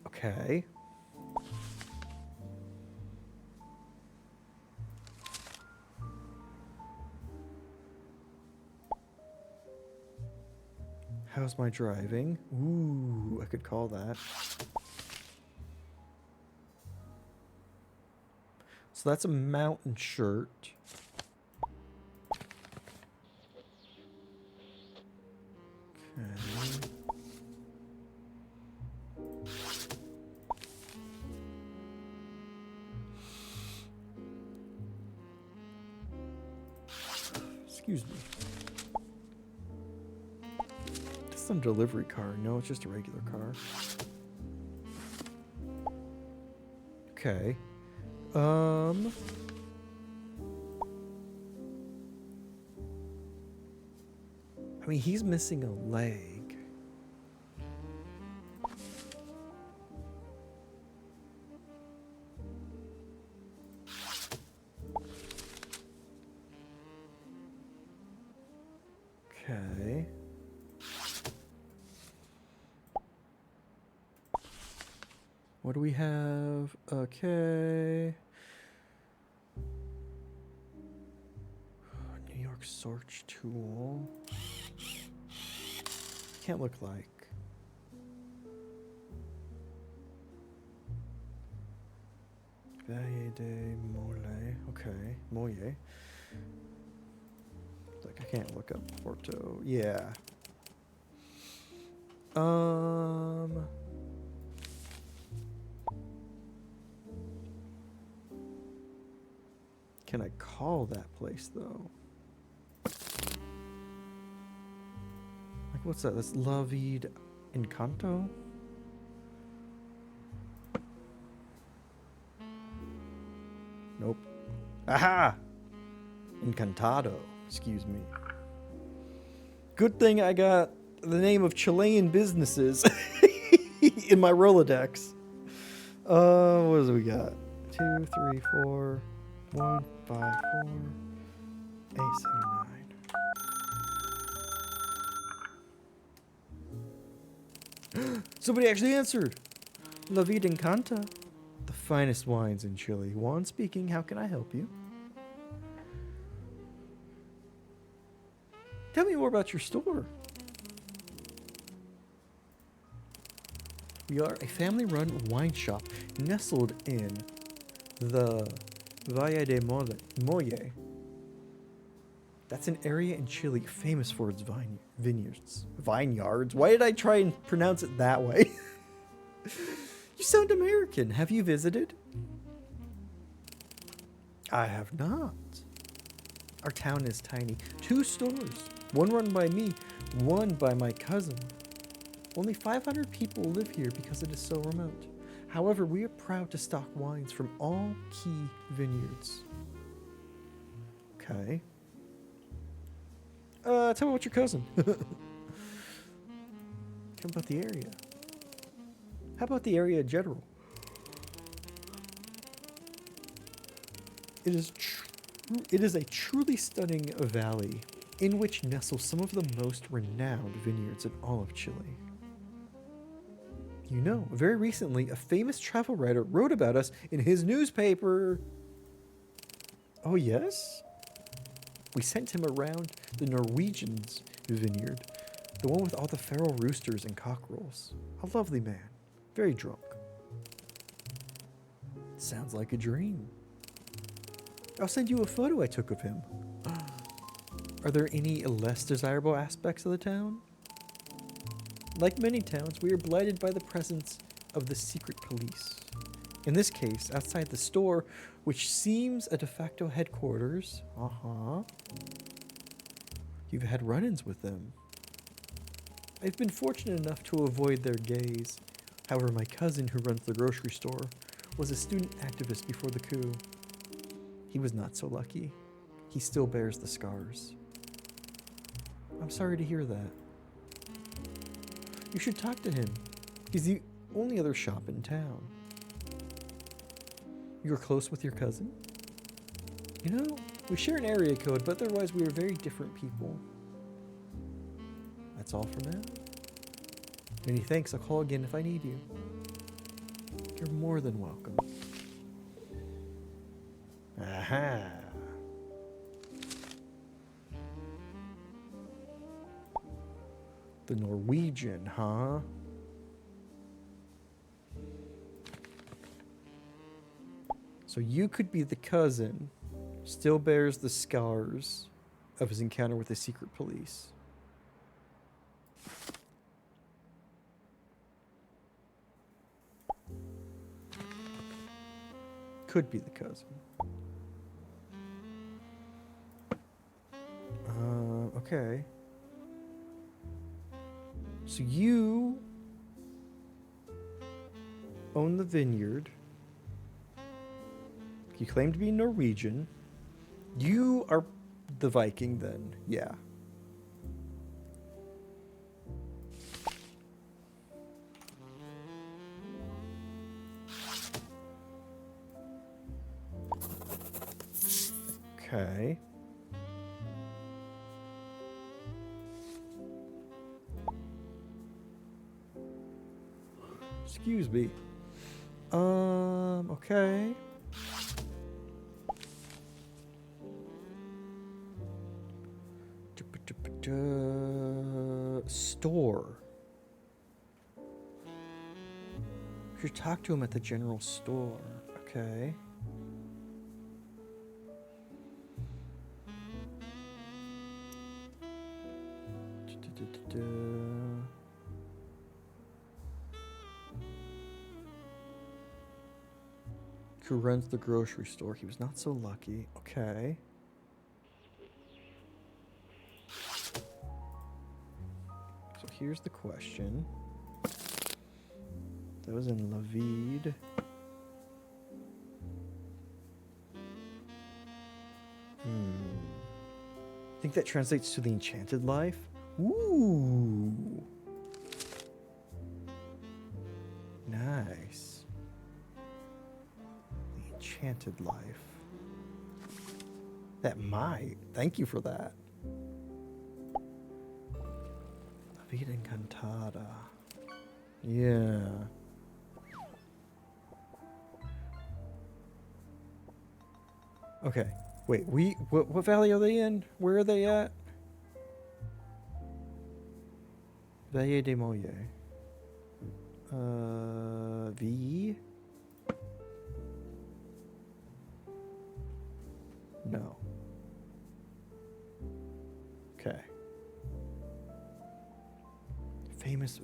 Okay. How's my driving? Ooh, I could call that. So that's a mountain shirt. Okay. Excuse me. This is a delivery car. No, it's just a regular car. Okay. I mean, he's missing a leg. Okay. What do we have? Okay. New York search tool. Can't look like. Valle de Mole. Okay. Molle. Like I can't look up Porto. Yeah. Can I call that place though? Like what's that? That's La Vida Encanto? Nope. Aha! Encantado. Excuse me. Good thing I got the name of Chilean businesses in my Rolodex. What do we got? 2, 3, 4, 1, 5, 4, 8, 7, 9. Somebody actually answered. La Vida Encanta. The finest wines in Chile. Juan speaking. How can I help you? Tell me more about your store. We are a family-run wine shop nestled in the Valle de Molle. That's an area in Chile famous for its vineyards. Vineyards? Why did I try and pronounce it that way? You sound American. Have you visited? I have not. Our town is tiny. 2 stores. One run by me, one by my cousin. Only 500 people live here because it is so remote. However, we are proud to stock wines from all key vineyards. Okay. Tell me about your cousin. Tell me about the area. How about the area in general? It is a truly stunning valley in which nestle some of the most renowned vineyards in all of Chile. You know, very recently, a famous travel writer wrote about us in his newspaper. Oh, yes? We sent him around the Norwegian's vineyard, the one with all the feral roosters and cockerels. A lovely man, very drunk. Sounds like a dream. I'll send you a photo I took of him. Are there any less desirable aspects of the town? Like many towns, we are blighted by the presence of the secret police. In this case, outside the store, which seems a de facto headquarters, you've had run-ins with them. I've been fortunate enough to avoid their gaze. However, my cousin who runs the grocery store was a student activist before the coup. He was not so lucky. He still bears the scars. I'm sorry to hear that. You should talk to him. He's the only other shop in town. You're close with your cousin? You know, we share an area code, but otherwise we are very different people. That's all for now. Many thanks. I'll call again if I need you. You're more than welcome. Aha. The Norwegian, huh? So you could be the cousin, still bears the scars of his encounter with the secret police. Could be the cousin. Okay. So you own the vineyard. You claim to be Norwegian. You are the Viking then, yeah. Okay. Excuse me. Okay. Store. You should talk to him at the general store. Okay. Who runs the grocery store? He was not so lucky. Okay. So here's the question. That was in Lavid. I think that translates to the Enchanted Life. Ooh. Nice. The Enchanted Life. That might. Thank you for that. La Vida Encantada. Yeah. Okay. Wait, what valley are they in? Where are they at? Valle de Molle. V? No. Okay. Famous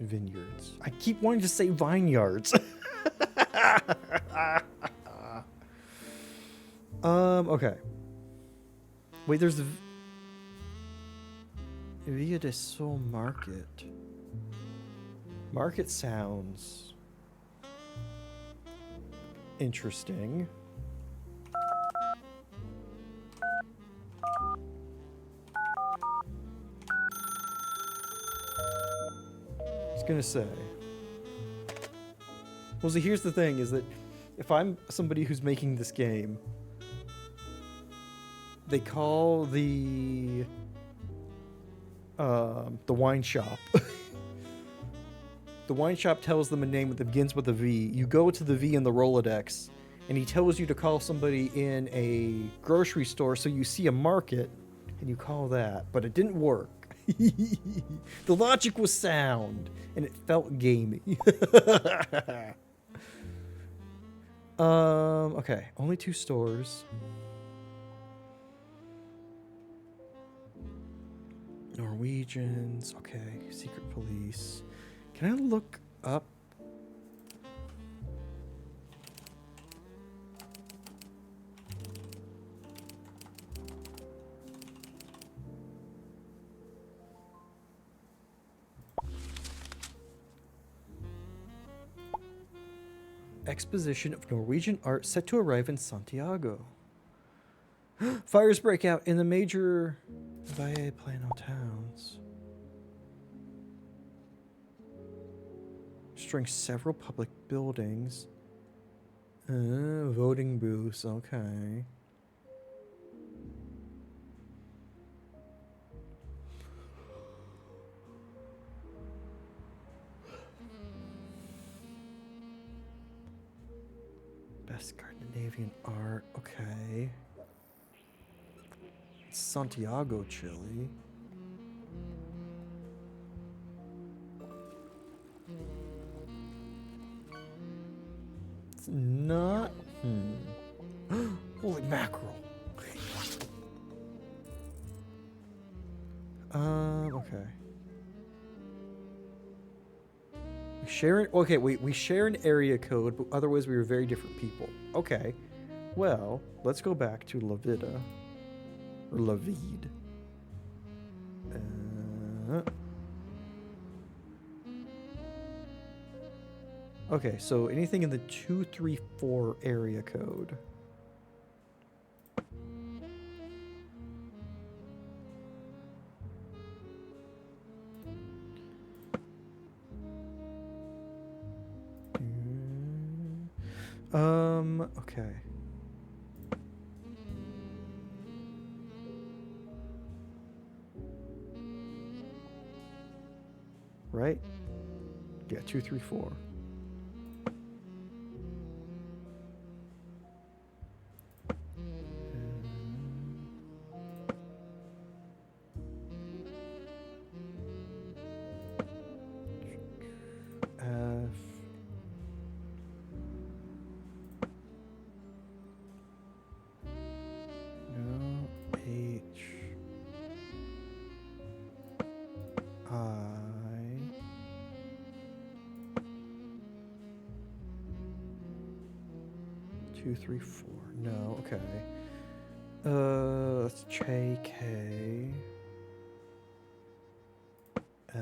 vineyards. I keep wanting to say vineyards. Okay. Wait, there's the Villa de Sol Market. Market sounds interesting. I was gonna say. Well, see, here's the thing: is that if I'm somebody who's making this game, they call the wine shop. The wine shop tells them a name that begins with a V. You go to the V in the Rolodex, and he tells you to call somebody in a grocery store, so you see a market, and you call that. But it didn't work. The logic was sound, and it felt gamey. Okay, only 2 stores. Norwegians. Okay, secret police. Can I look up? exposition of Norwegian art set to arrive in Santiago. Fires break out in the major Valle Plano towns, destroying several public buildings. Voting booths, okay. Best Scandinavian art, okay. Santiago, Chile. It's not. Holy mackerel. Okay. We share an area code, but otherwise we were very different people. Okay. Well, let's go back to La Vida. Or La Vide. Okay, so anything in the 234 area code. Okay. Right? Yeah, 234. F. No. H. I. 234. No, okay. Let's J, K. L.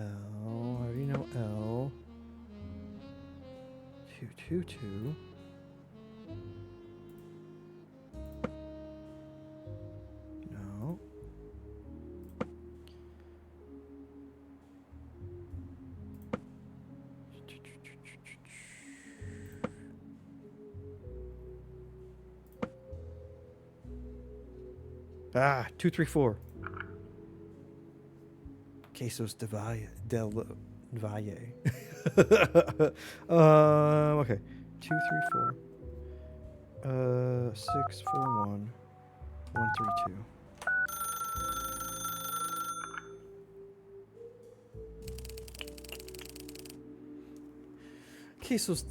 How do you know L? 222. No. Ah, 234. Quesos de Valle. Valle. Okay. 234. 641 132. Quesos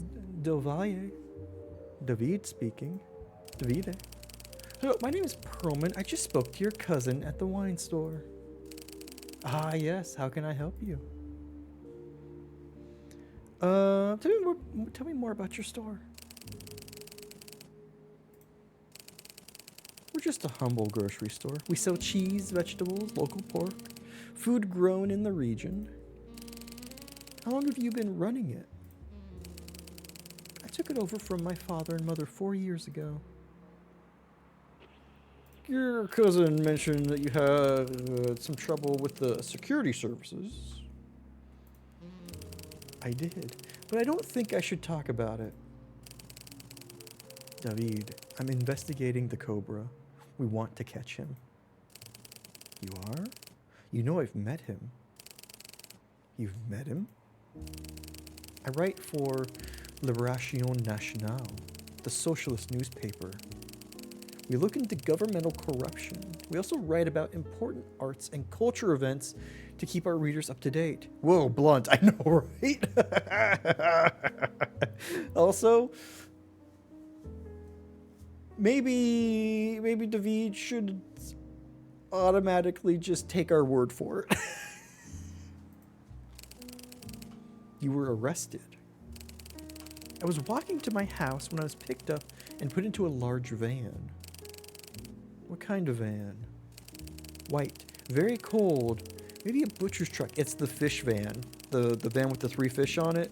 del Valle. David speaking. David. Hello, my name is Perlman. I just spoke to your cousin at the wine store. Ah, yes. How can I help you? Tell me more about your store. We're just a humble grocery store. We sell cheese, vegetables, local pork, food grown in the region. How long have you been running it? I took it over from my father and mother 4 years ago. Your cousin mentioned that you had some trouble with the security services. I did, but I don't think I should talk about it. David, I'm investigating the Cobra. We want to catch him. You are? You know I've met him. You've met him? I write for Libération Nationale, the socialist newspaper. We look into governmental corruption. We also write about important arts and culture events to keep our readers up to date. Whoa, blunt, I know, right? Also, maybe David should automatically just take our word for it. You were arrested. I was walking to my house when I was picked up and put into a large van. What kind of van? White. Very cold. Maybe a butcher's truck. It's the fish van. The van with the 3 fish on it.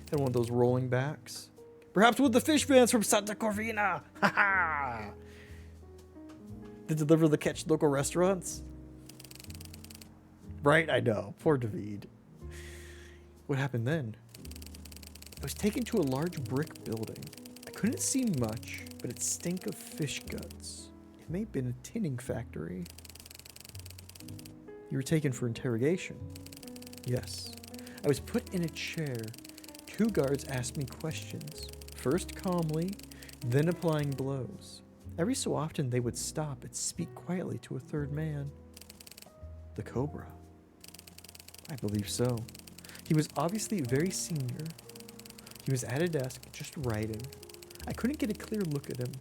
Had one of those rolling backs. Perhaps with the fish vans from Santa Corvina. Ha ha! They deliver the catch to local restaurants. Right, I know. Poor David. What happened then? I was taken to a large brick building. I couldn't see much, but it stank of fish guts. It may have been a tinning factory. You were taken for interrogation. Yes. I was put in a chair. 2 guards asked me questions, first calmly, then applying blows. Every so often they would stop and speak quietly to a third man. The Cobra. I believe so. He was obviously very senior. He was at a desk, just writing. I couldn't get a clear look at him,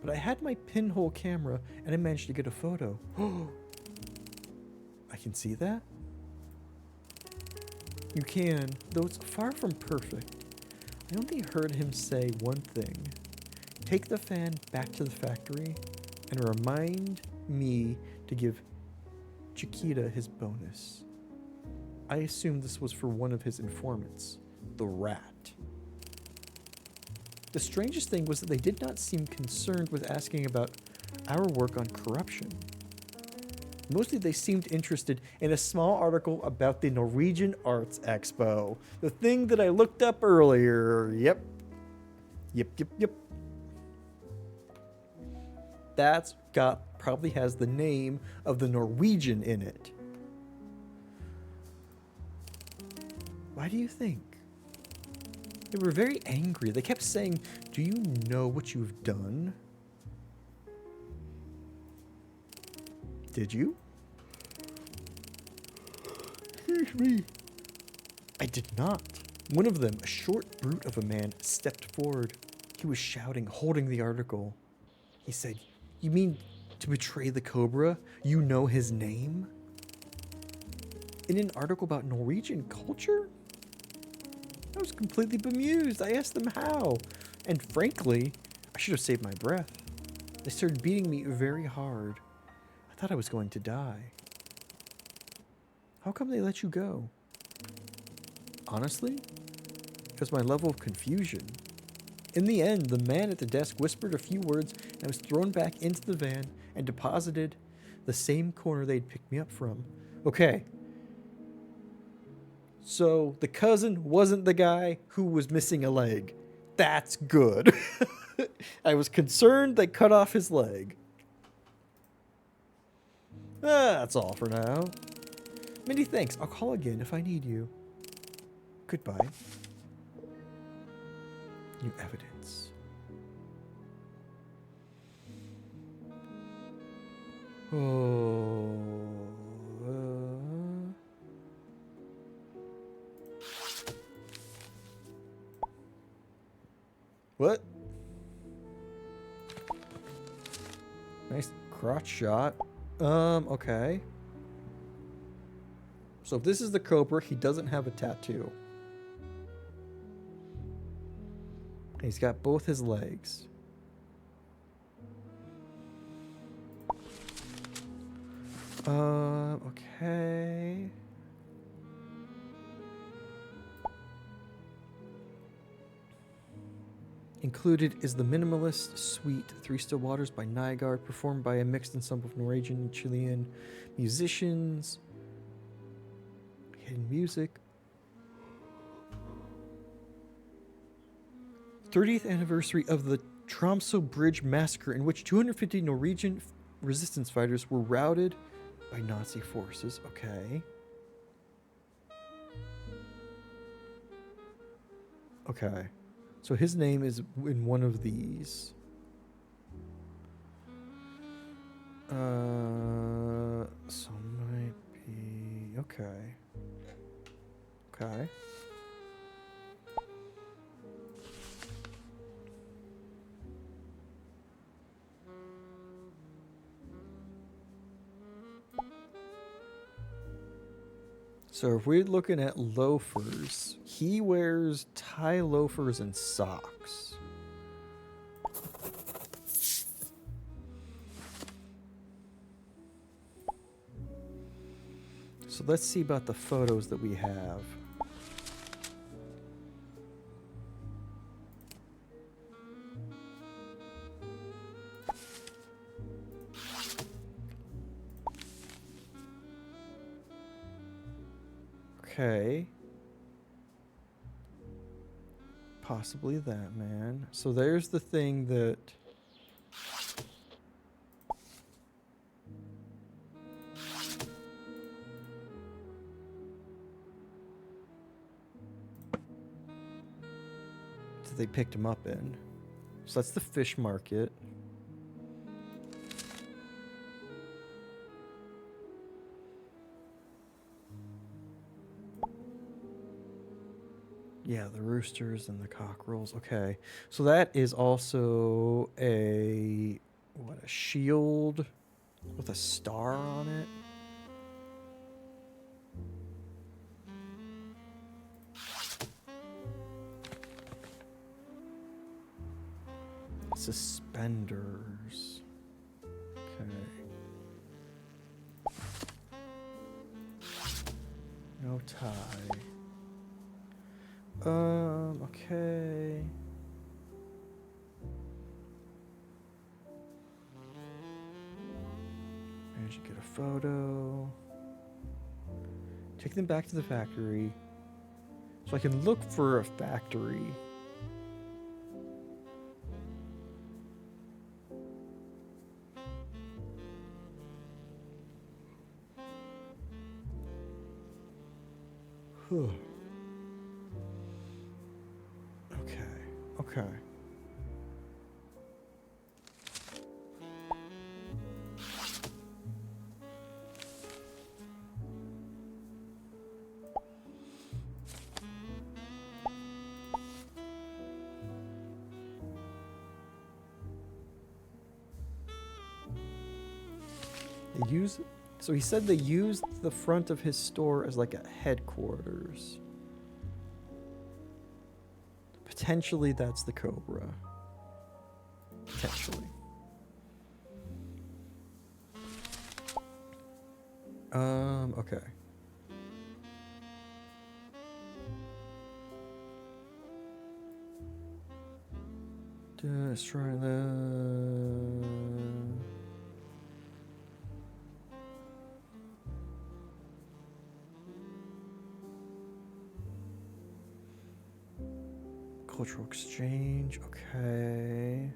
but I had my pinhole camera and I managed to get a photo. I can see that? You can, though it's far from perfect. I only heard him say one thing. Take the fan back to the factory and remind me to give Chiquita his bonus. I assumed this was for one of his informants, the rat. The strangest thing was that they did not seem concerned with asking about our work on corruption. Mostly they seemed interested in a small article about the Norwegian Arts Expo. The thing that I looked up earlier. Yep. That's probably has the name of the Norwegian in it. Why do you think? They were very angry. They kept saying, "Do you know what you've done?" Did you? Excuse me. I did not. One of them, a short brute of a man, stepped forward. He was shouting, holding the article. He said, "You mean to betray the Cobra? You know his name?" In an article about Norwegian culture? I was completely bemused. I asked them how. And frankly, I should have saved my breath. They started beating me very hard. I thought I was going to die. How come they let you go? Honestly, because my level of confusion. In the end, the man at the desk whispered a few words and I was thrown back into the van and deposited the same corner they'd picked me up from. Okay. So the cousin wasn't the guy who was missing a leg. That's good. I was concerned they cut off his leg. That's all for now. Many thanks. I'll call again if I need you. Goodbye. New evidence. What? Nice crotch shot. Okay. So if this is the Cobra, he doesn't have a tattoo. He's got both his legs. Okay. Included is the Minimalist Suite, Three Still Waters by Nygaard, performed by a mixed ensemble of Norwegian and Chilean musicians. Hidden music. 30th anniversary of the Tromsø Bridge massacre, in which 250 Norwegian resistance fighters were routed by Nazi forces. Okay. Okay. So his name is in one of these. So might be okay. Okay. So if we're looking at loafers, he wears tie loafers and socks. So let's see about the photos that we have. Okay. Possibly that, man. So there's the thing that... that they picked him up in. So that's the fish market. Yeah, the roosters and the cockerels. Okay. So that is also a... what, a shield with a star on it? Suspenders. Okay. No tie. Okay. Managed to get a photo. Take them back to the factory. So I can look for a factory. Whew. Okay. They use... So he said they used the front of his store as like a headquarters. Potentially that's the Cobra. Potentially. Okay. Destroy the... Cultural exchange, okay.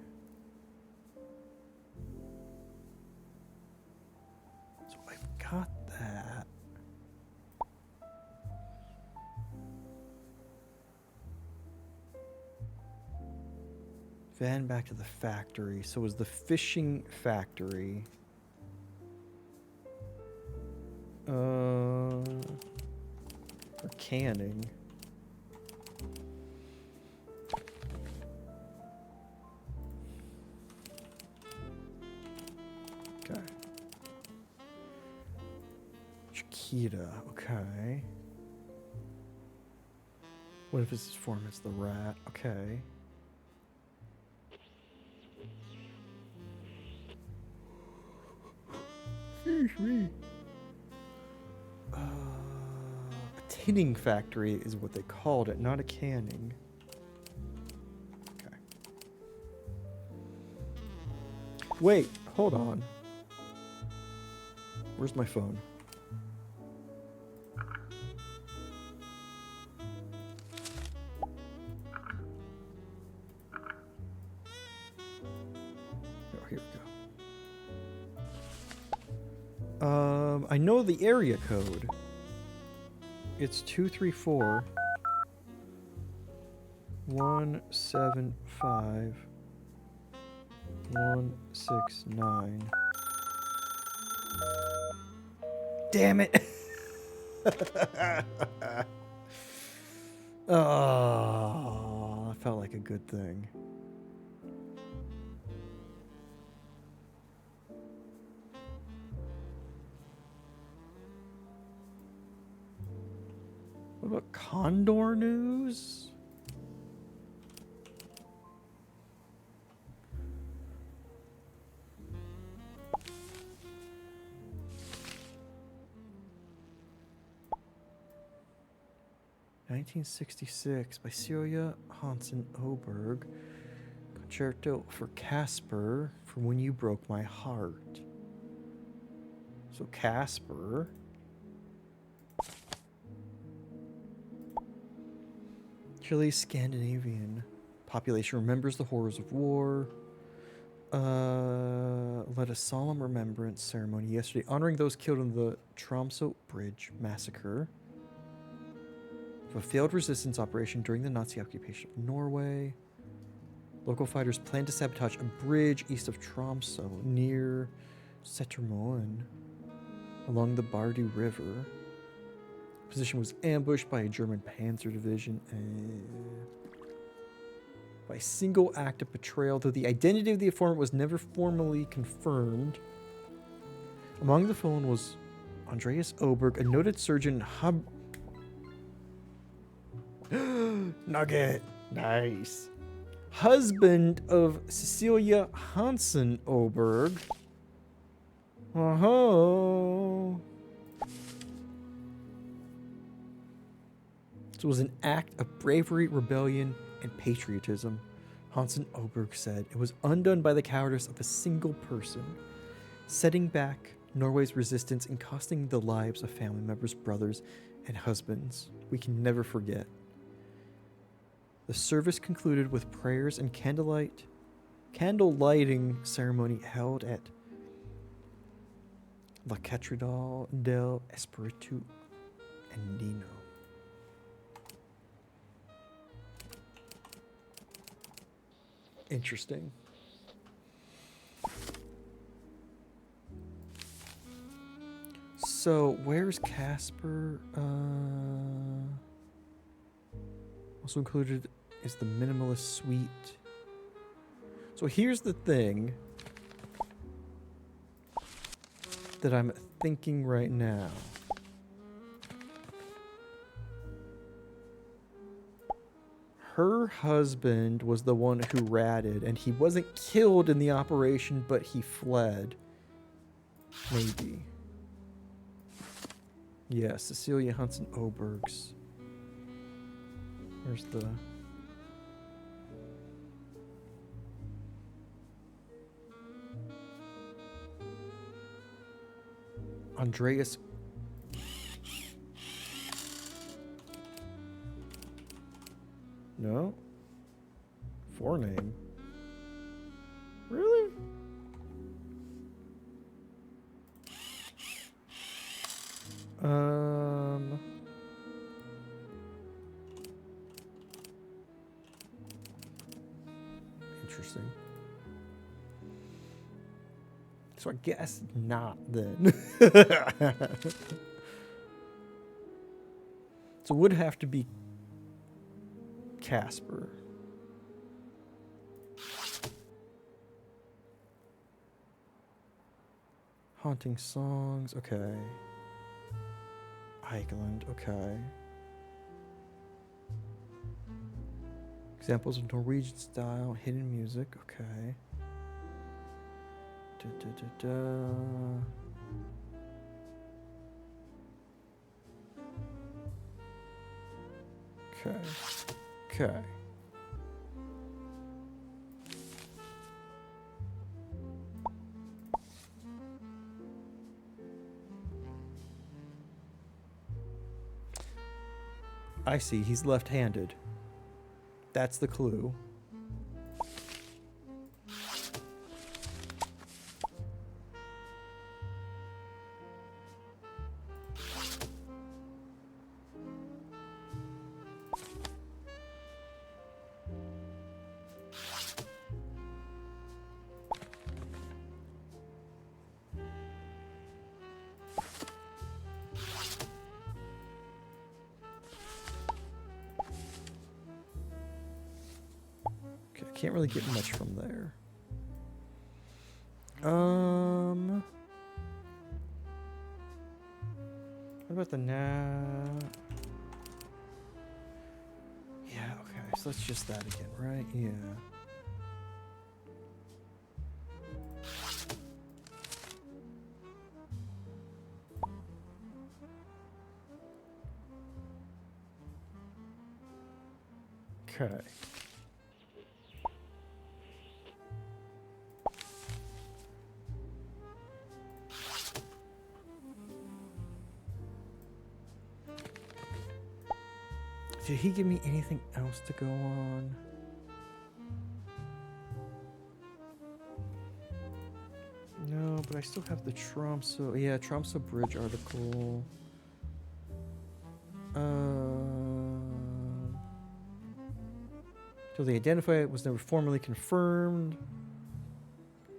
So I've got that. Van back to the factory. So it was the fishing factory. Or canning. Okay. Chiquita, okay. What if it's his form? It's the rat, okay. Excuse me. A tinning factory is what they called it, not a canning. Okay. Wait, hold on. Where's my phone? Oh, here we go. I know the area code. It's 234 175 169. Damn it! Oh, that felt like a good thing. What about Condor News? (1966) by Celia Hansen Oberg. Concerto for Casper for When You Broke My Heart. So Casper. Chile's Scandinavian population remembers the horrors of war. Led a solemn remembrance ceremony yesterday honoring those killed in the Tromsø Bridge massacre of a failed resistance operation during the Nazi occupation of Norway. Local fighters plan to sabotage a bridge east of Tromsø near Setermoen along the Bardu River. Position was ambushed by a German panzer division by a single act of betrayal, though the identity of the informant was never formally confirmed. Among the fallen was Andreas Oberg, a noted surgeon. Nugget. Nice. Husband of Cecilia Hansen Oberg. Oh. So it was an act of bravery, rebellion, and patriotism. Hansen Oberg said it was undone by the cowardice of a single person, setting back Norway's resistance and costing the lives of family members, brothers, and husbands. We can never forget. The service concluded with prayers and candle lighting ceremony held at La Catedral del Espiritu Andino. Interesting. So, where's Casper? Also included is the minimalist suite. So here's the thing that I'm thinking right now. Her husband was the one who ratted, and he wasn't killed in the operation, but he fled. Maybe. Yeah, Cecilia Hansen Obergs. Where's the... Andreas... No? Forename? Really? Interesting. So I guess not then. So it would have to be Casper. Haunting songs, okay. Eichland, okay. Examples of Norwegian style, hidden music, okay. Okay. Okay. I see, he's left-handed. That's the clue. Can't really get much from there. What about the now? Yeah, okay. So let's just that again, right? Yeah. Okay. Did he give me anything else to go on? No, but I still have the Tromso. Yeah, Tromso Bridge article. So they identify it was never formally confirmed.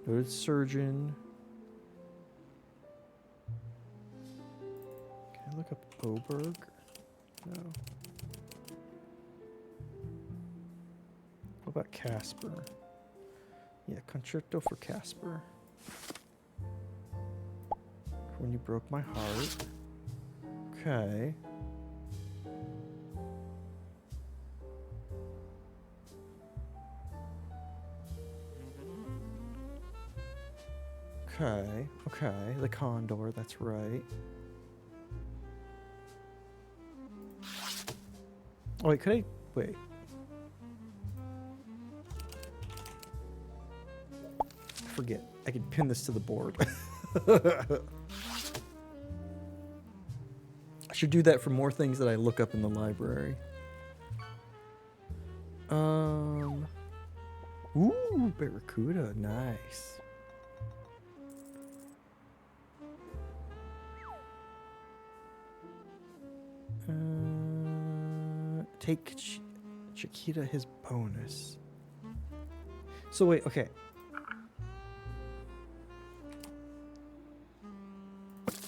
Noted surgeon. Can I look up Oberg? No. What about Casper? Yeah, concerto for Casper. When you broke my heart. Okay. Okay, the Condor, that's right. Oh, wait, could I? Wait. Forget. I can pin this to the board. I should do that for more things that I look up in the library. Ooh, Barracuda, nice. Take Chiquita his bonus. So wait, okay.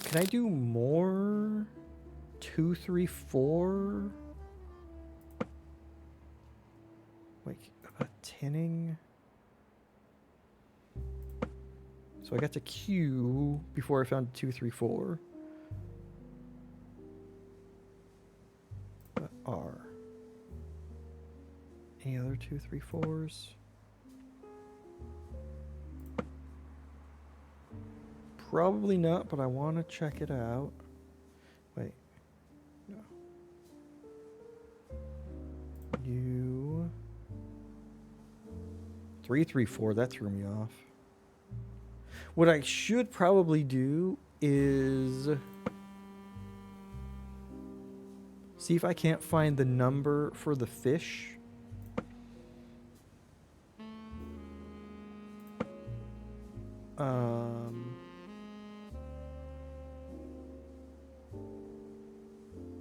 Can I do more? 2, 3, 4? Wait, about tinning? So I got to Q before I found 2, 3, 4. But R. Any other 2, 3, 4s? Probably not, but I want to check it out. Wait. No. U. 3, 3, 4. That threw me off. What I should probably do is see if I can't find the number for the fish.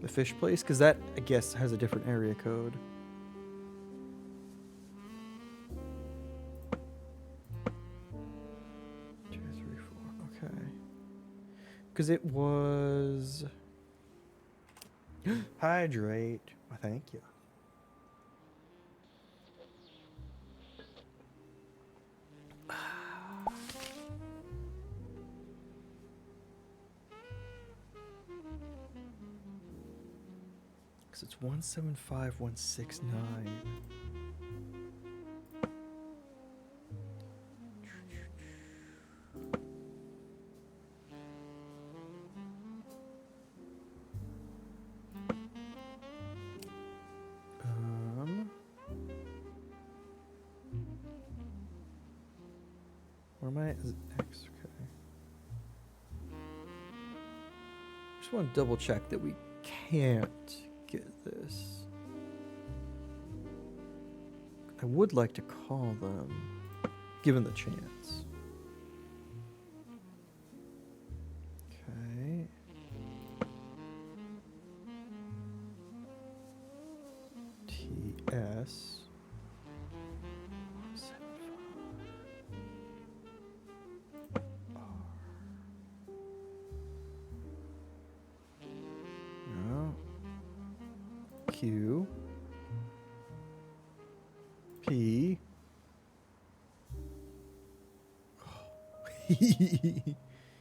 The fish place, because that, I guess, has a different area code. Two, three, four. Okay. Because it was hydrate. Well, thank you. It's 175169. Where am I? Is it X? Okay. Just want to double check that we can't get this. I would like to call them, given the chance. Okay. TS. No. Q. P.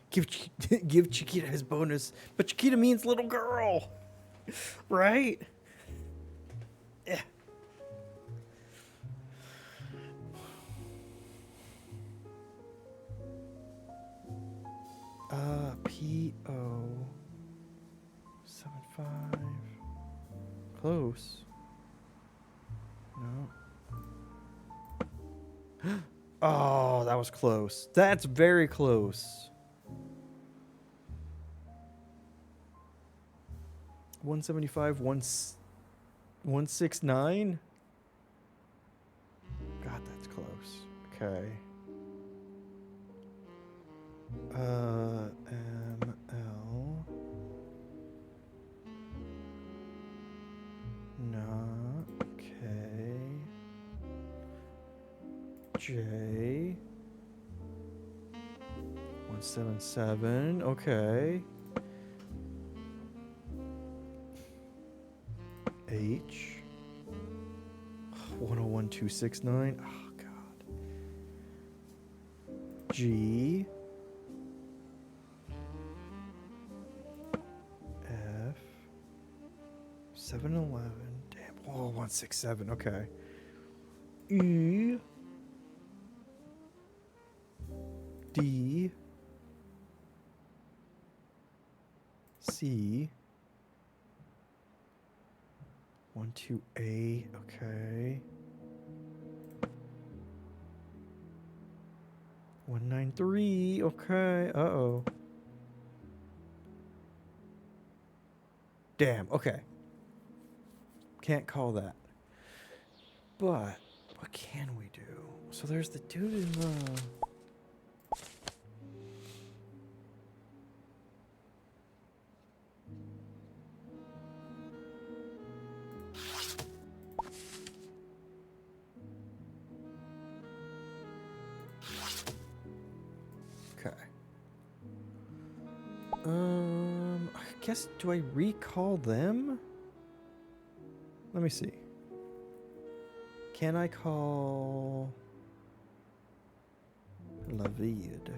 give Chiquita his bonus, but Chiquita means little girl, right? Yeah. P-O 75. Close. No. Oh, that was close. That's very close. 175, 169? God, that's close. Okay. ML. Not. Okay. J. 177. Okay. H. 101269. Oh, God. G. F. 711. Damn. Oh, 167. Okay. E. D. C. 12A. Okay. 193. Okay. Uh-oh. Damn. Okay. Can't call that. But what can we do? So there's the dude in the... Okay. I guess, do I recall them? Let me see. Can I call Lavid?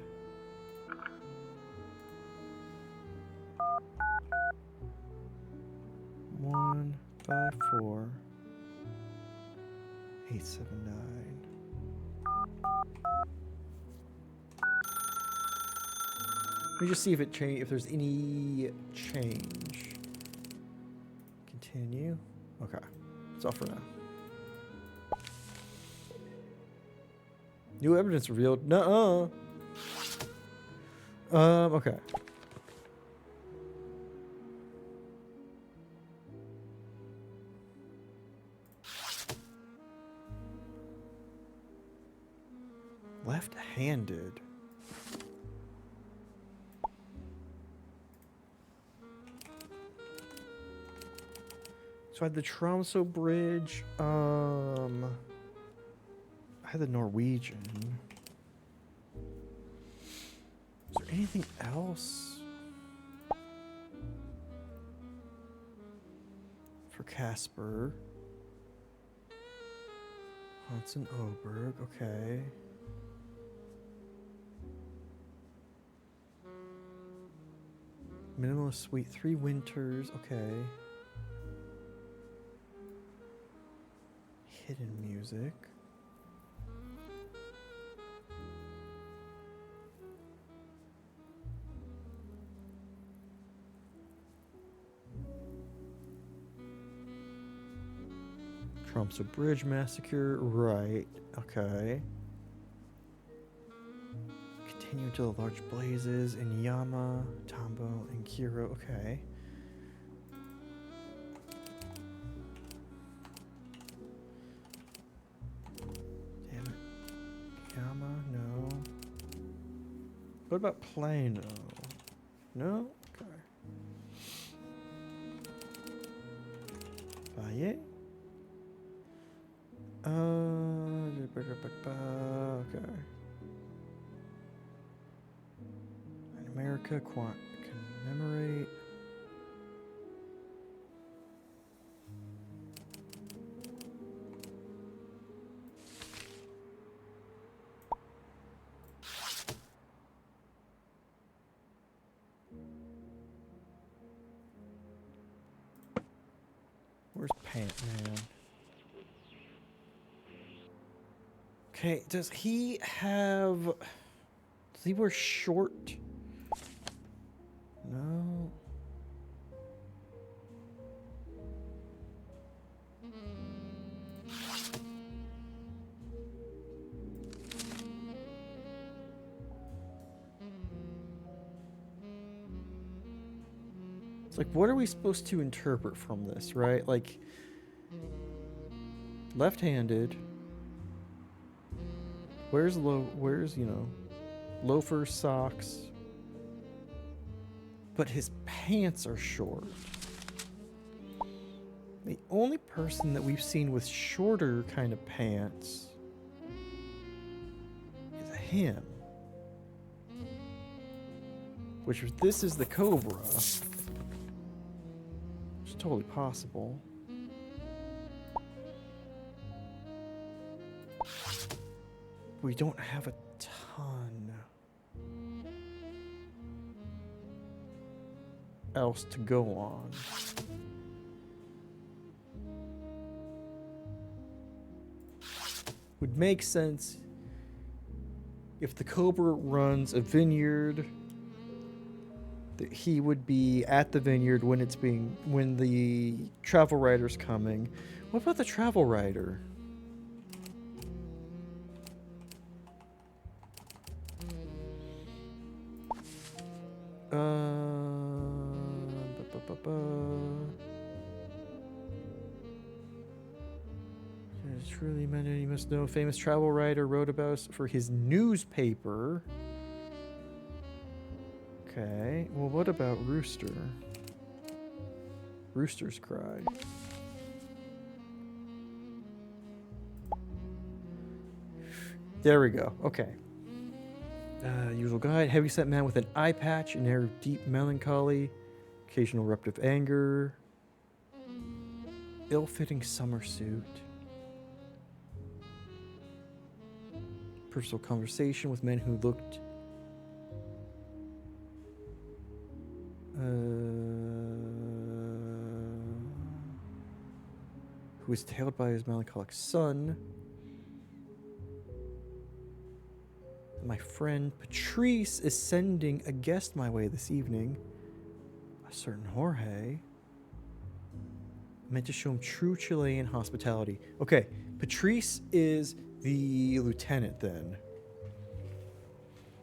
One, 5, 4, 8, 7, 9. Let me just see if it change. If there's any change. Continue. Okay, that's all for now. New evidence revealed. Nuh-uh. Okay. Left-handed. So I had the Tromso Bridge. I had the Norwegian. Is there anything else for Casper? Hansen Oberg. Okay. Minimalist Suite. 3 Winters. Okay. Hidden music. Tromso Bridge Massacre. Right. Okay. Continue to the large blazes in Yama, Tambo, and Kiro. Okay. Damn it. Yama, no. What about Plano? No? Okay. Valle? Okay. In America, commemorate. Where's Pant Man? Okay, does he wear short? No. It's like, what are we supposed to interpret from this, right? Like, left-handed. Wears loafers, socks. But his pants are short. The only person that we've seen with shorter kind of pants is him. Which, if this is the Cobra, which is totally possible. We don't have a ton else to go on. Would make sense if the Cobra runs a vineyard, that he would be at the vineyard when the travel rider's coming. What about the travel rider? Truly meant it. You must know, a famous travel writer wrote about us for his newspaper. Okay, well, what about Rooster? Rooster's Cry. There we go. Okay. Usual guide. Heavyset man with an eye patch, an air of deep melancholy, occasional eruptive anger, ill-fitting summer suit. Personal conversation with men who looked who was tailed by his melancholic son. My friend Patrice is sending a guest my way this evening. A certain Jorge. Meant to show him true Chilean hospitality. Okay, Patrice is the lieutenant then.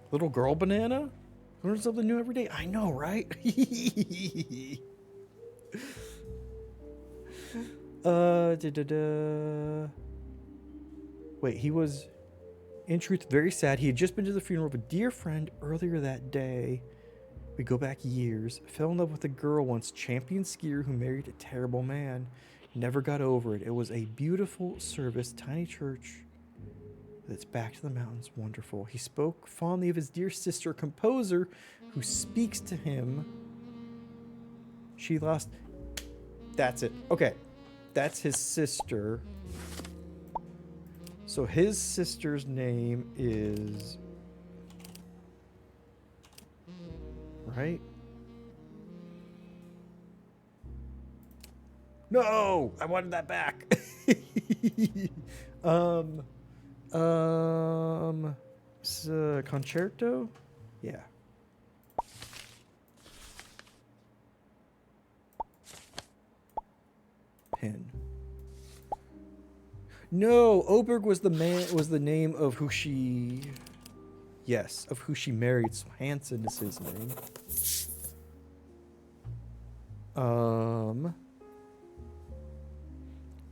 Little girl banana? Learn something new every day. I know, right? Wait, he was, in truth, very sad. He had just been to the funeral of a dear friend earlier that day. We go back years. Fell in love with a girl once, champion skier who married a terrible man. Never got over it. It was a beautiful service, tiny church. That's back to the mountains. Wonderful. He spoke fondly of his dear sister, composer, who speaks to him. She lost. That's it. Okay. That's his sister. So his sister's name is... Right? No! I wanted that back. Concerto? Yeah. Pin. No, Oberg was the name of who she... Yes, of who she married. So Hansen is his name.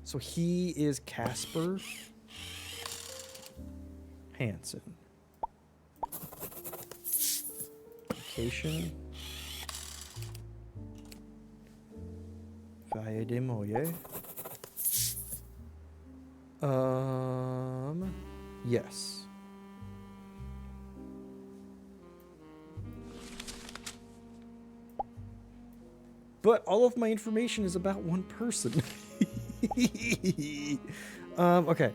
So he is Casper Hansen. Vacation. Valle de Molle. Yes. But all of my information is about one person. Okay.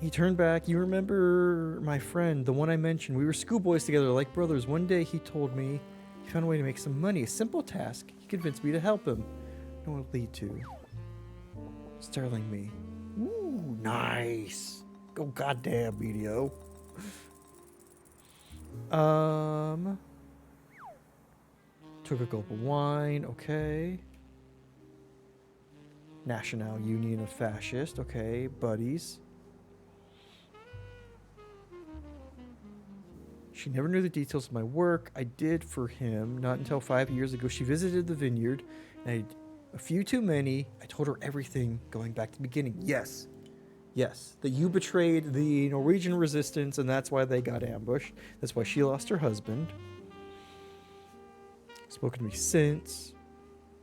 He turned back. You remember my friend, the one I mentioned? We were schoolboys together, like brothers. One day he told me he found a way to make some money. A simple task. He convinced me to help him. No one would lead to. Startling me. Ooh, nice. Go goddamn, video. Took a gulp of wine. Okay. National Union of Fascists. Okay, buddies. She never knew the details of my work. I did for him. Not until 5 years ago, she visited the vineyard. And a few too many. I told her everything, going back to the beginning. Yes. Yes, that you betrayed the Norwegian resistance, and that's why they got ambushed. That's why she lost her husband. Spoken to me since.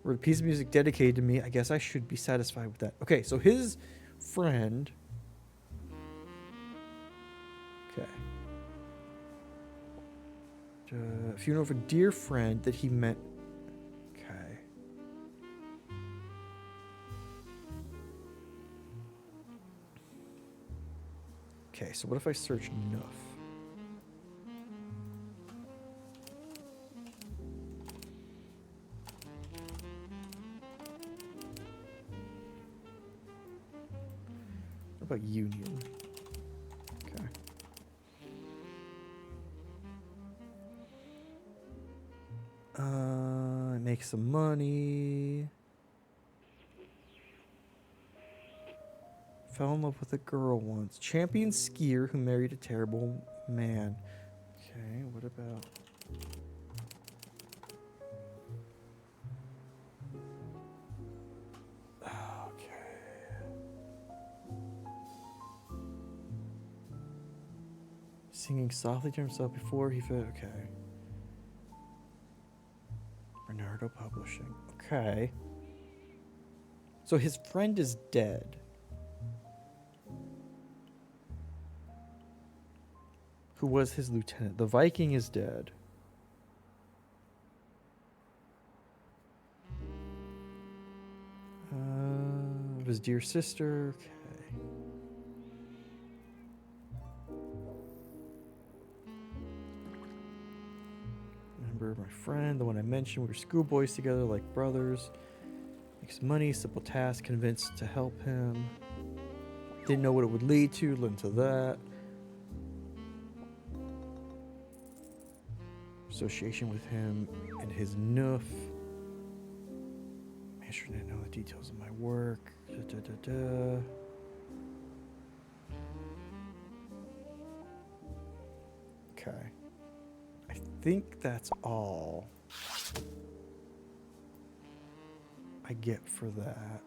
Wrote a piece of music dedicated to me. I guess I should be satisfied with that. Okay, so his friend. Okay. If you know of a dear friend that he met. Okay. Okay, so what if I search Nuff? What about Union? Okay. Make some money. Fell in love with a girl once. Champion skier who married a terrible man. Okay, what about... Okay. Singing softly to himself before he fell... Okay. Bernardo Publishing. Okay. So his friend is dead. Who was his lieutenant? The Viking is dead. His dear sister. Okay. Remember my friend, the one I mentioned. We were schoolboys together, like brothers. Makes money, simple task, convinced to help him. Didn't know what it would lead to, led into that. Association with him and his noof. Make sure to know the details of my work. Okay. I think that's all I get for that.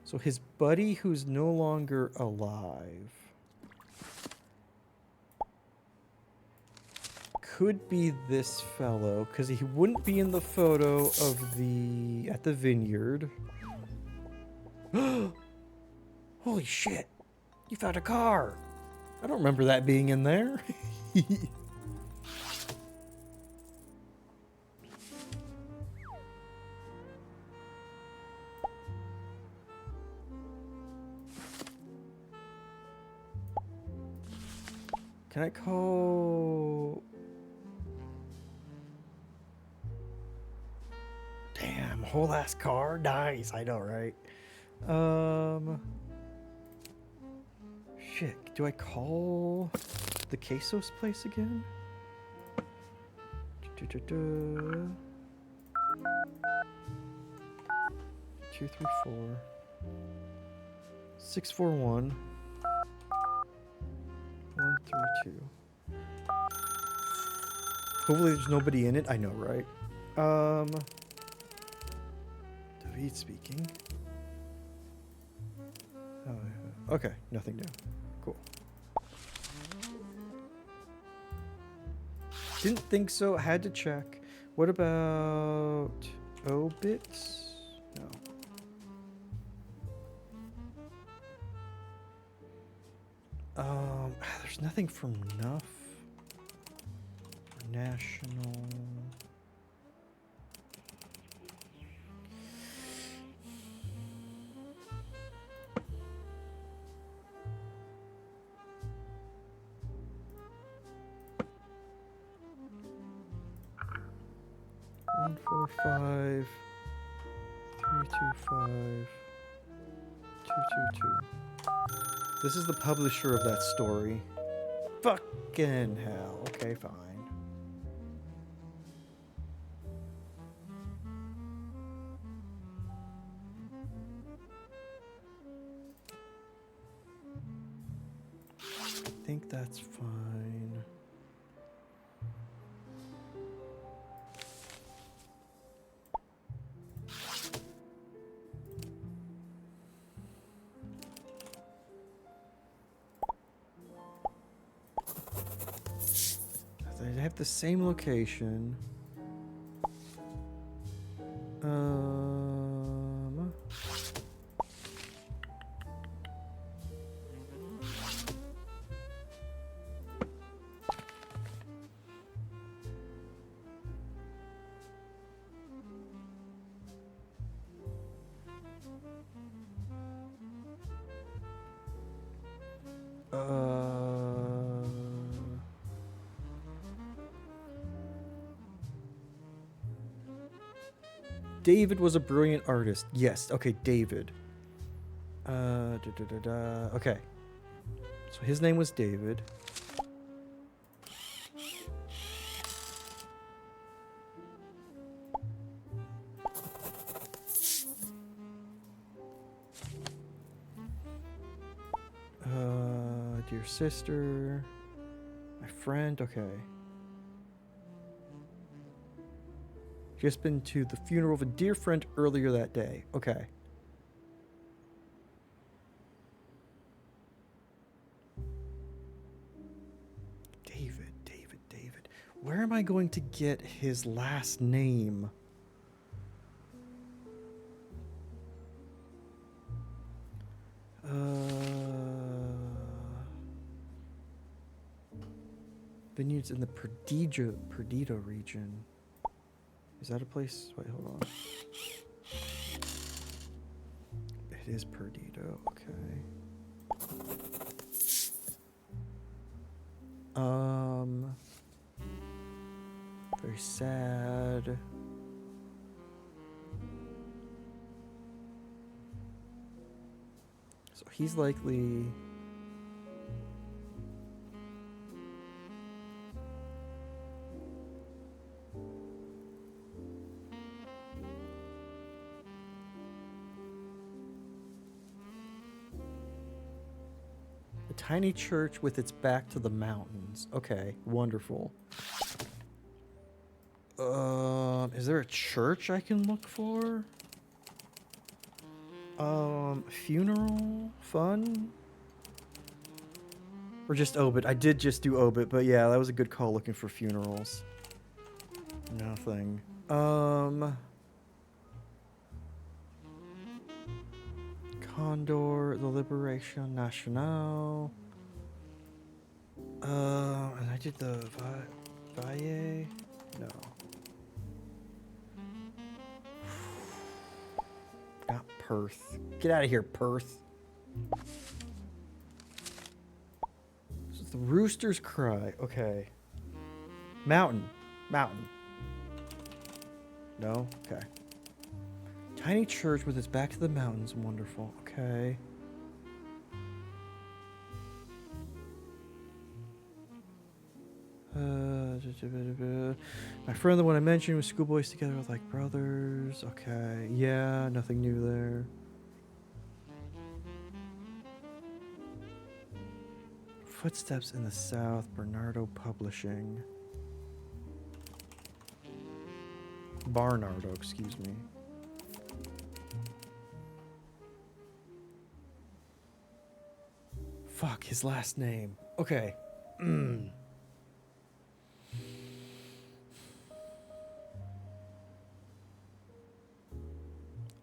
So his buddy who's no longer alive could be this fellow, because he wouldn't be in the photo of the at the vineyard. Holy shit! You found a car. I don't remember that being in there. Can I call... Damn, whole ass car? Nice, I know, right? Shit, do I call the Quesos place again? 234 641 132. Hopefully there's nobody in it. I know, right? David speaking. Oh, okay, nothing new. Cool. Didn't think so. Had to check. What about obits? No. There's nothing from Nuff. National. One, 4, 5, 3, 2, 5, 2, 2, 2. This is the publisher of that story. Fucking hell. Okay, fine. I think that's fine. have the same location. David was a brilliant artist. Yes. Okay, David. Okay. So his name was David. Dear sister. My friend. Okay. Just been to the funeral of a dear friend earlier that day. Okay. David. Where am I going to get his last name? Vineyards in the Perdido region. Is that a place? Wait, hold on. It is Perdido. Okay. Very sad. So he's likely... A tiny church with its back to the mountains. Okay, wonderful. Is there a church I can look for? Funeral? Fun? Or just obit? I did just do obit, but yeah, that was a good call looking for funerals. Nothing. Condor, the Liberation Nationale. And I did the Valle? No. Not Perth. Get out of here, Perth. This is the Rooster's Cry. Okay. Mountain. No? Okay. Tiny church with its back to the mountains. Wonderful. Okay. My friend, the one I mentioned, was schoolboys together with like brothers. Okay. Yeah, nothing new there. Footsteps in the South, Bernardo Publishing. Barnardo, excuse me. Fuck, his last name. Okay.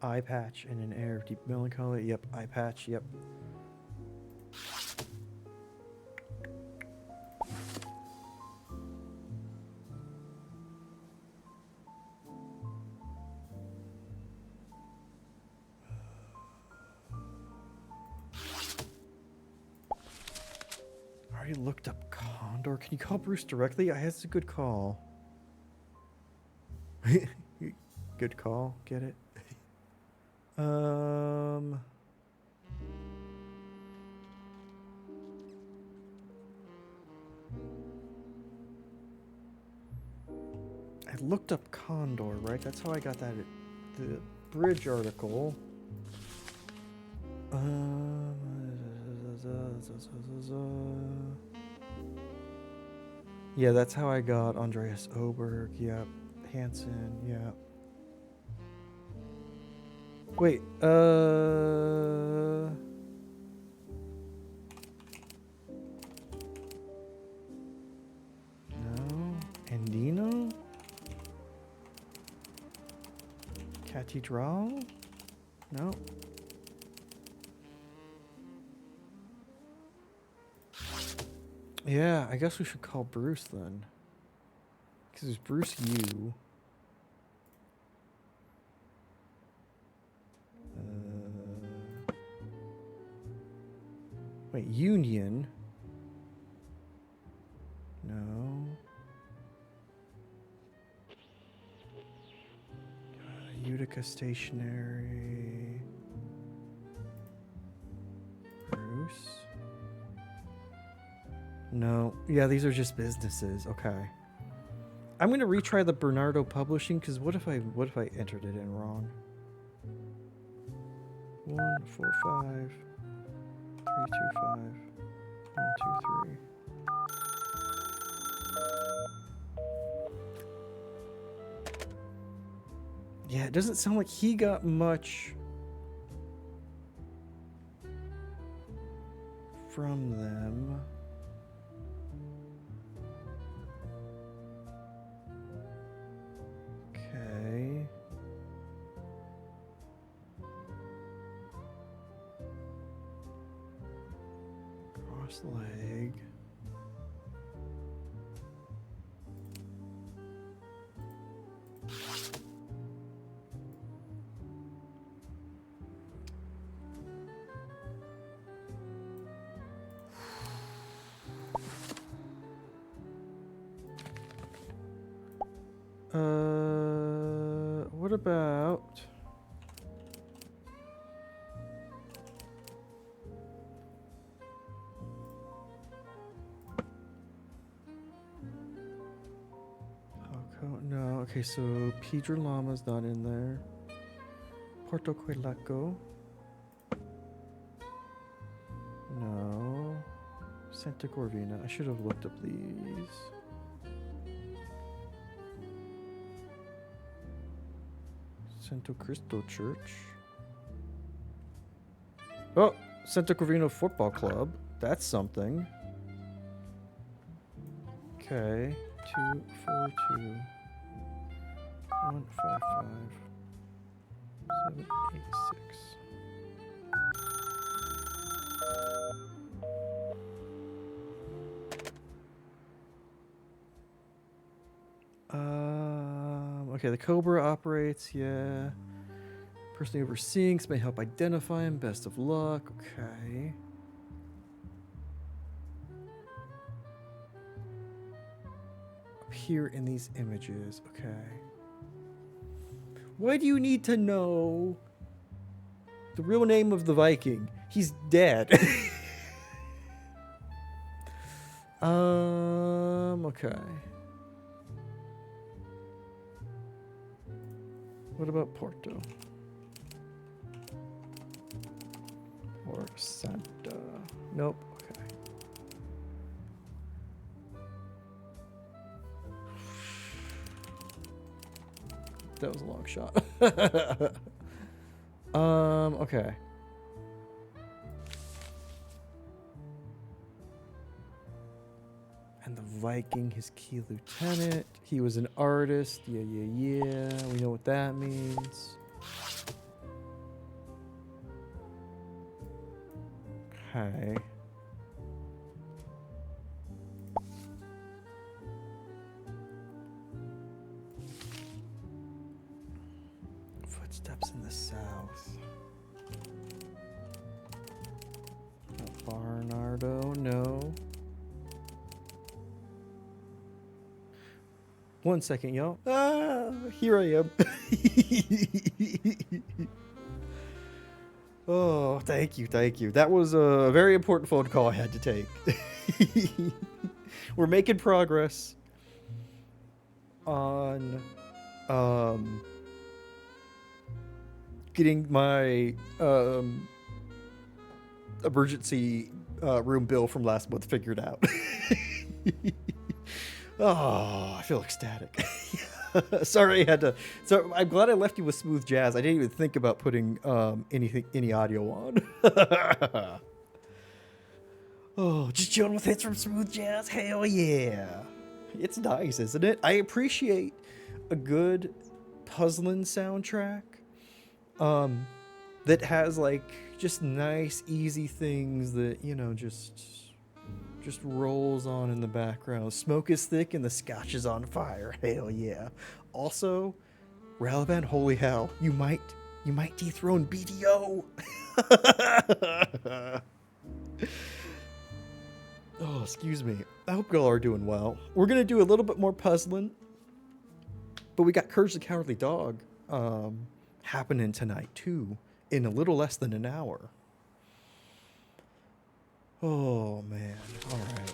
Eye patch and an air of deep melancholy. Yep, eye patch, yep. I already looked up Condor. Can you call Bruce directly? That's a good call. Good call. Get it? I looked up Condor, right? That's how I got that the bridge article. Yeah, that's how I got Andreas Oberg. Yep. Hansen. Yep. Wait, no. Cathedral? No. Yeah, I guess we should call Bruce then. Because it's Bruce U. Wait, Union? No. Utica Stationery. Bruce? No. Yeah, these are just businesses. Okay. I'm gonna retry the Bernardo Publishing because what if I entered it in wrong? 1 4 5 3 2 5 1 2 3. Yeah, it doesn't sound like he got much from them. Okay. Cross leg. What about no, okay, so Pedro Lama's not in there. Porto Coelaco. No. Santa Corvina. I should have looked up these. Santo Cristo Church. Oh, Santa Corvina Football Club. That's something. Okay. 2 4 2 1 5 5 7 8 6. Okay, the Cobra operates, yeah. Personally overseeing may help identify him. Best of luck. Okay. Appear in these images. Okay. Why do you need to know the real name of the Viking? He's dead. Okay. What about Porto? Or Santa? Nope. Okay. That was a long shot. Okay. And the Viking, his key lieutenant. He was an artist. Yeah. We know what that means. Okay. Footsteps in the south. Bernardo, no. 1 second, y'all. Here I am. Oh, thank you. That was a very important phone call I had to take. We're making progress on getting my emergency room bill from last month figured out. Oh, I feel ecstatic. Sorry, I had to. So I'm glad I left you with smooth jazz. I didn't even think about putting any audio on. Oh, just chilling with hits from smooth jazz. Hell yeah, it's nice, isn't it? I appreciate a good puzzling soundtrack that has like just nice, easy things that, you know, just rolls on in the background. Smoke is thick and the scotch is on fire. Hell yeah. Also, Ralaband, holy hell, you might dethrone BDO. Oh, excuse me. I hope y'all are doing well. We're gonna do a little bit more puzzling, but we got Courage the Cowardly Dog happening tonight too, in a little less than an hour. Oh man. All right.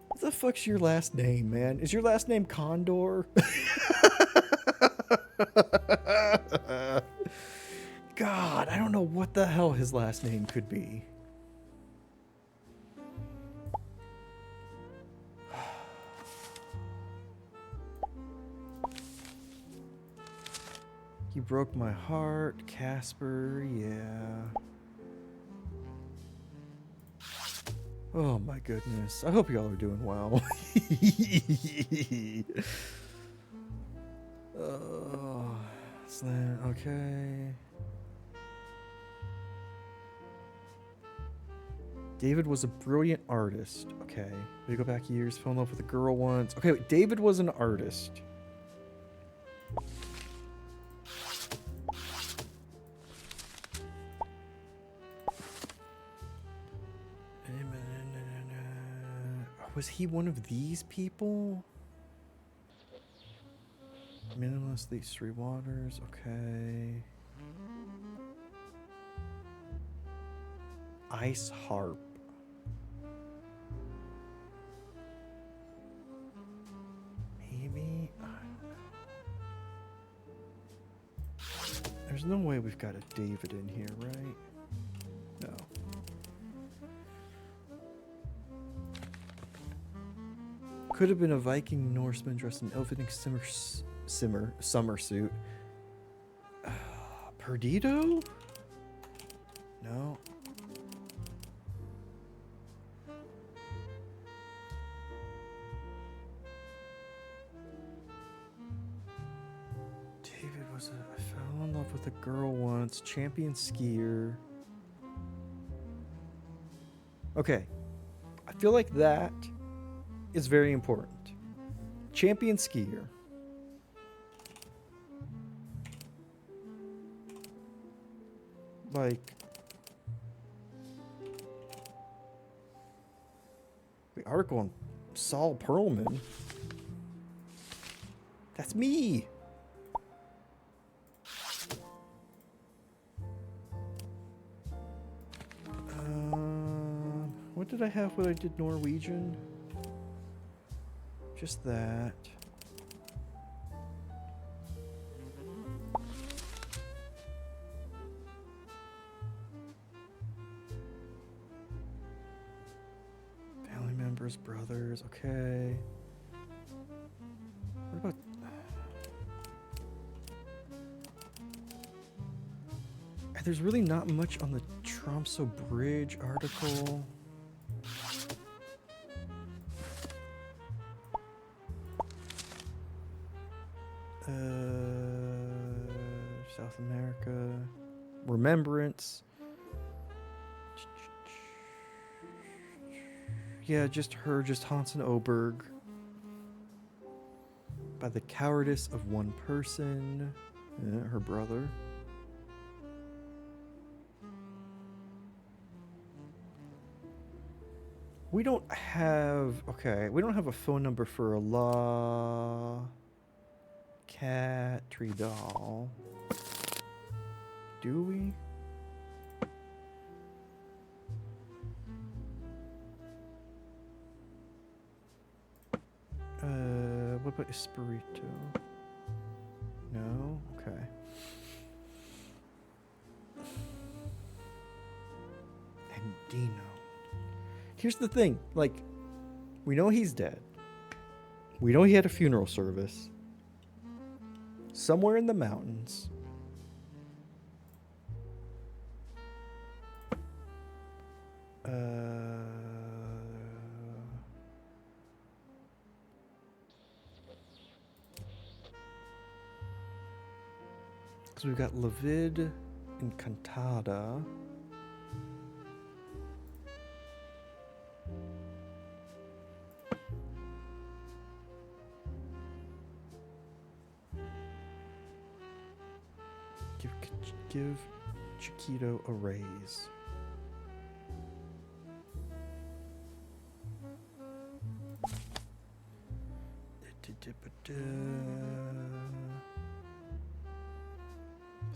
What the fuck's your last name, man? Is your last name Condor? God, I don't know what the hell his last name could be. You broke my heart, Casper, yeah. Oh my goodness. I hope y'all are doing well. Okay. David was a brilliant artist. Okay. We go back years, fell in love with a girl once. Okay, wait, David was an artist. Was he one of these people? Minimalist, these three waters. Okay. Ice harp. Maybe? I don't know. There's no way we've got a David in here, right? No. Could have been a Viking Norseman dressed in elven summer suit. Perdido? No. David was I fell in love with a girl once. Champion skier. Okay. I feel like that is very important. Champion skier. Like, the article on Saul Perlman. That's me. What did I have when I did Norwegian? Just that. Family members, brothers, okay. What about... There's really not much on the Tromso Bridge article. South America. Remembrance. Yeah, just her, just Hansen Oberg. By the cowardice of one person. Yeah, her brother. We don't have... Okay, we don't have a phone number for a La... Cat Tree Doll. Do we? What about Espirito? No? Okay. And Dino. Here's the thing, like, we know he's dead. We know he had a funeral service. Somewhere in the mountains. So we've got Lavid and Cantada. Give Chiquito a raise.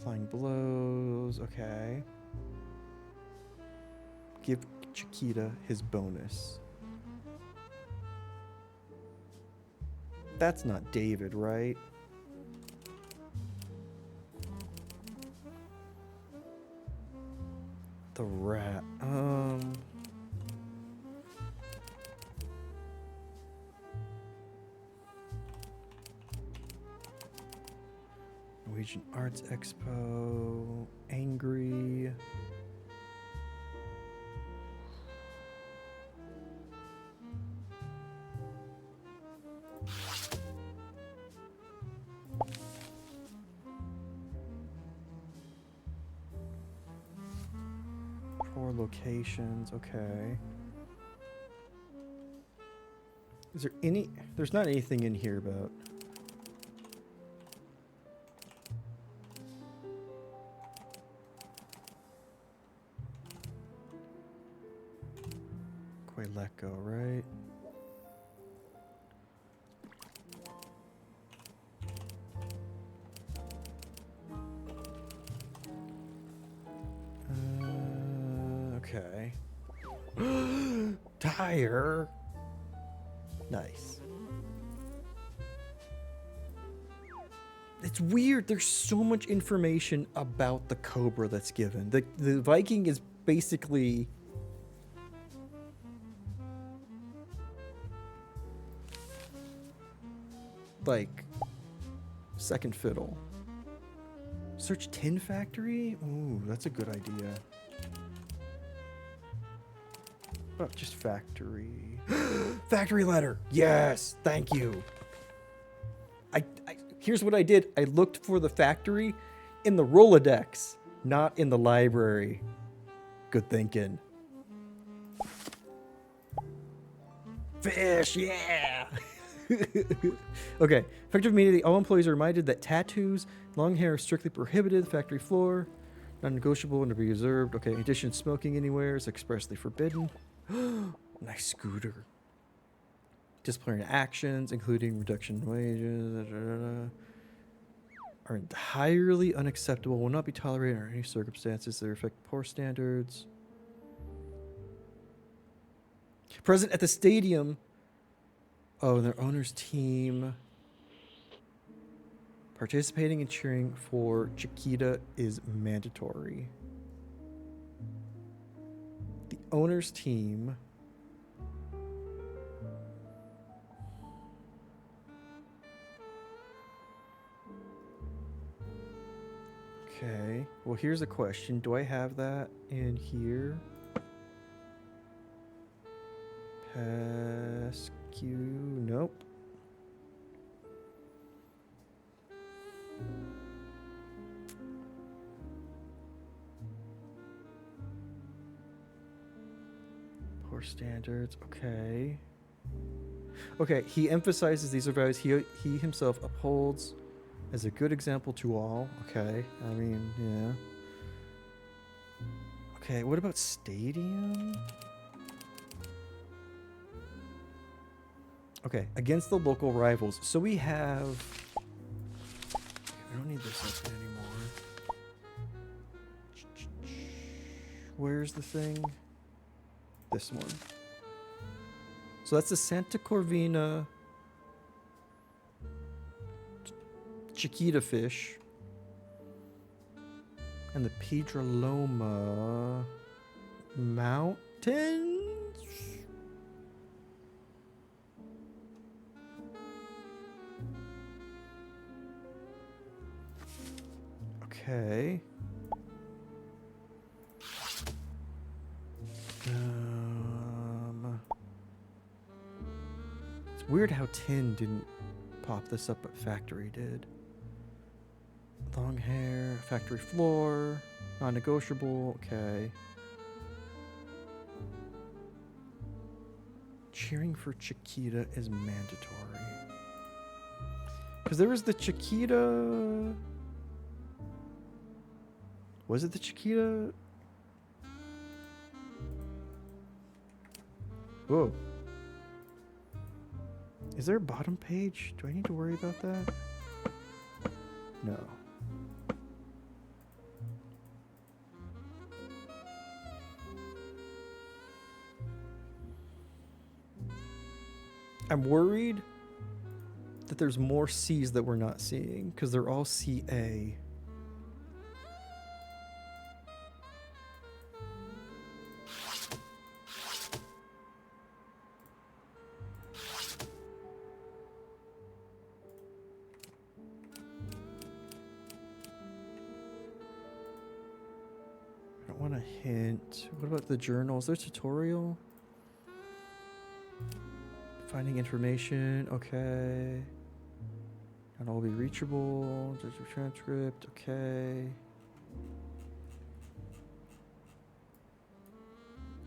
Flying blows. Okay. Give Chiquita his bonus. That's not David, right? The rat. Norwegian Arts Expo. Angry. Four locations. Okay. Is there any? There's not anything in here about. Quaileco, right? Okay. Tire. Nice. It's weird. There's so much information about the Cobra that's given. The Viking is basically like second fiddle. Search Tin Factory? Ooh, that's a good idea. Oh, just factory. Factory letter. Yes, thank you. Here's what I did. I looked for the factory in the Rolodex, not in the library. Good thinking. Fish, yeah. Okay, effective immediately. All employees are reminded that tattoos, long hair are strictly prohibited. Factory floor, non-negotiable and to be observed. Okay, in addition, smoking anywhere is expressly forbidden. Nice scooter. Disciplinary actions, including reduction in wages, are entirely unacceptable. Will not be tolerated under any circumstances that affect poor standards. Present at the stadium. Oh, their owner's team. Participating and cheering for Chiquita is mandatory. The owner's team. Okay. Well, here's a question. Do I have that in here? Pascu. Nope. Poor standards. Okay. Okay. He emphasizes these are values he himself upholds as a good example to all. Okay. I mean, yeah. Okay. What about stadium? Okay, against the local rivals. So we have... I don't need this open anymore. Where's the thing? This one. So that's the Santa Corvina Chiquita fish. And the Pedroloma Mountains? Okay. It's weird how Tin didn't pop this up, but Factory did. Long hair, factory floor, non-negotiable, okay. Cheering for Chiquita is mandatory. Because there was the Chiquita... Was it the Chiquita? Whoa. Is there a bottom page? Do I need to worry about that? No. I'm worried that there's more C's that we're not seeing because they're all CA. I don't want a hint. What about the journals? There's tutorial. Finding information, okay. Not all be reachable. Just a transcript, okay.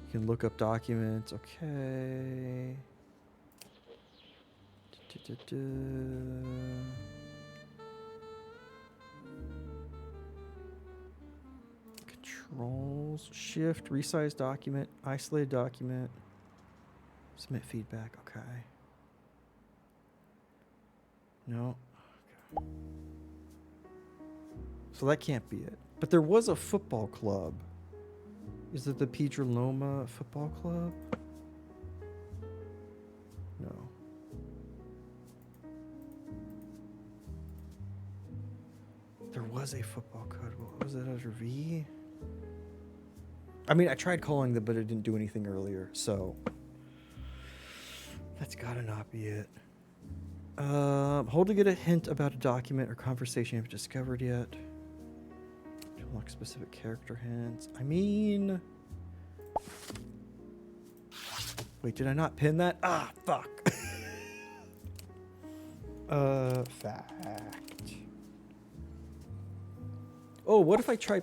You can look up documents, okay. Controls, shift, resize document, isolate document. Submit feedback, okay. No. Okay. So that can't be it. But there was a football club. Is it the Pedroloma Football Club? No. There was a football club. What was it under V? I mean, I tried calling them, but it didn't do anything earlier, so... That's gotta not be it. Hold to get a hint about a document or conversation you haven't discovered yet. To unlock specific character hints. I mean... Wait, did I not pin that? Ah, fuck. Fact. Oh, what if I try...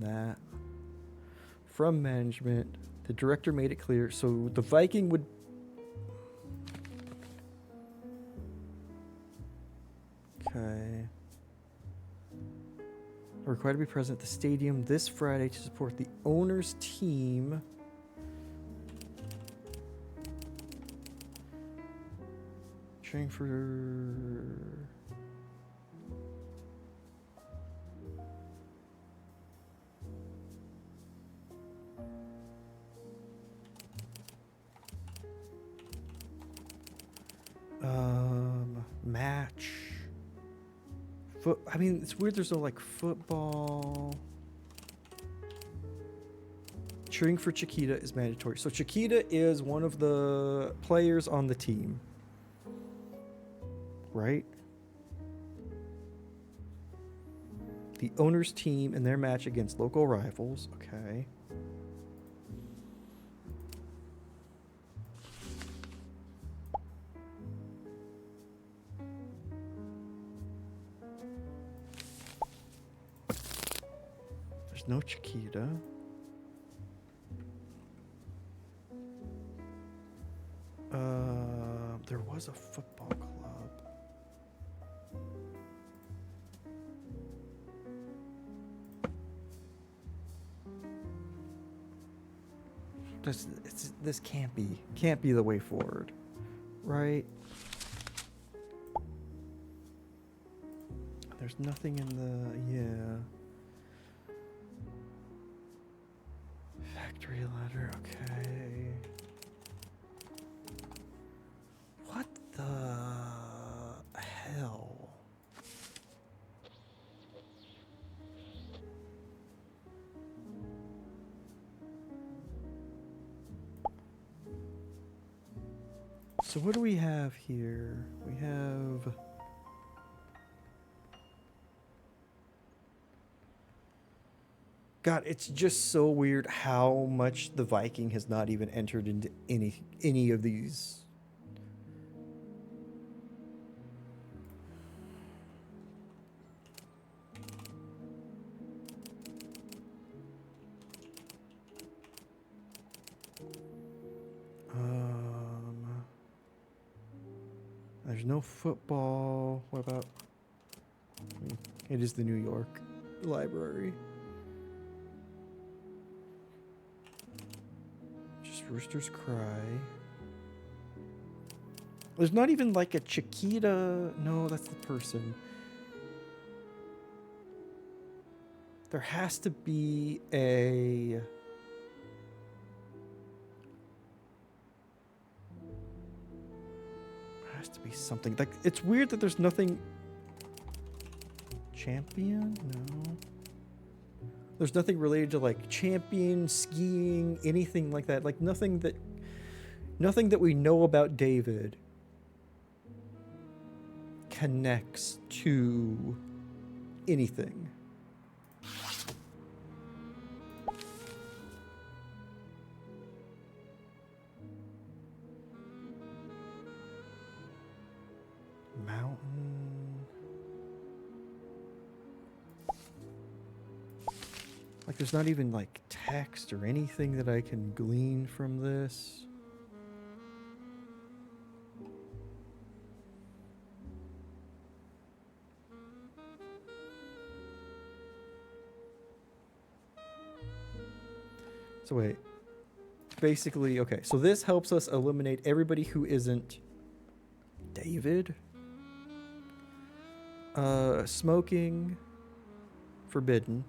That from management, the director made it clear, so the Viking would okay required to be present at the stadium this Friday to support the owner's team. Cheering for match. I mean, it's weird there's no like football. Cheering for Chiquita is mandatory. So Chiquita is one of the players on the team. Right? The owner's team in their match against local rivals. Okay. No Chiquita. There was a football club. This can't be the way forward, right? There's nothing in the Factory letter, okay. What the hell? So what do we have here? We have... God, it's just so weird how much the Viking has not even entered into any of these. There's no football. What about? It is the New York Library. Just roosters cry. There's not even like a Chiquita. No, that's the person. There has to be a... There has to be something. Like, it's weird that there's nothing... Champion? No. There's nothing related to like champion, skiing, anything like that. Like nothing that we know about David connects to anything. Mountain. Like there's not even like text or anything that I can glean from this. So wait. Basically, okay, so this helps us eliminate everybody who isn't David. Smoking, forbidden.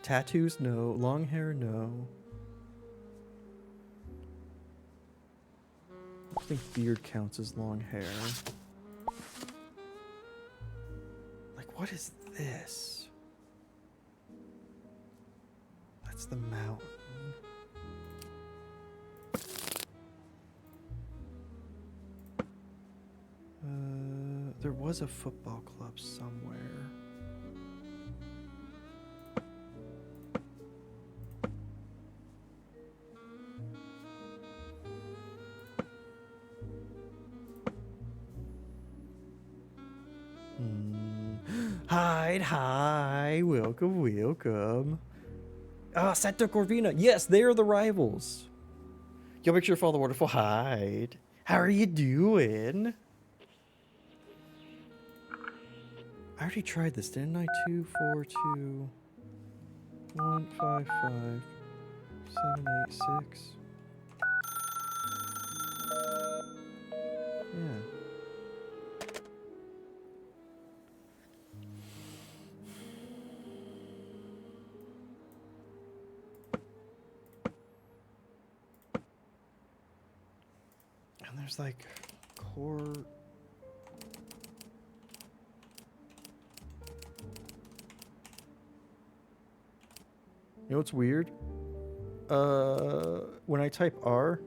Tattoos, no. Long hair, no. I think beard counts as long hair. Like, what is this? That's the mountain. There was a football club somewhere. Hi, welcome. Ah, Santa Corvina. Yes, they are the rivals. Yo, make sure to follow the wonderful Hyde. How are you doing? I already tried this, didn't I? 2, 4, 2, 1, 5, 5, 7, 8, 6. Yeah. And there's like core. You know what's weird? When I type R,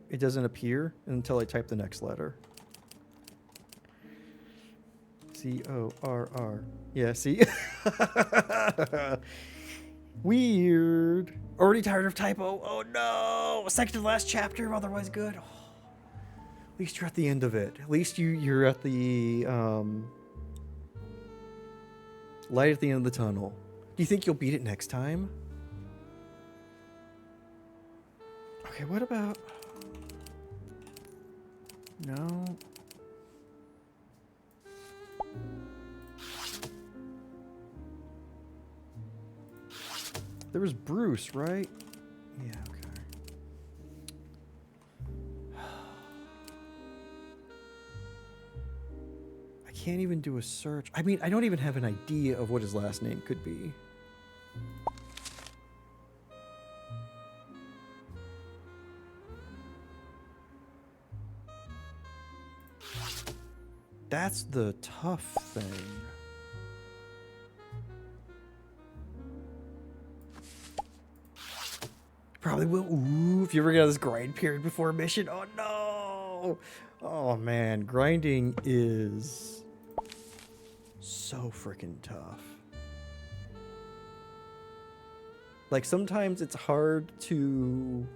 it doesn't appear until I type the next letter. C-O-R-R. Yeah, see? Weird. Already tired of typo. Oh no! Second to the last chapter, otherwise good. Oh, at least you're at the end of it. At least you're at the light at the end of the tunnel. Do you think you'll beat it next time? Okay, what about... No. There was Bruce, right? Yeah, okay. I can't even do a search. I mean, I don't even have an idea of what his last name could be. That's the tough thing. Probably will. Ooh, if you ever get this grind period before a mission. Oh no! Oh man, grinding is so freaking tough. Like sometimes it's hard to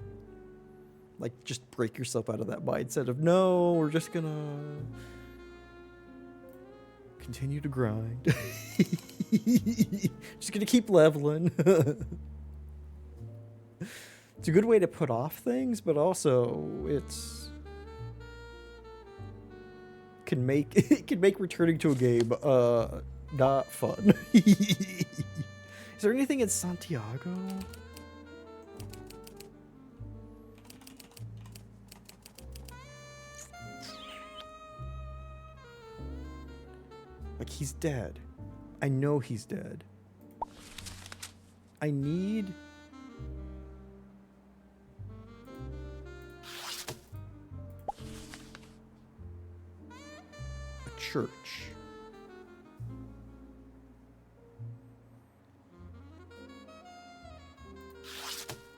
like just break yourself out of that mindset of no, we're just gonna continue to grind. Just gonna keep leveling. It's a good way to put off things, but also it can make returning to a game not fun. Is there anything in Santiago? Like he's dead. I know he's dead. I need a church.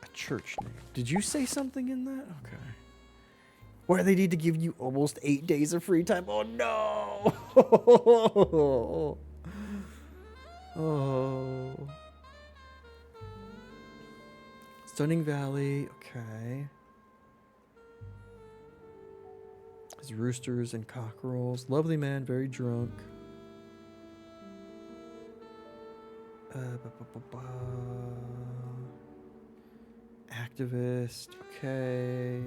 A church name. Did you say something in that? Okay. Where they need to give you almost 8 days of free time. Oh no! Oh. Stunning Valley. Okay. His roosters and cockerels. Lovely man, very drunk. Activist. Okay.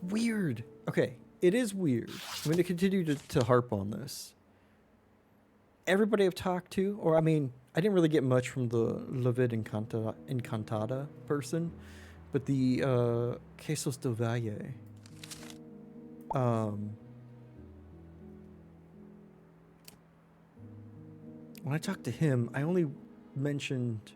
Weird. Okay, it is weird. I'm going to continue to harp on this. Everybody I've talked to, or I mean, I didn't really get much from the La Vid Encantada person, but the Quesos del Valle. When I talked to him, I only mentioned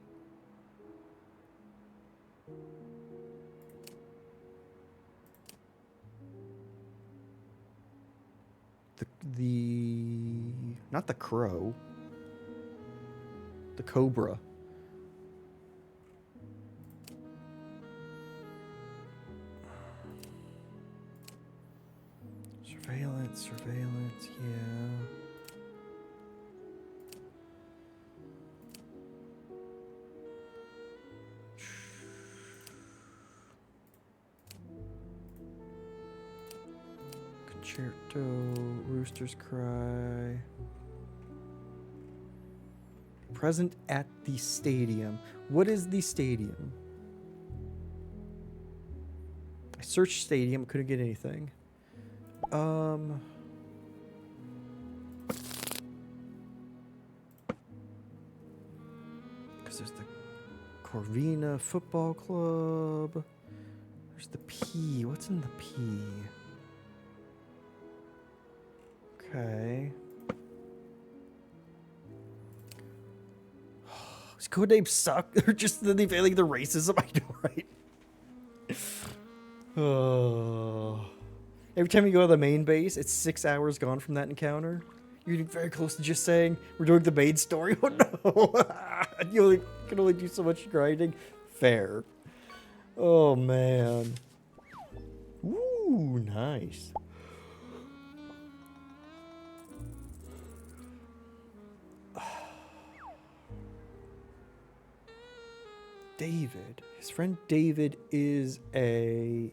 the not the crow, the cobra. Surveillance, yeah. Concerto, Rooster's Cry. Present at the stadium. What is the stadium? I searched stadium, couldn't get anything. Because there's the Corvina Football Club. There's the P. What's in the P? Okay. These code names suck. They're just they feel like the racism. I know, right? Oh. Every time you go to the main base, it's 6 hours gone from that encounter. You're getting very close to just saying, we're doing the main story. Oh no! You can only do so much grinding. Fair. Oh man. Ooh, nice. David. His friend David is a...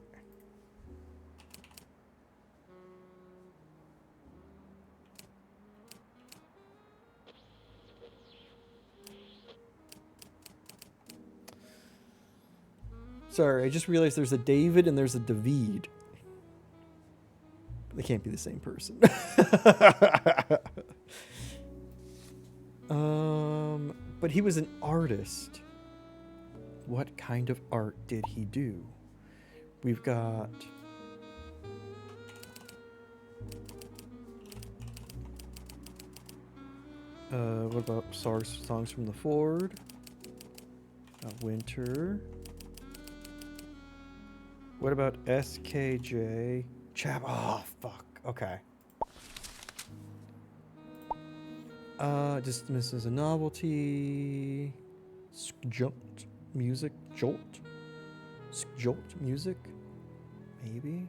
Sorry, I just realized there's a David and there's a David. They can't be the same person. But he was an artist. What kind of art did he do? We've got... what about songs from the Ford? Winter. What about SKJ? Oh, fuck. Okay. Dismisses a novelty. Jolt music. Jolt? Jolt music? Maybe?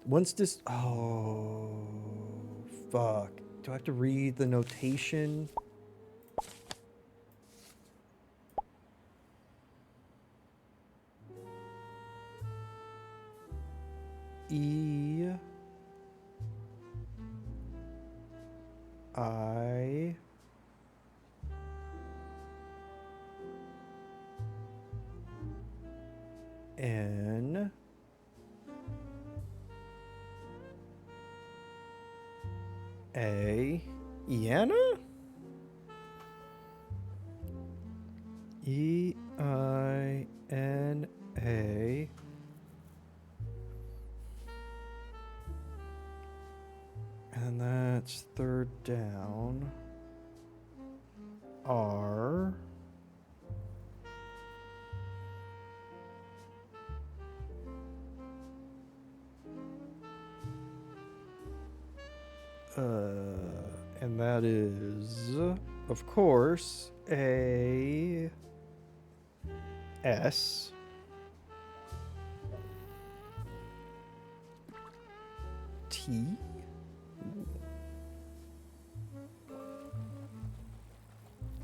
Once this. Oh. Fuck. Do I have to read the notation? E. I. N. A. Iana? E-I-N-A. And that's third down. R. And that is, of course, a S. T.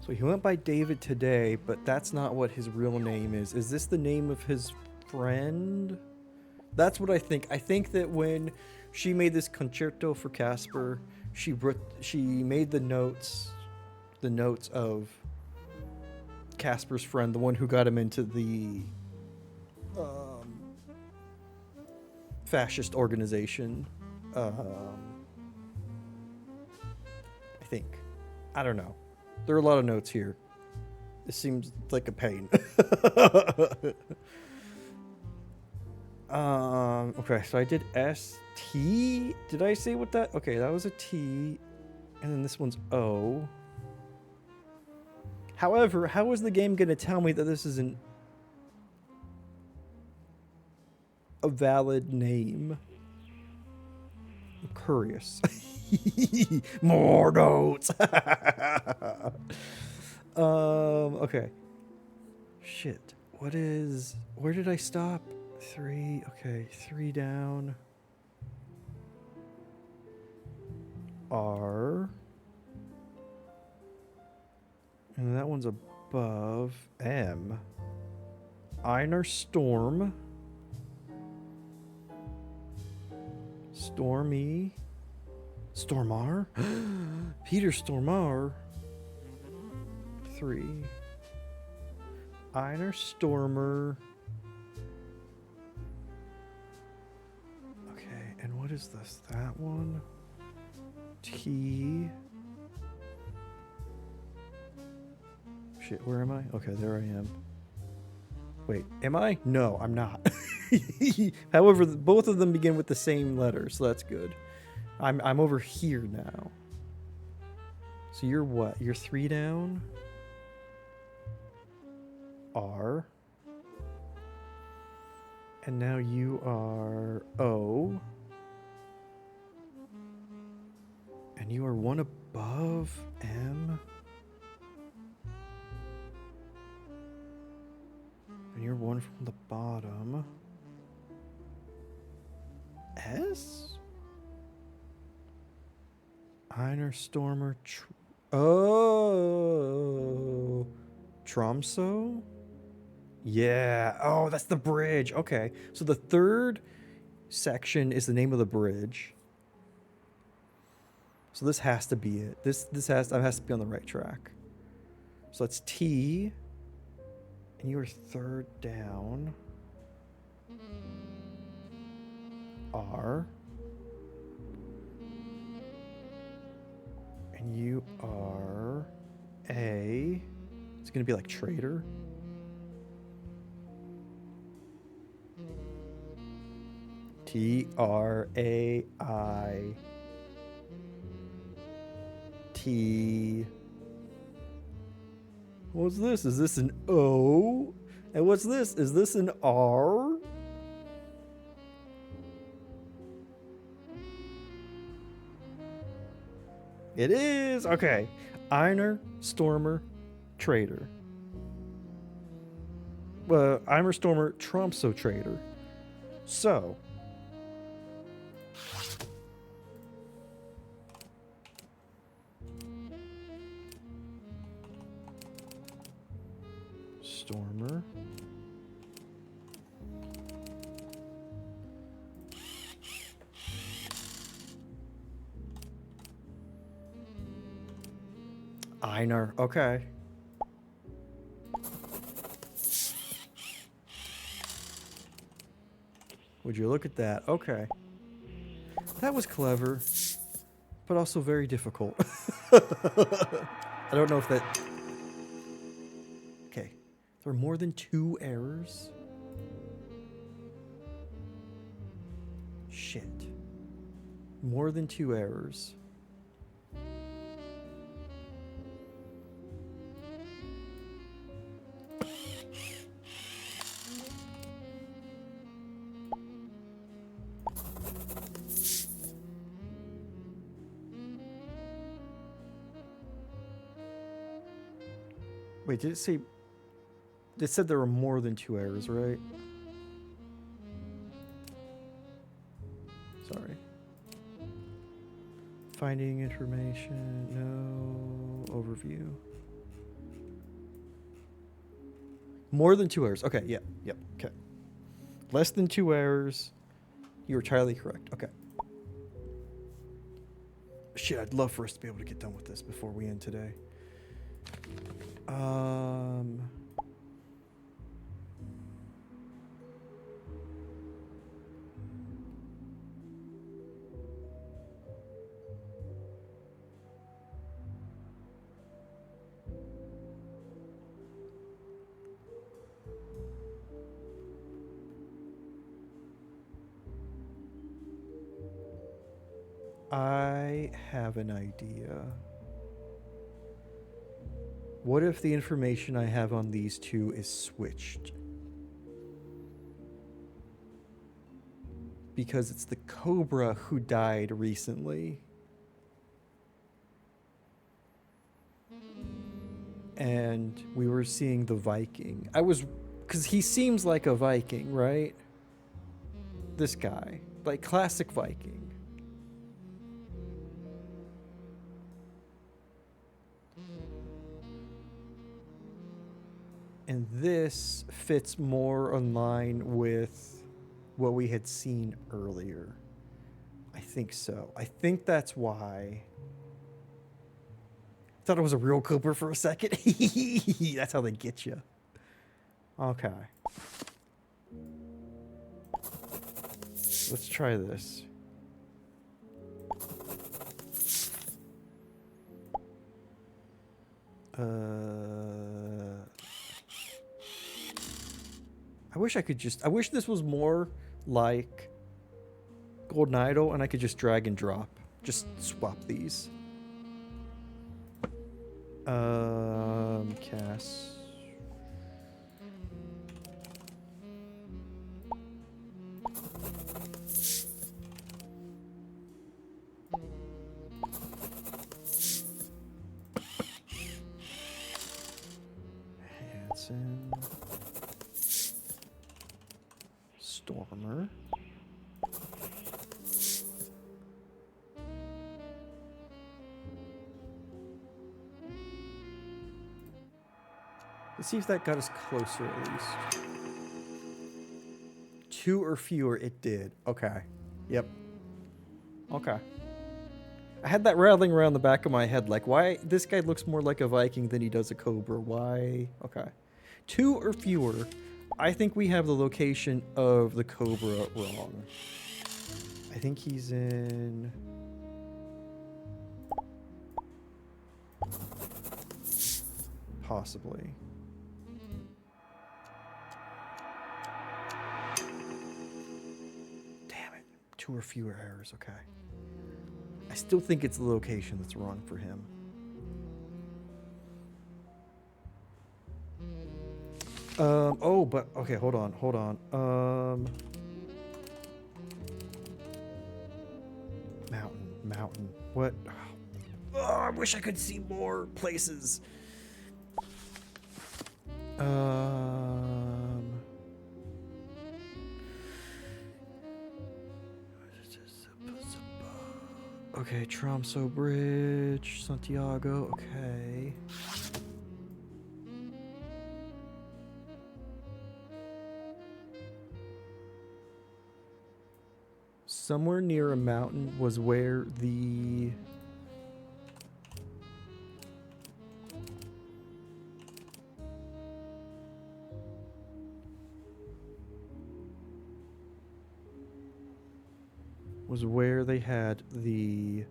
So he went by David today, but that's not what his real name is. Is this the name of his friend? That's what I think. I think that when she made this concerto for Casper, she made the notes of Casper's friend, the one who got him into the fascist organization. I think. I don't know. There are a lot of notes here. This seems like a pain. Okay, so I did S-T. Did I say what that? Okay, that was a T. And then this one's O. However, how is the game going to tell me that this isn't a valid name? I'm curious. More notes. Okay. Shit. Where did I stop? 3. Okay, 3 down. R. And that one's above M. Einar Storm. Stormy. Stormar? Peter Stormar. 3. Einar Stormer. Okay, and what is this? That one? T. Shit, where am I? Okay, there I am. Wait, am I? No, I'm not. However, both of them begin with the same letter, so that's good. I'm over here now. So you're what? You're 3 down? R. And now you are O. And you are 1 above M. And you're 1 from the bottom. S? Einar Stormer. Oh. Tromso? Yeah. Oh, that's the bridge. Okay. So the third section is the name of the bridge. So this has to be it. This has to be on the right track. So that's T. And you are 3rd down. R. And you are A. It's going to be like Trader. T-R-A-I. T. What's this? Is this an O? And what's this? Is this an R? It is. Okay. Einer, Stormer, Trader. Einer, Stormer, Trumpso, Trader. So. Stormer. Einer. Okay. Would you look at that? Okay. That was clever, but also very difficult. I don't know if that... Okay. There are more than 2 errors? Shit. More than 2 errors. Wait, did it say... It said there were more than 2 errors, right? Sorry. Finding information, no overview. More than 2 errors. Okay, yep, okay. Less than 2 errors. You're entirely correct. Okay. Shit, I'd love for us to be able to get done with this before we end today. I have an idea. What if the information I have on these two is switched? Because it's the Cobra who died recently. And we were seeing the Viking. Because he seems like a Viking, right? This guy. Like classic Viking. And this fits more in line with what we had seen earlier. I think so. I think that's why. Thought it was a real Cobra for a second. That's how they get you. Okay. Let's try this. I wish this was more like Golden Idol and I could just drag and drop. Just swap these. Cass. Hanson. Stormer. Let's see if that got us closer at least. 2 or fewer, it did. Okay. Yep. Okay. I had that rattling around the back of my head, like, why this guy looks more like a Viking than he does a Cobra? Why? Okay. 2 or fewer. I think we have the location of the Cobra wrong. I think he's in... Possibly. Damn it. 2 or fewer errors, okay. I still think it's the location that's wrong for him. Oh, but okay, hold on. Mountain. What? Oh, I wish I could see more places. Okay, Tromso Bridge, Santiago. Okay. Somewhere near a mountain was where the they had the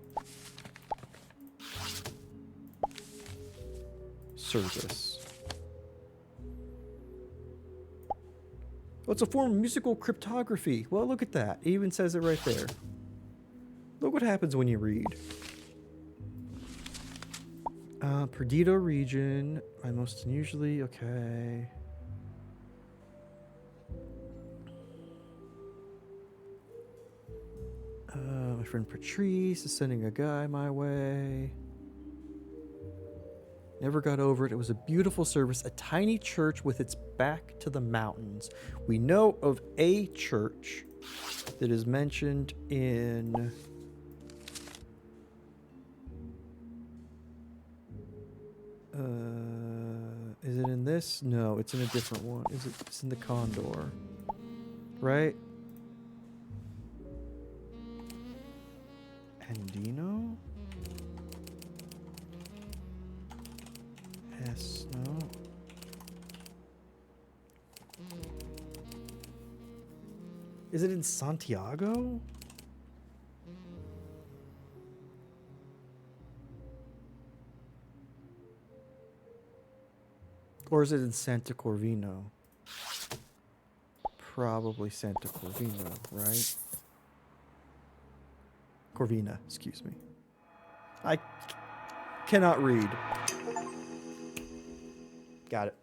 service. Oh, it's a form of musical cryptography. Well, look at that. It even says it right there. Look what happens when you read. Perdido region. My most unusually. Okay. My friend Patrice is sending a guy my way. Never got over it. It was a beautiful service, a tiny church with its back to the mountains. We know of a church that is mentioned in is it in this? No, it's in a different one. It's in the Condor. Right? Andino? Yes, no. Is it in Santiago? Or is it in Santa Corvino? Probably Santa Corvino, right? Corvina, excuse me. I cannot read. Got it.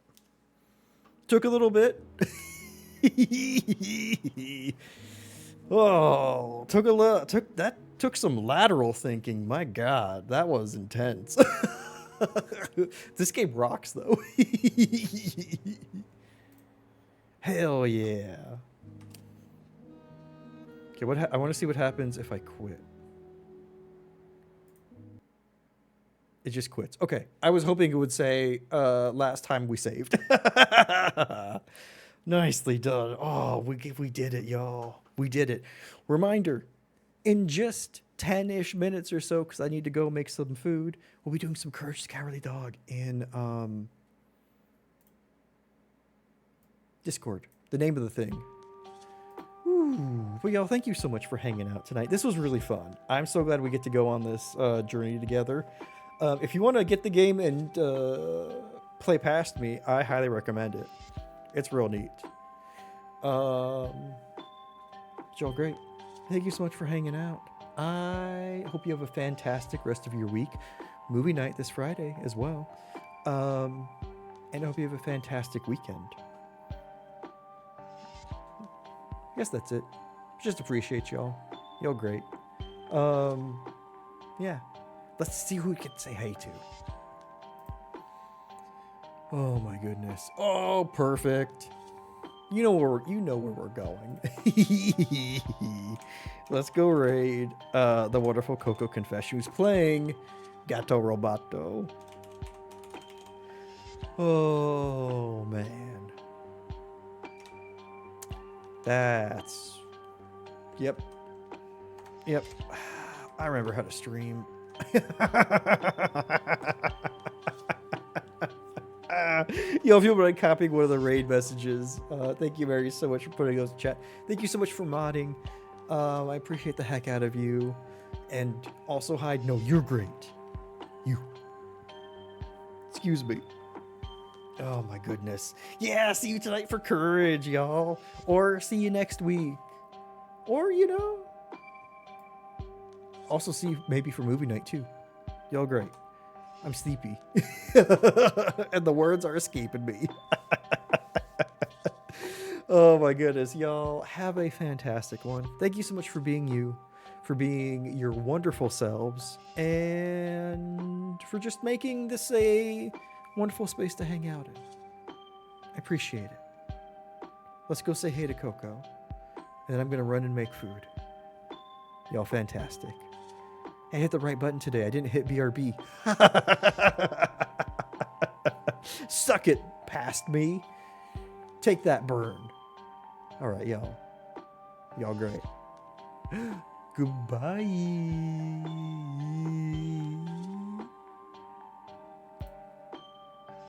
Took a little bit. Oh, took some lateral thinking. My God, that was intense. This game rocks, though. Hell yeah. Okay, I want to see what happens if I quit. It just quits. Okay, I was hoping it would say last time we saved. Nicely done. Oh, we did it, y'all. We did it. Reminder, in just 10-ish minutes or so, because I need to go make some food, we'll be doing some Courage the Cowardly Dog in Discord. The name of the thing. Ooh. But y'all, thank you so much for hanging out tonight. This was really fun. I'm so glad we get to go on this journey together. If you want to get the game and play past me, I highly recommend it. It's real neat. Y'all great. Thank you so much for hanging out. I hope you have a fantastic rest of your week. Movie night this Friday as well. And I hope you have a fantastic weekend. I guess that's it. Just appreciate y'all. Y'all great. Yeah. Let's see who we can say hey to. Oh my goodness. Oh, perfect. You know where we're going. Let's go raid the wonderful Coco Confession, who's playing Gato Roboto. Oh man. That's Yep. I remember how to stream. Yo, if you were copying one of the raid messages, thank you, Mary, so much for putting those in chat. Thank you so much for modding. I appreciate the heck out of you. And also, Hyde, no, you're great. You. Excuse me. Oh my goodness. Yeah, see you tonight for Courage, y'all. Or see you next week. Or, also see you maybe for movie night too. Y'all great. I'm sleepy. And the words are escaping me. Oh my goodness, y'all. Have a fantastic one. Thank you so much for being you, for being your wonderful selves, and for just making this a wonderful space to hang out in. I appreciate it. Let's go say hey to Coco, and then I'm gonna run and make food. Y'all fantastic. I hit the right button today. I didn't hit BRB. Suck it past me. Take that burn. All right, y'all. Y'all great. Goodbye.